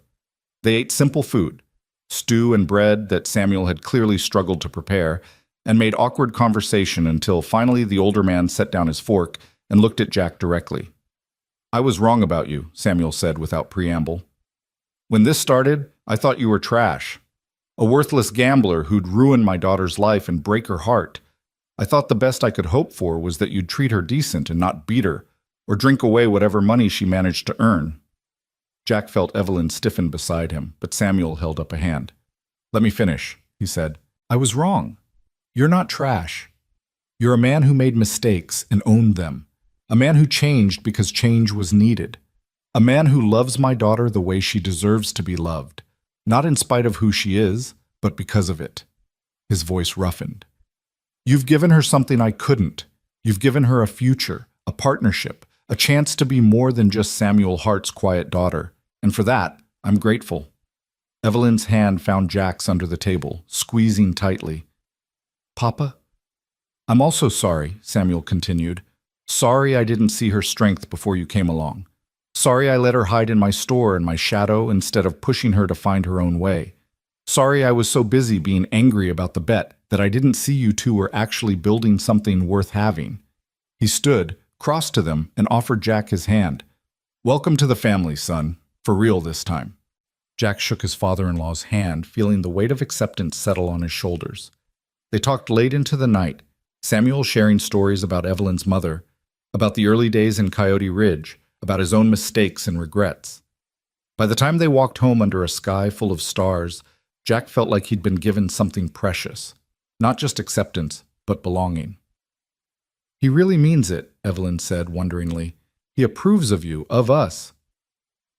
They ate simple food, stew and bread that Samuel had clearly struggled to prepare, and made awkward conversation until finally the older man set down his fork and looked at Jack directly. "I was wrong about you," Samuel said without preamble. "When this started, I thought you were trash. A worthless gambler who'd ruin my daughter's life and break her heart. I thought the best I could hope for was that you'd treat her decent and not beat her, or drink away whatever money she managed to earn." Jack felt Evelyn stiffen beside him, but Samuel held up a hand. "Let me finish," he said. "I was wrong. You're not trash. You're a man who made mistakes and owned them. A man who changed because change was needed. A man who loves my daughter the way she deserves to be loved. Not in spite of who she is, but because of it." His voice roughened. "You've given her something I couldn't. You've given her a future, a partnership, a chance to be more than just Samuel Hart's quiet daughter. And for that, I'm grateful." Evelyn's hand found Jack's under the table, squeezing tightly. "Papa?" "I'm also sorry," Samuel continued. "Sorry I didn't see her strength before you came along. Sorry I let her hide in my store in my shadow instead of pushing her to find her own way. Sorry I was so busy being angry about the bet that I didn't see you two were actually building something worth having." He stood, crossed to them, and offered Jack his hand. "Welcome to the family, son. For real this time." Jack shook his father-in-law's hand, feeling the weight of acceptance settle on his shoulders. They talked late into the night, Samuel sharing stories about Evelyn's mother, about the early days in Coyote Ridge, about his own mistakes and regrets. By the time they walked home under a sky full of stars, Jack felt like he'd been given something precious. Not just acceptance, but belonging. "He really means it," Evelyn said wonderingly. "He approves of you, of us."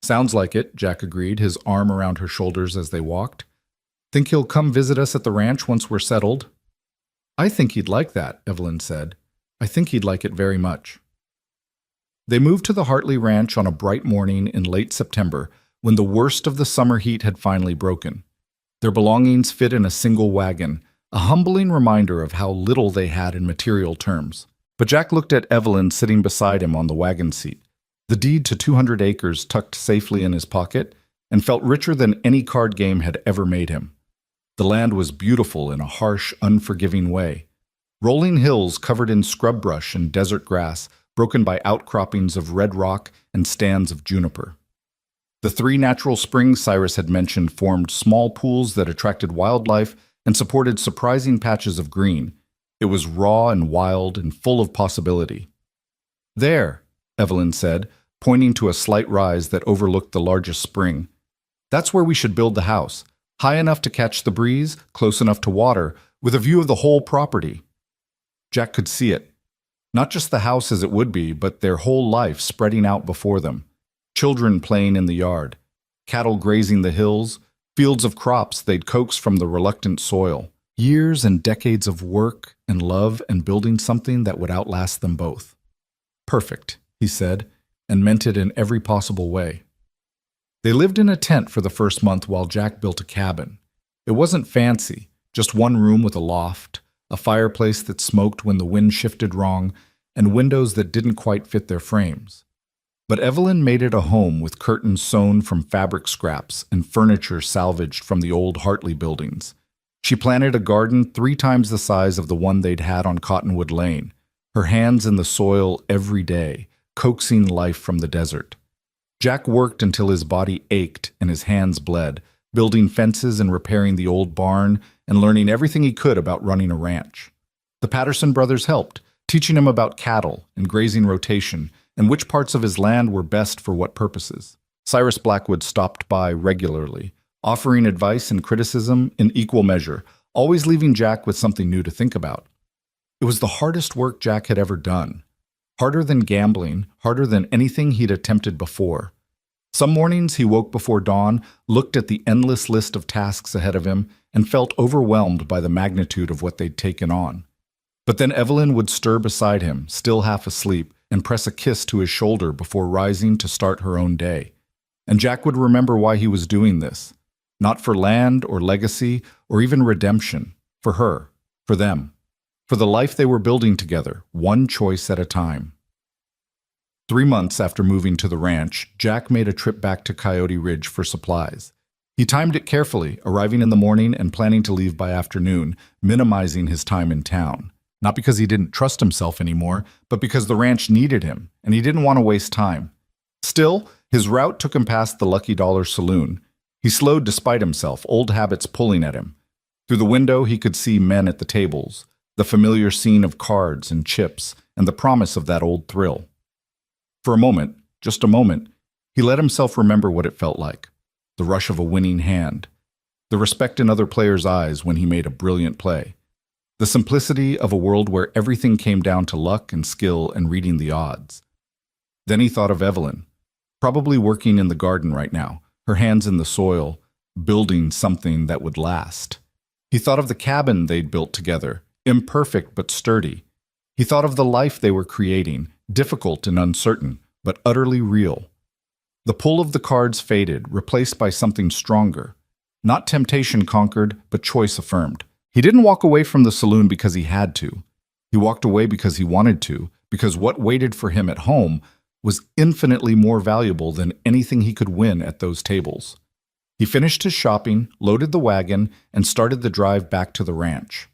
"Sounds like it," Jack agreed, his arm around her shoulders as they walked. "Think he'll come visit us at the ranch once we're settled?" "I think he'd like that," Evelyn said. "I think he'd like it very much." They moved to the Hartley Ranch on a bright morning in late September, when the worst of the summer heat had finally broken. Their belongings fit in a single wagon, a humbling reminder of how little they had in material terms. But Jack looked at Evelyn sitting beside him on the wagon seat, the deed to 200 acres tucked safely in his pocket, and felt richer than any card game had ever made him. The land was beautiful in a harsh, unforgiving way. Rolling hills covered in scrub brush and desert grass, broken by outcroppings of red rock and stands of juniper. The 3 natural springs Cyrus had mentioned formed small pools that attracted wildlife and supported surprising patches of green. It was raw and wild and full of possibility. "There," Evelyn said, pointing to a slight rise that overlooked the largest spring. "That's where we should build the house, high enough to catch the breeze, close enough to water, with a view of the whole property." Jack could see it. Not just the house as it would be, but their whole life spreading out before them. Children playing in the yard, cattle grazing the hills, fields of crops they'd coax from the reluctant soil. Years and decades of work and love and building something that would outlast them both. "Perfect," he said, and meant it in every possible way. They lived in a tent for the first month while Jack built a cabin. It wasn't fancy, just one room with a loft, a fireplace that smoked when the wind shifted wrong, and windows that didn't quite fit their frames. But Evelyn made it a home with curtains sewn from fabric scraps and furniture salvaged from the old Hartley buildings. She planted a garden 3 times the size of the one they'd had on Cottonwood Lane, her hands in the soil every day, coaxing life from the desert. Jack worked until his body ached and his hands bled, building fences and repairing the old barn and learning everything he could about running a ranch. The Patterson brothers helped, teaching him about cattle and grazing rotation and which parts of his land were best for what purposes. Cyrus Blackwood stopped by regularly, offering advice and criticism in equal measure, always leaving Jack with something new to think about. It was the hardest work Jack had ever done. Harder than gambling, harder than anything he'd attempted before. Some mornings he woke before dawn, looked at the endless list of tasks ahead of him, and felt overwhelmed by the magnitude of what they'd taken on. But then Evelyn would stir beside him, still half asleep, and press a kiss to his shoulder before rising to start her own day. And Jack would remember why he was doing this. Not for land or legacy or even redemption. For her. For them. for the life they were building together, one choice at a time. 3 months after moving to the ranch, Jack made a trip back to Coyote Ridge for supplies. He timed it carefully, arriving in the morning and planning to leave by afternoon, minimizing his time in town. Not because he didn't trust himself anymore, but because the ranch needed him, and he didn't want to waste time. Still, his route took him past the Lucky Dollar Saloon. He slowed despite himself, old habits pulling at him. Through the window, he could see men at the tables, the familiar scene of cards and chips, and the promise of that old thrill. For a moment, just a moment, he let himself remember what it felt like. The rush of a winning hand, the respect in other players' eyes when he made a brilliant play, the simplicity of a world where everything came down to luck and skill and reading the odds. Then he thought of Evelyn, probably working in the garden right now, her hands in the soil, building something that would last. He thought of the cabin they'd built together, imperfect but sturdy. He thought of the life they were creating, difficult and uncertain, but utterly real. The pull of the cards faded, replaced by something stronger. Not temptation conquered, but choice affirmed. He didn't walk away from the saloon because he had to. He walked away because he wanted to, because what waited for him at home was infinitely more valuable than anything he could win at those tables. He finished his shopping, loaded the wagon, and started the drive back to the ranch.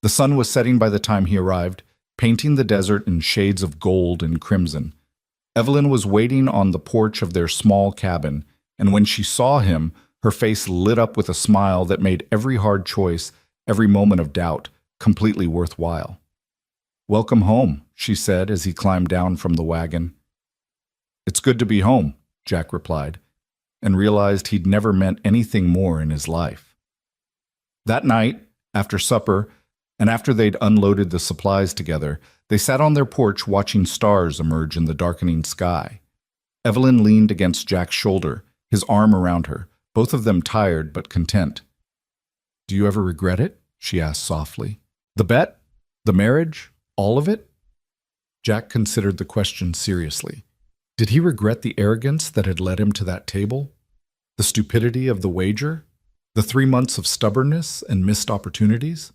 The sun was setting by the time he arrived, painting the desert in shades of gold and crimson. Evelyn was waiting on the porch of their small cabin, and when she saw him, her face lit up with a smile that made every hard choice, every moment of doubt, completely worthwhile. "Welcome home," she said as he climbed down from the wagon. "It's good to be home," Jack replied, and realized he'd never meant anything more in his life. That night, after supper, and after they'd unloaded the supplies together, they sat on their porch watching stars emerge in the darkening sky. Evelyn leaned against Jack's shoulder, his arm around her, both of them tired but content. "Do you ever regret it?" she asked softly. "The bet? The marriage? All of it?" Jack considered the question seriously. Did he regret the arrogance that had led him to that table? The stupidity of the wager? The 3 months of stubbornness and missed opportunities?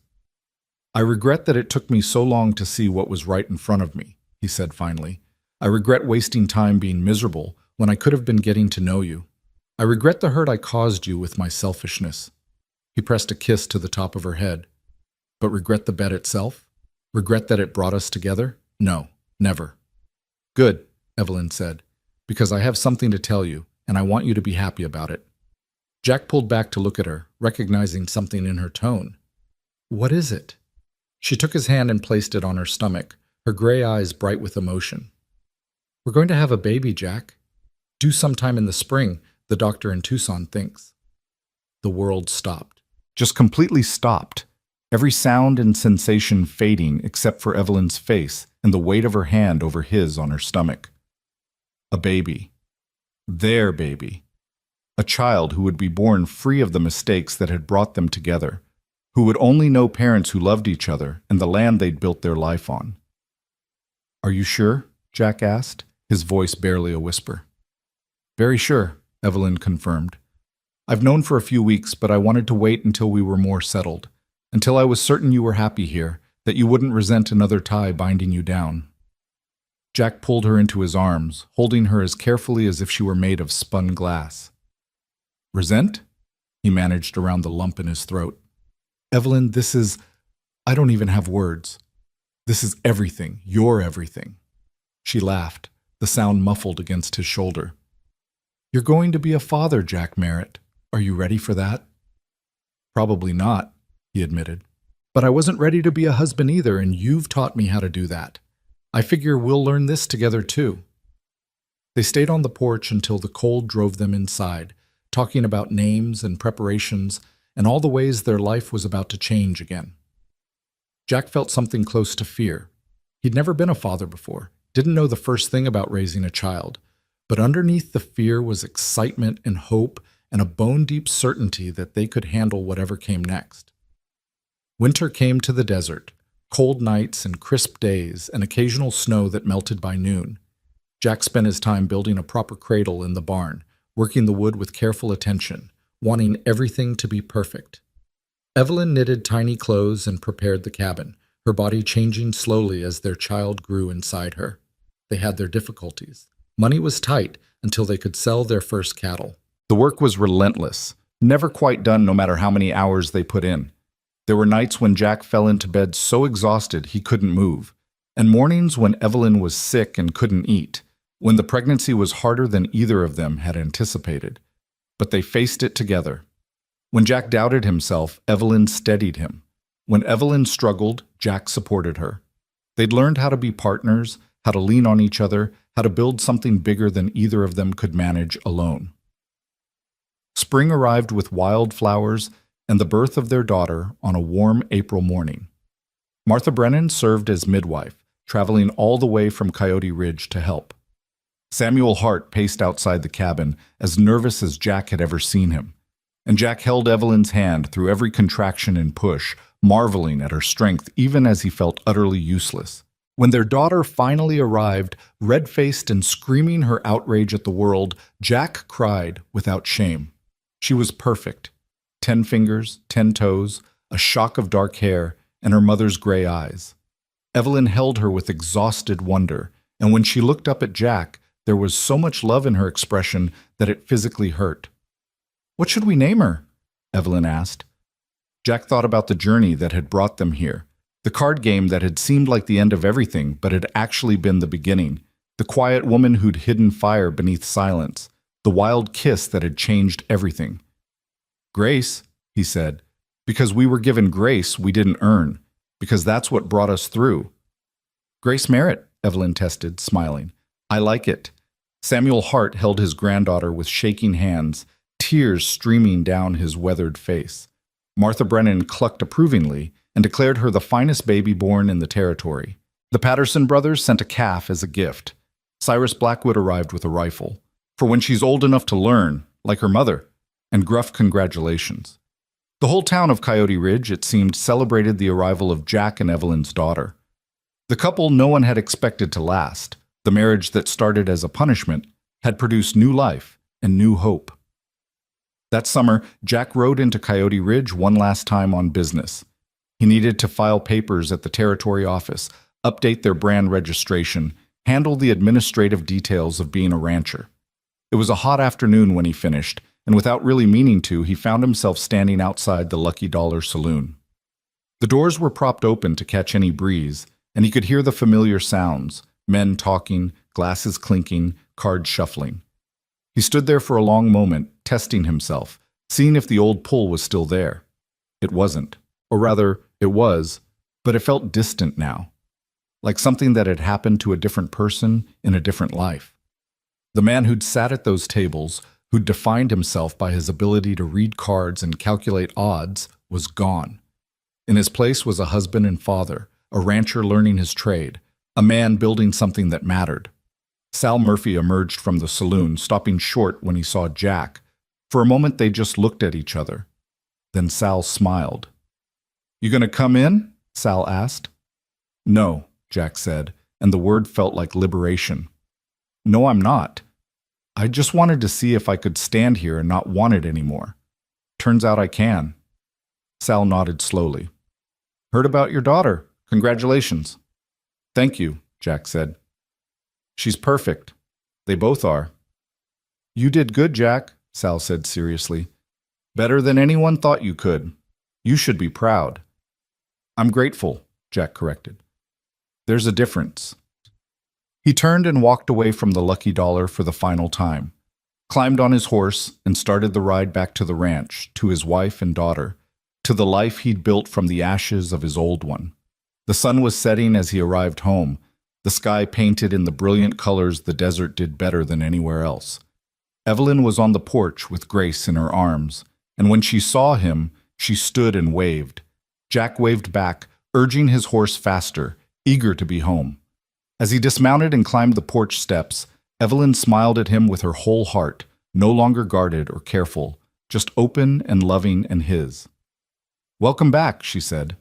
"I regret that it took me so long to see what was right in front of me," he said finally. "I regret wasting time being miserable when I could have been getting to know you. I regret the hurt I caused you with my selfishness." He pressed a kiss to the top of her head. "But regret the bet itself? Regret that it brought us together? No, never." "Good," Evelyn said, "because I have something to tell you, and I want you to be happy about it." Jack pulled back to look at her, recognizing something in her tone. "What is it?" She took his hand and placed it on her stomach, her gray eyes bright with emotion. "We're going to have a baby, Jack. Due sometime in the spring, the doctor in Tucson thinks." The world stopped. Just completely stopped. Every sound and sensation fading except for Evelyn's face and the weight of her hand over his on her stomach. A baby. Their baby. A child who would be born free of the mistakes that had brought them together, who would only know parents who loved each other and the land they'd built their life on. "Are you sure?" Jack asked, his voice barely a whisper. "Very sure," Evelyn confirmed. "I've known for a few weeks, but I wanted to wait until we were more settled, until I was certain you were happy here, that you wouldn't resent another tie binding you down." Jack pulled her into his arms, holding her as carefully as if she were made of spun glass. "Resent?" He managed around the lump in his throat. "Evelyn, I don't even have words. This is everything. You're everything." She laughed, the sound muffled against his shoulder. "You're going to be a father, Jack Merritt. Are you ready for that?" "Probably not," he admitted. "But I wasn't ready to be a husband either, and you've taught me how to do that. I figure we'll learn this together too." They stayed on the porch until the cold drove them inside, talking about names and preparations and all the ways their life was about to change again. Jack felt something close to fear. He'd never been a father before, didn't know the first thing about raising a child, but underneath the fear was excitement and hope and a bone-deep certainty that they could handle whatever came next. Winter came to the desert, cold nights and crisp days and occasional snow that melted by noon. Jack spent his time building a proper cradle in the barn, working the wood with careful attention, wanting everything to be perfect. Evelyn knitted tiny clothes and prepared the cabin, her body changing slowly as their child grew inside her. They had their difficulties. Money was tight until they could sell their first cattle. The work was relentless, never quite done no matter how many hours they put in. There were nights when Jack fell into bed so exhausted he couldn't move, and mornings when Evelyn was sick and couldn't eat, when the pregnancy was harder than either of them had anticipated. But they faced it together. When Jack doubted himself, Evelyn steadied him. When Evelyn struggled, Jack supported her. They'd learned how to be partners, how to lean on each other, how to build something bigger than either of them could manage alone. Spring arrived with wildflowers and the birth of their daughter on a warm April morning. Martha Brennan served as midwife, traveling all the way from Coyote Ridge to help. Samuel Hart paced outside the cabin, as nervous as Jack had ever seen him, and Jack held Evelyn's hand through every contraction and push, marveling at her strength even as he felt utterly useless. When their daughter finally arrived, red-faced and screaming her outrage at the world, Jack cried without shame. She was perfect. 10 fingers, 10 toes, a shock of dark hair, and her mother's gray eyes. Evelyn held her with exhausted wonder, and when she looked up at Jack, there was so much love in her expression that it physically hurt. "What should we name her?" Evelyn asked. Jack thought about the journey that had brought them here, the card game that had seemed like the end of everything but had actually been the beginning, the quiet woman who'd hidden fire beneath silence, the wild kiss that had changed everything. "Grace," he said, "because we were given grace we didn't earn, because that's what brought us through." "Grace Merritt," Evelyn tested, smiling. "I like it." Samuel Hart held his granddaughter with shaking hands, tears streaming down his weathered face. Martha Brennan clucked approvingly and declared her the finest baby born in the territory. The Patterson brothers sent a calf as a gift. Cyrus Blackwood arrived with a rifle, for when she's old enough to learn, like her mother, and gruff congratulations. The whole town of Coyote Ridge, it seemed, celebrated the arrival of Jack and Evelyn's daughter. The couple no one had expected to last, the marriage that started as a punishment, had produced new life and new hope. That summer, Jack rode into Coyote Ridge one last time on business. He needed to file papers at the territory office, update their brand registration, handle the administrative details of being a rancher. It was a hot afternoon when he finished, and without really meaning to, he found himself standing outside the Lucky Dollar Saloon. The doors were propped open to catch any breeze, and he could hear the familiar sounds, men talking, glasses clinking, cards shuffling. He stood there for a long moment, testing himself, seeing if the old pull was still there. It wasn't. Or rather, it was, but it felt distant now, like something that had happened to a different person in a different life. The man who'd sat at those tables, who'd defined himself by his ability to read cards and calculate odds, was gone. In his place was a husband and father, a rancher learning his trade, a man building something that mattered. Sal Murphy emerged from the saloon, stopping short when he saw Jack. For a moment they just looked at each other. Then Sal smiled. "You gonna come in?" Sal asked. "No," Jack said, and the word felt like liberation. "No, I'm not. I just wanted to see if I could stand here and not want it anymore. Turns out I can." Sal nodded slowly. "Heard about your daughter. Congratulations." "Thank you," Jack said. "She's perfect. They both are." "You did good, Jack," Sal said seriously. "Better than anyone thought you could. You should be proud." "I'm grateful," Jack corrected. "There's a difference." He turned and walked away from the Lucky Dollar for the final time, climbed on his horse, and started the ride back to the ranch, to his wife and daughter, to the life he'd built from the ashes of his old one. The sun was setting as he arrived home, the sky painted in the brilliant colors the desert did better than anywhere else. Evelyn was on the porch with Grace in her arms, and when she saw him, she stood and waved. Jack waved back, urging his horse faster, eager to be home. As he dismounted and climbed the porch steps, Evelyn smiled at him with her whole heart, no longer guarded or careful, just open and loving and his. "Welcome back," she said.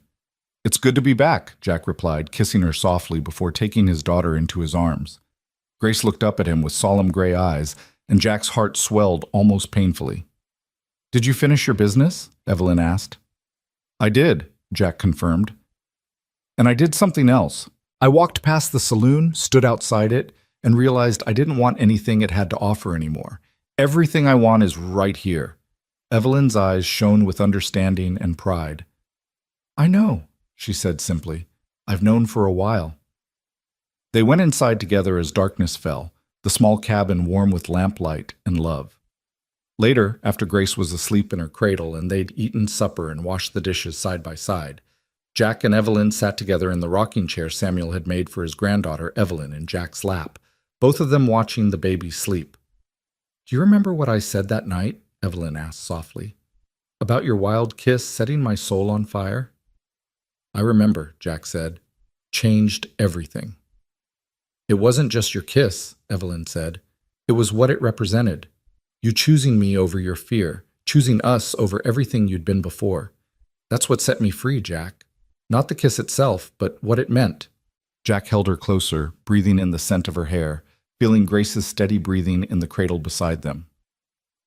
"It's good to be back," Jack replied, kissing her softly before taking his daughter into his arms. Grace looked up at him with solemn gray eyes, and Jack's heart swelled almost painfully. "Did you finish your business?" Evelyn asked. "I did," Jack confirmed. And I did something else. I walked past the saloon, stood outside it, and realized I didn't want anything it had to offer anymore. Everything I want is right here. Evelyn's eyes shone with understanding and pride. I know, she said simply. I've known for a while. They went inside together as darkness fell, the small cabin warm with lamplight and love. Later, after Grace was asleep in her cradle and they'd eaten supper and washed the dishes side by side, Jack and Evelyn sat together in the rocking chair Samuel had made for his granddaughter Evelyn in Jack's lap, both of them watching the baby sleep. Do you remember what I said that night? Evelyn asked softly. About your wild kiss setting my soul on fire? I remember, Jack said. Changed everything. It wasn't just your kiss, Evelyn said. It was what it represented. You choosing me over your fear, choosing us over everything you'd been before. That's what set me free, Jack. Not the kiss itself, but what it meant. Jack held her closer, breathing in the scent of her hair, feeling Grace's steady breathing in the cradle beside them.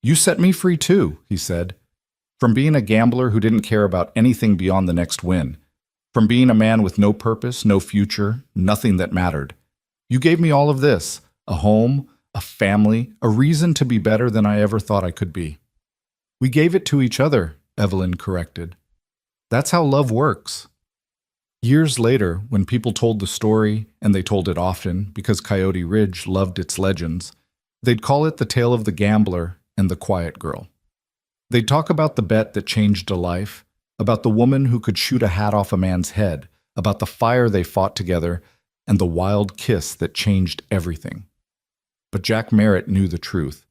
You set me free too, he said. From being a gambler who didn't care about anything beyond the next win. From being a man with no purpose, no future, nothing that mattered. You gave me all of this, a home, a family, a reason to be better than I ever thought I could be. We gave it to each other, Evelyn corrected. That's how love works. Years later, when people told the story, and they told it often because Coyote Ridge loved its legends, they'd call it the tale of the gambler and the quiet girl. They'd talk about the bet that changed a life, about the woman who could shoot a hat off a man's head, about the fire they fought together, and the wild kiss that changed everything. But Jack Merritt knew the truth.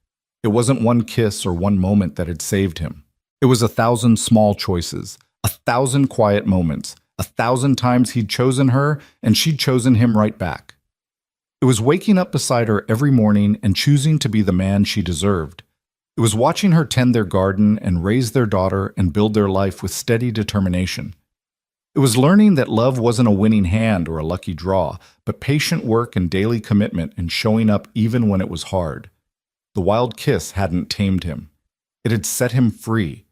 It wasn't one kiss or one moment that had saved him. It was 1,000 small choices, 1,000 quiet moments, 1,000 times he'd chosen her and she'd chosen him right back. It was waking up beside her every morning and choosing to be the man she deserved. It was watching her tend their garden and raise their daughter and build their life with steady determination. It was learning that love wasn't a winning hand or a lucky draw, but patient work and daily commitment and showing up even when it was hard. The wild kiss hadn't tamed him. It had set him free,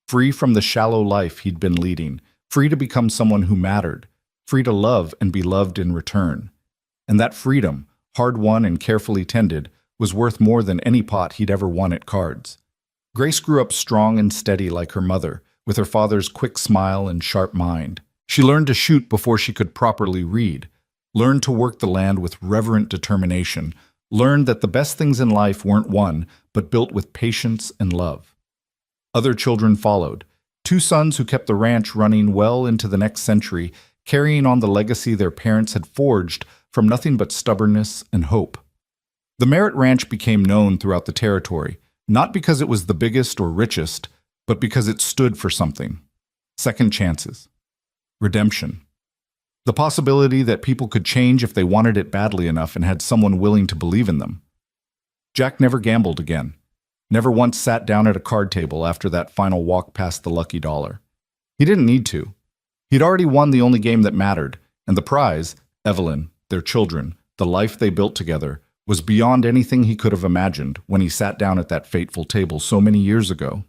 free from the shallow life he'd been leading, free to become someone who mattered, free to love and be loved in return. And that freedom, hard-won and carefully tended, was worth more than any pot he'd ever won at cards. Grace grew up strong and steady like her mother, with her father's quick smile and sharp mind. She learned to shoot before she could properly read, learned to work the land with reverent determination, learned that the best things in life weren't won, but built with patience and love. Other children followed, 2 sons who kept the ranch running well into the next century, carrying on the legacy their parents had forged from nothing but stubbornness and hope. The Merritt Ranch became known throughout the territory, not because it was the biggest or richest, but because it stood for something. Second chances. Redemption. The possibility that people could change if they wanted it badly enough and had someone willing to believe in them. Jack never gambled again. Never once sat down at a card table after that final walk past the lucky dollar. He didn't need to. He'd already won the only game that mattered, and the prize, Evelyn, their children, the life they built together, was beyond anything he could have imagined when he sat down at that fateful table so many years ago.